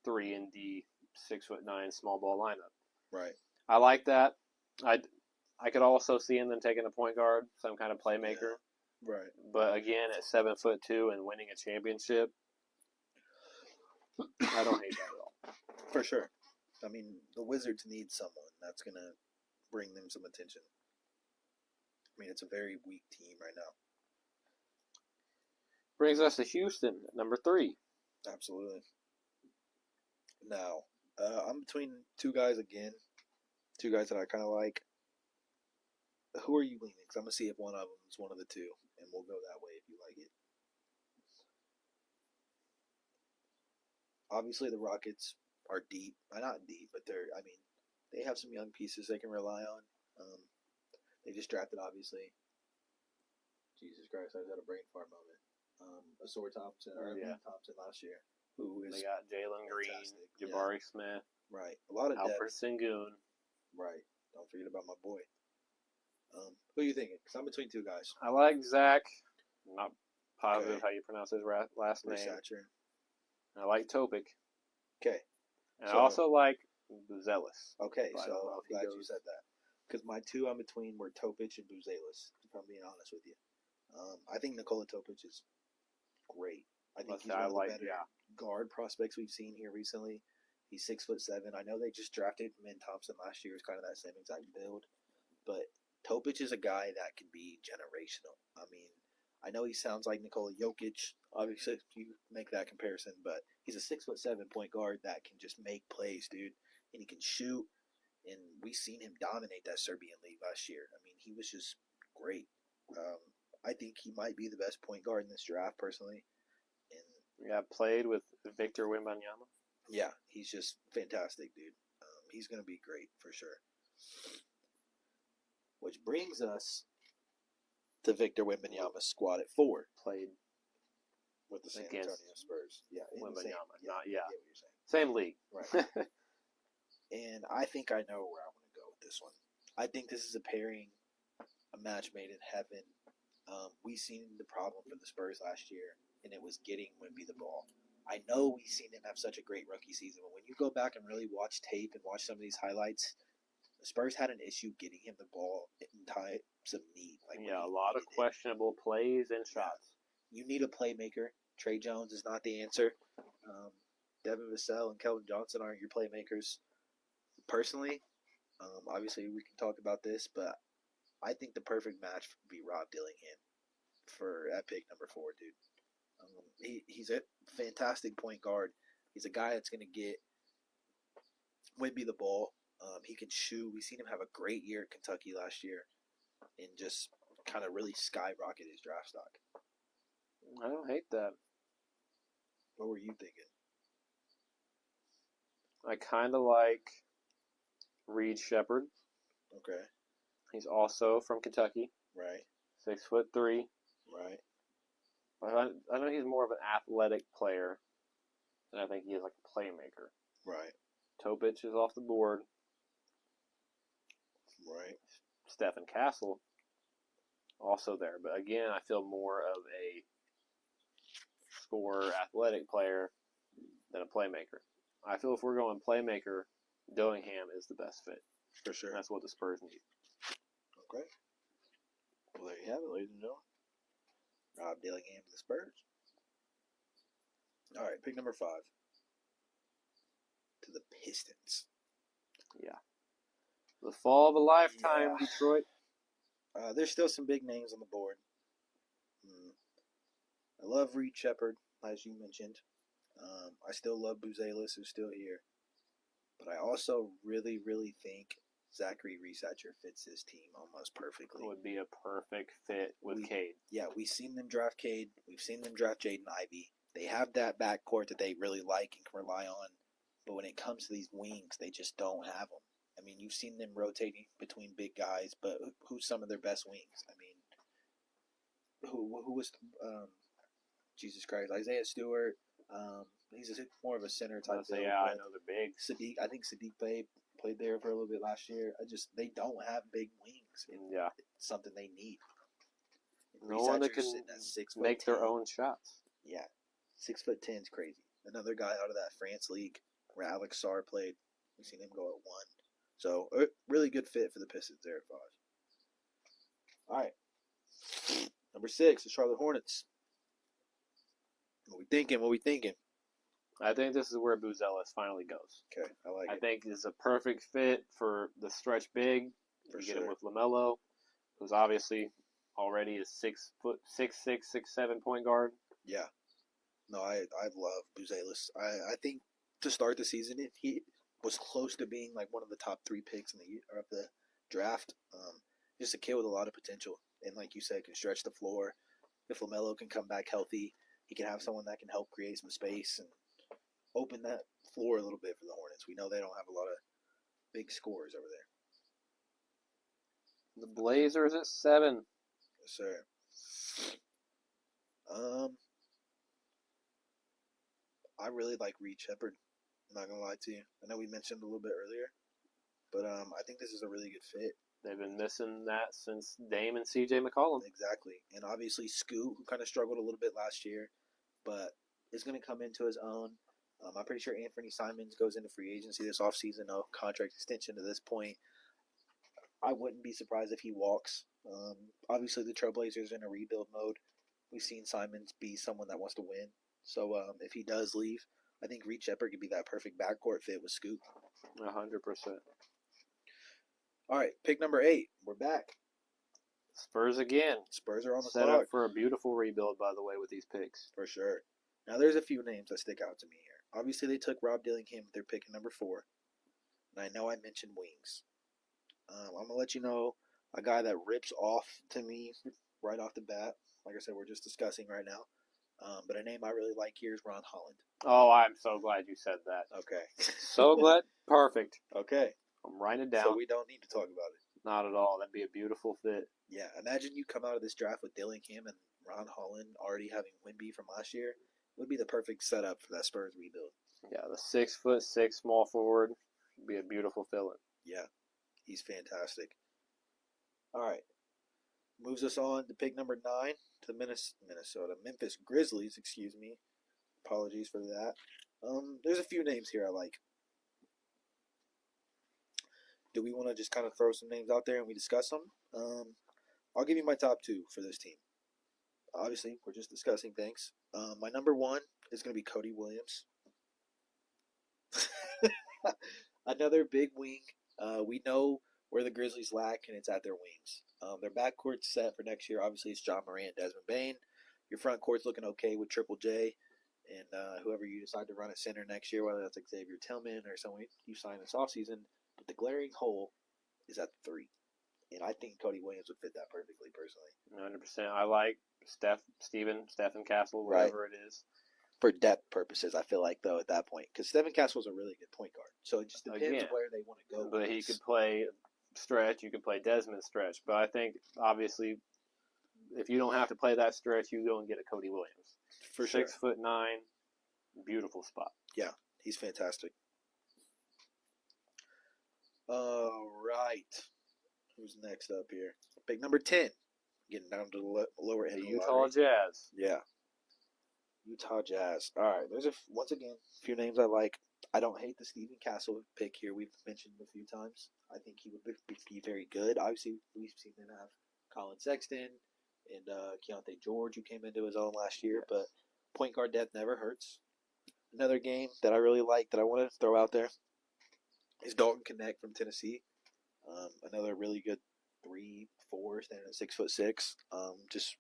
3-and-D 6'9" small ball lineup. Right. I like that. I could also see them taking a point guard, some kind of playmaker. Yeah. Right. But again, at 7'2" and winning a championship, I don't hate that at all. For sure. I mean, the Wizards need someone that's going to bring them some attention. I mean, it's a very weak team right now. Brings us to Houston, number 3. Absolutely. Now, I'm between two guys again. Two guys that I kind of like. Who are you leaning? Because I'm going to see if one of them is one of the two, and we'll go that way if you like it. Obviously, the Rockets are deep. Not deep, but they have some young pieces they can rely on. They just drafted, obviously. Jesus Christ, I just had a brain fart moment. Asor Thompson, Thompson last year. Who is They got Jalen Green, Jabari Smith. Right. A lot of Alfred depth. Sengun. Right. Don't forget about my boy. Who are you thinking? Because I'm between two guys. I like Zach. I'm not positive how you pronounce his last name. Researcher. I like Topic. Okay. And I also like Zealous. Okay, But I so don't know I'm if he glad goes- you said that. Because my two I'm between were Topic and Buzelis, if I'm being honest with you. I think Nikola Topic is great. I think he's one of the better guard prospects we've seen here recently. He's 6'7". I know they just drafted Min Thompson last year. It's kind of that same exact build. But Topic is a guy that can be generational. I mean, I know he sounds like Nikola Jokic, obviously, if you make that comparison, but he's a 6'7" point guard that can just make plays, dude. And he can shoot. And we've seen him dominate that Serbian league last year. I mean, he was just great. I think he might be the best point guard in this draft, personally. And Yeah, played with Victor Wembanyama. yeah, he's just fantastic, dude. He's going to be great for sure. Which brings us to Victor Wembanyama's squad at 4 Played with the San against Antonio Spurs. Yeah, Wembanyama. I Yeah. get what you're saying. Same league. Right. And I think I know where I want to go with this one. I think this is a pairing, a match made in heaven. We seen the problem for the Spurs last year, and it was getting Wemby the ball. I know we've seen him have such a great rookie season, but when you go back and really watch tape and watch some of these highlights, the Spurs had an issue getting him the ball in times of need. Like a lot of questionable plays and shots. You need a playmaker. Trey Jones is not the answer. Devin Vassell and Kelvin Johnson aren't your playmakers. Personally, obviously we can talk about this, but I think the perfect match would be Rob Dillingham at pick number 4, dude. He's a fantastic point guard. He's a guy that's going to get Wemby the ball. He can shoot. We've seen him have a great year at Kentucky last year and just kind of really skyrocket his draft stock. I don't hate that. What were you thinking? I kind of like Reed Shepherd. Okay. He's also from Kentucky. Right. 6'3". Right. I know he's more of an athletic player than I think he is like a playmaker. Right. Topic is off the board. Right. Stephen Castle also there. But again, I feel more of a scorer, athletic player than a playmaker. I feel if we're going playmaker, Dillingham is the best fit. For sure. That's what the Spurs need. Okay. Well, there you have it, ladies and gentlemen. Rob Dillingham to the Spurs. All right, pick number 5. To the Pistons. Yeah. The fall of a lifetime, yeah. Detroit. There's still some big names on the board. I love Reed Shepherd, as you mentioned. I still love Buzelis, who's still here. But I also really, really think Zachary Resetcher fits his team almost perfectly. It would be a perfect fit with Cade. Yeah, we've seen them draft Cade. We've seen them draft Jaden Ivey. They have that backcourt that they really like and can rely on. But when it comes to these wings, they just don't have them. I mean, you've seen them rotating between big guys, but who's some of their best wings? I mean, who was Jesus Christ, Isaiah Stewart. He's more of a center type. Yeah, I know they're big. Sadiq, I think Sadiq played there for a little bit last year. They don't have big wings. Yeah, it's something they need. No one that can make their own shots. Yeah, 6'10" is crazy. Another guy out of that France league where Alex Sarr played. We've seen him go at 1. So, a really good fit for the Pistons there at 5. All right. Number 6, the Charlotte Hornets. What we thinking? I think this is where Buzelis finally goes. Okay, I like it. I think this is a perfect fit for the stretch big. You get him with LaMelo, who's obviously already a 6'6", 6'7" point guard. Yeah. No, I love Buzelis. I think to start the season, he was close to being like one of the top 3 picks of the draft. Just a kid with a lot of potential, and like you said, can stretch the floor. If LaMelo can come back healthy, he can have someone that can help create some space and open that floor a little bit for the Hornets. We know they don't have a lot of big scorers over there. The Blazers at 7. Yes, sir. I really like Reed Shepherd. I'm not gonna lie to you. I know we mentioned a little bit earlier, but I think this is a really good fit. They've been missing that since Dame and CJ McCollum. Exactly, and obviously Scoot, who kind of struggled a little bit last year, but is going to come into his own. I'm pretty sure Anthony Simons goes into free agency this offseason, no contract extension to this point. I wouldn't be surprised if he walks. Obviously, the Trailblazers are in a rebuild mode. We've seen Simons be someone that wants to win. So if he does leave, I think Reed Shepherd could be that perfect backcourt fit with Scoot. 100%. All right, pick number 8. We're back. Spurs again. Spurs are on the set clock. Up for a beautiful rebuild, by the way, with these picks. For sure. Now, there's a few names that stick out to me here. Obviously, they took Rob Dillingham with their pick at number 4. And I know I mentioned wings. I'm going to let you know a guy that rips off to me right off the bat. Like I said, we're just discussing right now. But a name I really like here is Ron Holland. Oh, I'm so glad you said that. Okay. So glad. Perfect. Okay. I'm writing it down. So we don't need to talk about it. Not at all. That'd be a beautiful fit. Yeah. Imagine you come out of this draft with Dillingham and Ron Holland already having Wemby from last year. It would be the perfect setup for that Spurs rebuild. Yeah, the 6'6" small forward would be a beautiful fill-in. Yeah. He's fantastic. All right. Moves us on to pick number 9 to Memphis Grizzlies, excuse me. Apologies for that. There's a few names here I like. Do we want to just kind of throw some names out there and we discuss them? I'll give you my top 2 for this team. Obviously, we're just discussing things. My number 1 is going to be Cody Williams. Another big wing. We know where the Grizzlies lack, and it's at their wings. Their backcourt's set for next year. Obviously, it's John Morant, Desmond Bane. Your front court's looking okay with Triple J and whoever you decide to run at center next year, whether that's Xavier Tillman or someone you sign this offseason. But the glaring hole is at 3. And I think Cody Williams would fit that perfectly, personally. 100%. I like Stephen Castle, whatever it is. For depth purposes, I feel like, though, at that point. Because Stephen Castle's a really good point guard. So it just depends where they want to go. But he could play stretch. You could play Desmond stretch. But I think, obviously, if you don't have to play that stretch, you go and get a Cody Williams. For sure. 6'9", beautiful spot. Yeah, he's fantastic. All right. Who's next up here? Pick number 10. Getting down to the lower end of the Utah lottery. Jazz. Yeah. Utah Jazz. All right. There's once again a few names I like. I don't hate the Stephen Castle pick here. We've mentioned him a few times. I think he would be very good. Obviously, we've seen him have Colin Sexton and Keontae George, who came into his own last year. But point guard depth never hurts. Another game that I really like that I want to throw out there is Dalton Connect from Tennessee. Another really good 3-4, standing at 6'6". Just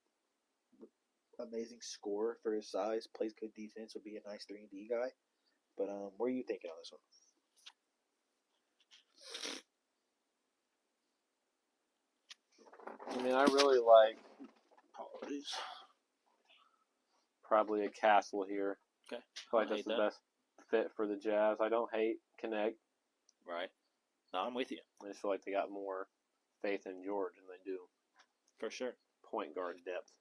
amazing scorer for his size. Plays good defense. Would be a nice 3-and-D guy. But what are you thinking on this one? I mean, I really like Apologies. probably a Castle here. Okay. I feel like that's the best fit for the Jazz. I don't hate Connect. Right. No, I'm with you. I just feel like they got more faith in George than they do For sure. point guard depth.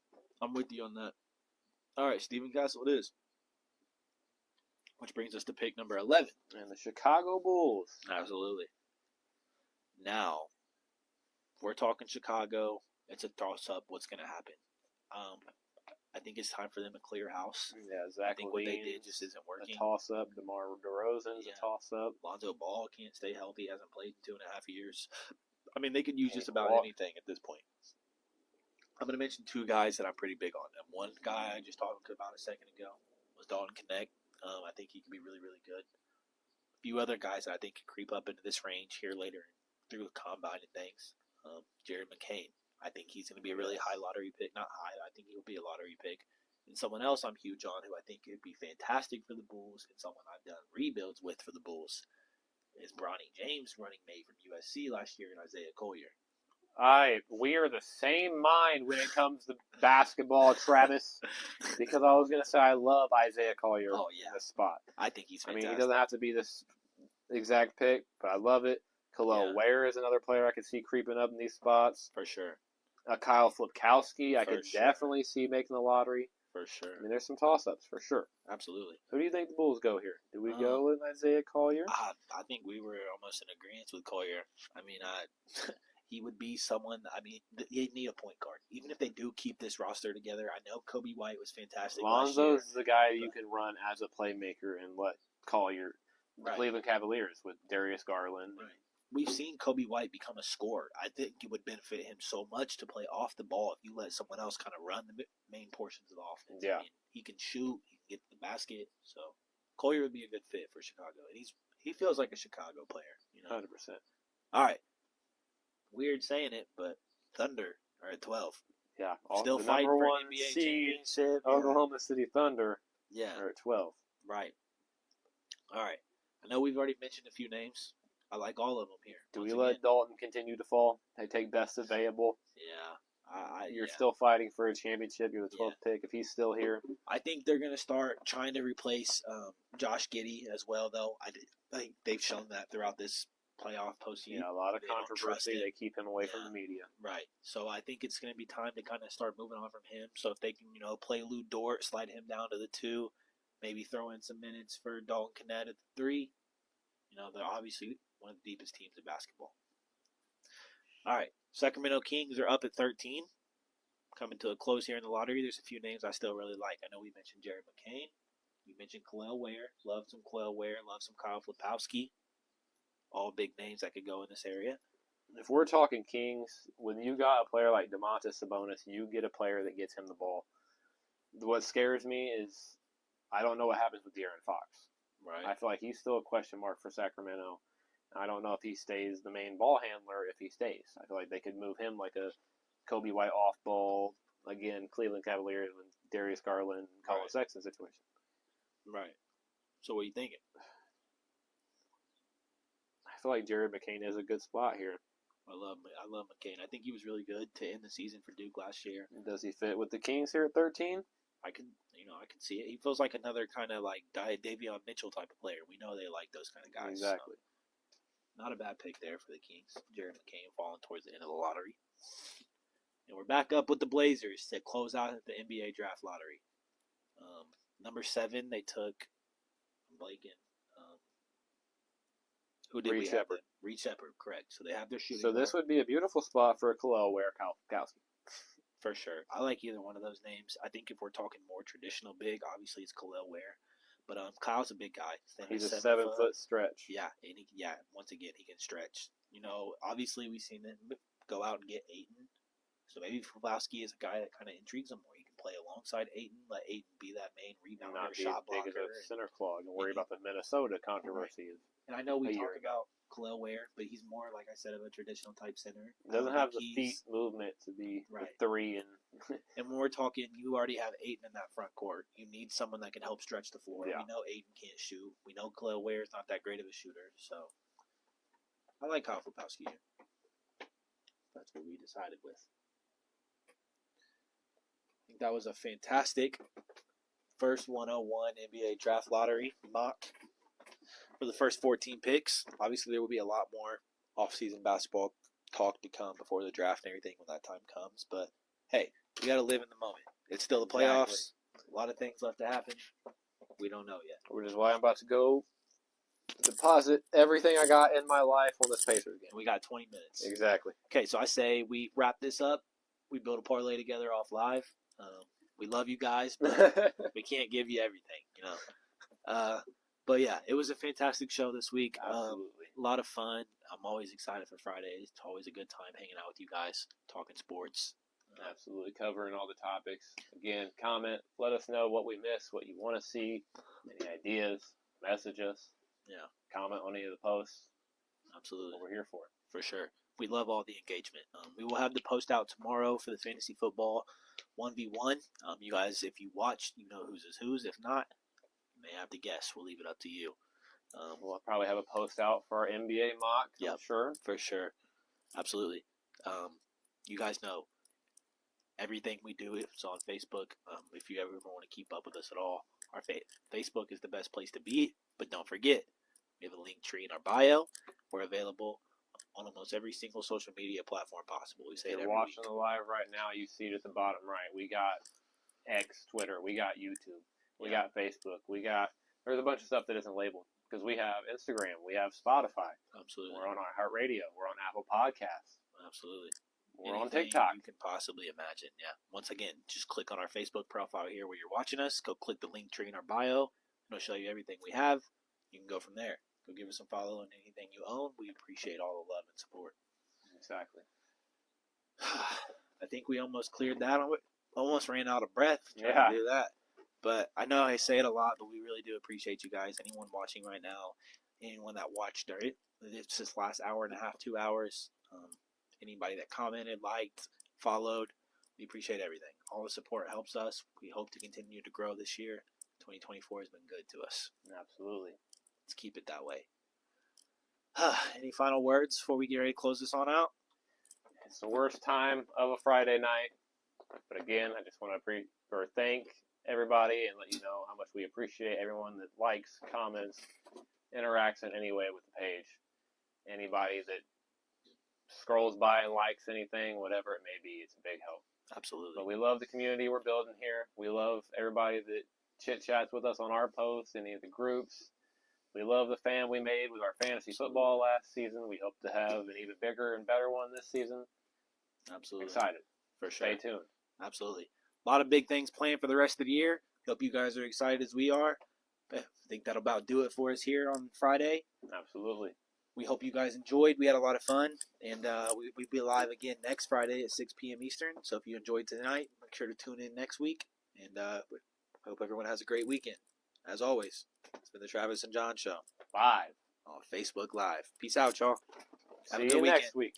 I'm with you on that. All right, Stephen Castle it is. Which brings us to pick number 11. And the Chicago Bulls. Absolutely. Now, if we're talking Chicago, it's a toss-up. What's going to happen? I think it's time for them to clear house. Yeah, Zach I think what they did just isn't working. A toss-up. DeMar DeRozan's a toss-up. Lonzo Ball can't stay healthy. Hasn't played in 2.5 years. I mean, they could use just about anything at this point. I'm going to mention 2 guys that I'm pretty big on. And one guy I just talked about a second ago was Dalton Connect. I think he could be really, really good. A few other guys that I think could creep up into this range here later through the combine and things. Jared McCain. I think he's going to be a really high lottery pick. Not high. I think he'll be a lottery pick. And someone else I'm huge on who I think would be fantastic for the Bulls and someone I've done rebuilds with for the Bulls is Bronny James, running mate from USC last year, and Isaiah Collier. We are the same mind when it comes to basketball, Travis. Because I was going to say I love Isaiah Collier in this spot. I think he's fantastic. I mean, he doesn't have to be this exact pick, but I love it. Khalil Ware is another player I could see creeping up in these spots. For sure. Kyle Flipkowski, I could definitely see making the lottery. For sure. I mean, there's some toss-ups, for sure. Absolutely. Who do you think the Bulls go here? Do we go with Isaiah Collier? I think we were almost in agreement with Collier. I mean, he would be someone, I mean, they need a point guard. Even if they do keep this roster together, I know Kobe White was fantastic Lonzo is the guy you can run as a playmaker and let Collier, Cleveland Cavaliers with Darius Garland. Right. We've seen Kobe White become a scorer. I think it would benefit him so much to play off the ball if you let someone else kind of run the main portions of the offense. Yeah. I mean, he can shoot, he can get to the basket. So Collier would be a good fit for Chicago. And he feels like a Chicago player. 100%. All right. Weird saying it, but Thunder are at 12. Yeah. Still fighting for an NBA championship. Oklahoma City Thunder are at 12. Right. All right. I know we've already mentioned a few names. I like all of them here. Do we let Dalton continue to fall? They take best available. Yeah. You're still fighting for a championship. You're the 12th pick. If he's still here, I think they're going to start trying to replace Josh Giddey as well, though. I think they've shown that throughout this playoff postseason. Yeah, a lot of controversy. They keep him away from the media. Right. So I think it's going to be time to kind of start moving on from him. So if they can, play Lou Dort, slide him down to the 2, maybe throw in some minutes for Dalton Knecht at the 3. They're obviously one of the deepest teams in basketball. All right. Sacramento Kings are up at 13. Coming to a close here in the lottery. There's a few names I still really like. I know we mentioned Jared McCain. We mentioned Khalil Ware. Love some Khalil Ware. Love some Kyle Flipowski. All big names that could go in this area. If we're talking Kings, when you got a player like Domantas Sabonis, you get a player that gets him the ball. What scares me is I don't know what happens with De'Aaron Fox. Right. I feel like he's still a question mark for Sacramento. I don't know if he stays the main ball handler if he stays. I feel like they could move him like a Kobe White off-ball, again, Cleveland Cavaliers with Darius Garland, Colin Sexton situation. Right. So what are you thinking? I feel like Jared McCain is a good spot here. I love McCain. I think he was really good to end the season for Duke last year. Does he fit with the Kings here at 13? I can see it. He feels like another kind of like Davion Mitchell type of player. We know they like those kind of guys. Exactly. So not a bad pick there for the Kings. Jared McCain falling towards the end of the lottery. And we're back up with the Blazers to close out the NBA draft lottery. Number 7, they took who did Reed Shepherd. Reed Shepherd, correct. So they have their shooting. So this would be a beautiful spot for a Khalil Ware Kowski. For sure. I like either one of those names. I think if we're talking more traditional big, obviously it's Khalil Ware. But Kyle's a big guy. He's a 7-foot stretch. Yeah, and once again, he can stretch. Obviously we've seen them go out and get Ayton. So maybe Flipowski is a guy that kind of intrigues him more. He can play alongside Ayton, let Ayton be that main rebounder, shot blocker. Not be as big as a center clog and worry about the Minnesota controversy. Right. And I know we talk about Khalil Ware, but he's more, like I said, of a traditional type center. Doesn't have the feet movement to be the 3. And when we're talking, you already have Ayton in that front court. You need someone that can help stretch the floor. Yeah. We know Ayton can't shoot. We know Khalil Ware is not that great of a shooter. So I like Kyle Flipowski here. That's what we decided with. I think that was a fantastic first 101 NBA draft lottery mock for the first 14 picks. Obviously, there will be a lot more off-season basketball talk to come before the draft and everything when that time comes. But, hey, we got to live in the moment. It's still the playoffs. Exactly. A lot of things left to happen. We don't know yet. Which is why I'm about to go deposit everything I got in my life on this Pacers game. We got 20 minutes. Exactly. Okay, so I say we wrap this up. We build a parlay together off live. We love you guys, but we can't give you everything, But yeah, it was a fantastic show this week. Absolutely. A lot of fun. I'm always excited for Fridays. It's always a good time hanging out with you guys, talking sports. Absolutely, covering all the topics. Again, comment. Let us know what we missed, what you want to see, any ideas. Message us. Yeah. Comment on any of the posts. Absolutely. What we're here for. For sure. We love all the engagement. We will have the post out tomorrow for the fantasy football 1v1. You guys, if you watch, you know whose is whose. If not, you may have to guess. We'll leave it up to you. We'll probably have a post out for our NBA mock. Yeah, sure. For sure. Absolutely. You guys know everything we do is on Facebook. If you ever want to keep up with us at all, our Facebook is the best place to be. But don't forget, we have a link tree in our bio. We're available on almost every single social media platform possible. We say it every week. If you're watching the live right now, you see it at the bottom right. We got X, Twitter. We got YouTube. We got Facebook. There's a bunch of stuff that isn't labeled because we have Instagram. We have Spotify. Absolutely. We're on iHeartRadio. We're on Apple Podcasts. Absolutely. We're on TikTok. You can possibly imagine. Yeah. Once again, just click on our Facebook profile here where you're watching us. Go click the link tree in our bio. It'll show you everything we have. You can go from there. Go give us a follow on anything you own. We appreciate all the love and support. Exactly. I think we almost cleared that. Almost ran out of breath trying to do that. But I know I say it a lot, but we really do appreciate you guys. Anyone watching right now, anyone that watched it's this last hour and a half, 2 hours, anybody that commented, liked, followed, we appreciate everything. All the support helps us. We hope to continue to grow this year. 2024 has been good to us. Absolutely. Let's keep it that way. Any final words before we get ready to close this on out? It's the worst time of a Friday night. But again, I just want to thank everybody and let you know how much we appreciate everyone that likes, comments, interacts in any way with the page. Anybody that scrolls by and likes anything, whatever it may be, it's a big help. Absolutely. But we love the community we're building here. We love everybody that chit-chats with us on our posts, any of the groups. We love the fan we made with our fantasy football last season. We hope to have an even bigger and better one this season. Absolutely. Excited. For sure. Stay tuned. Absolutely. A lot of big things planned for the rest of the year. Hope you guys are excited as we are. I think that'll about do it for us here on Friday. Absolutely. We hope you guys enjoyed. We had a lot of fun. And we'll be live again next Friday at 6 p.m. Eastern. So if you enjoyed tonight, make sure to tune in next week. And hope everyone has a great weekend. As always, it's been the Travis and Jon Show. Live. On Facebook Live. Peace out, y'all. Have See a good you weekend. next week.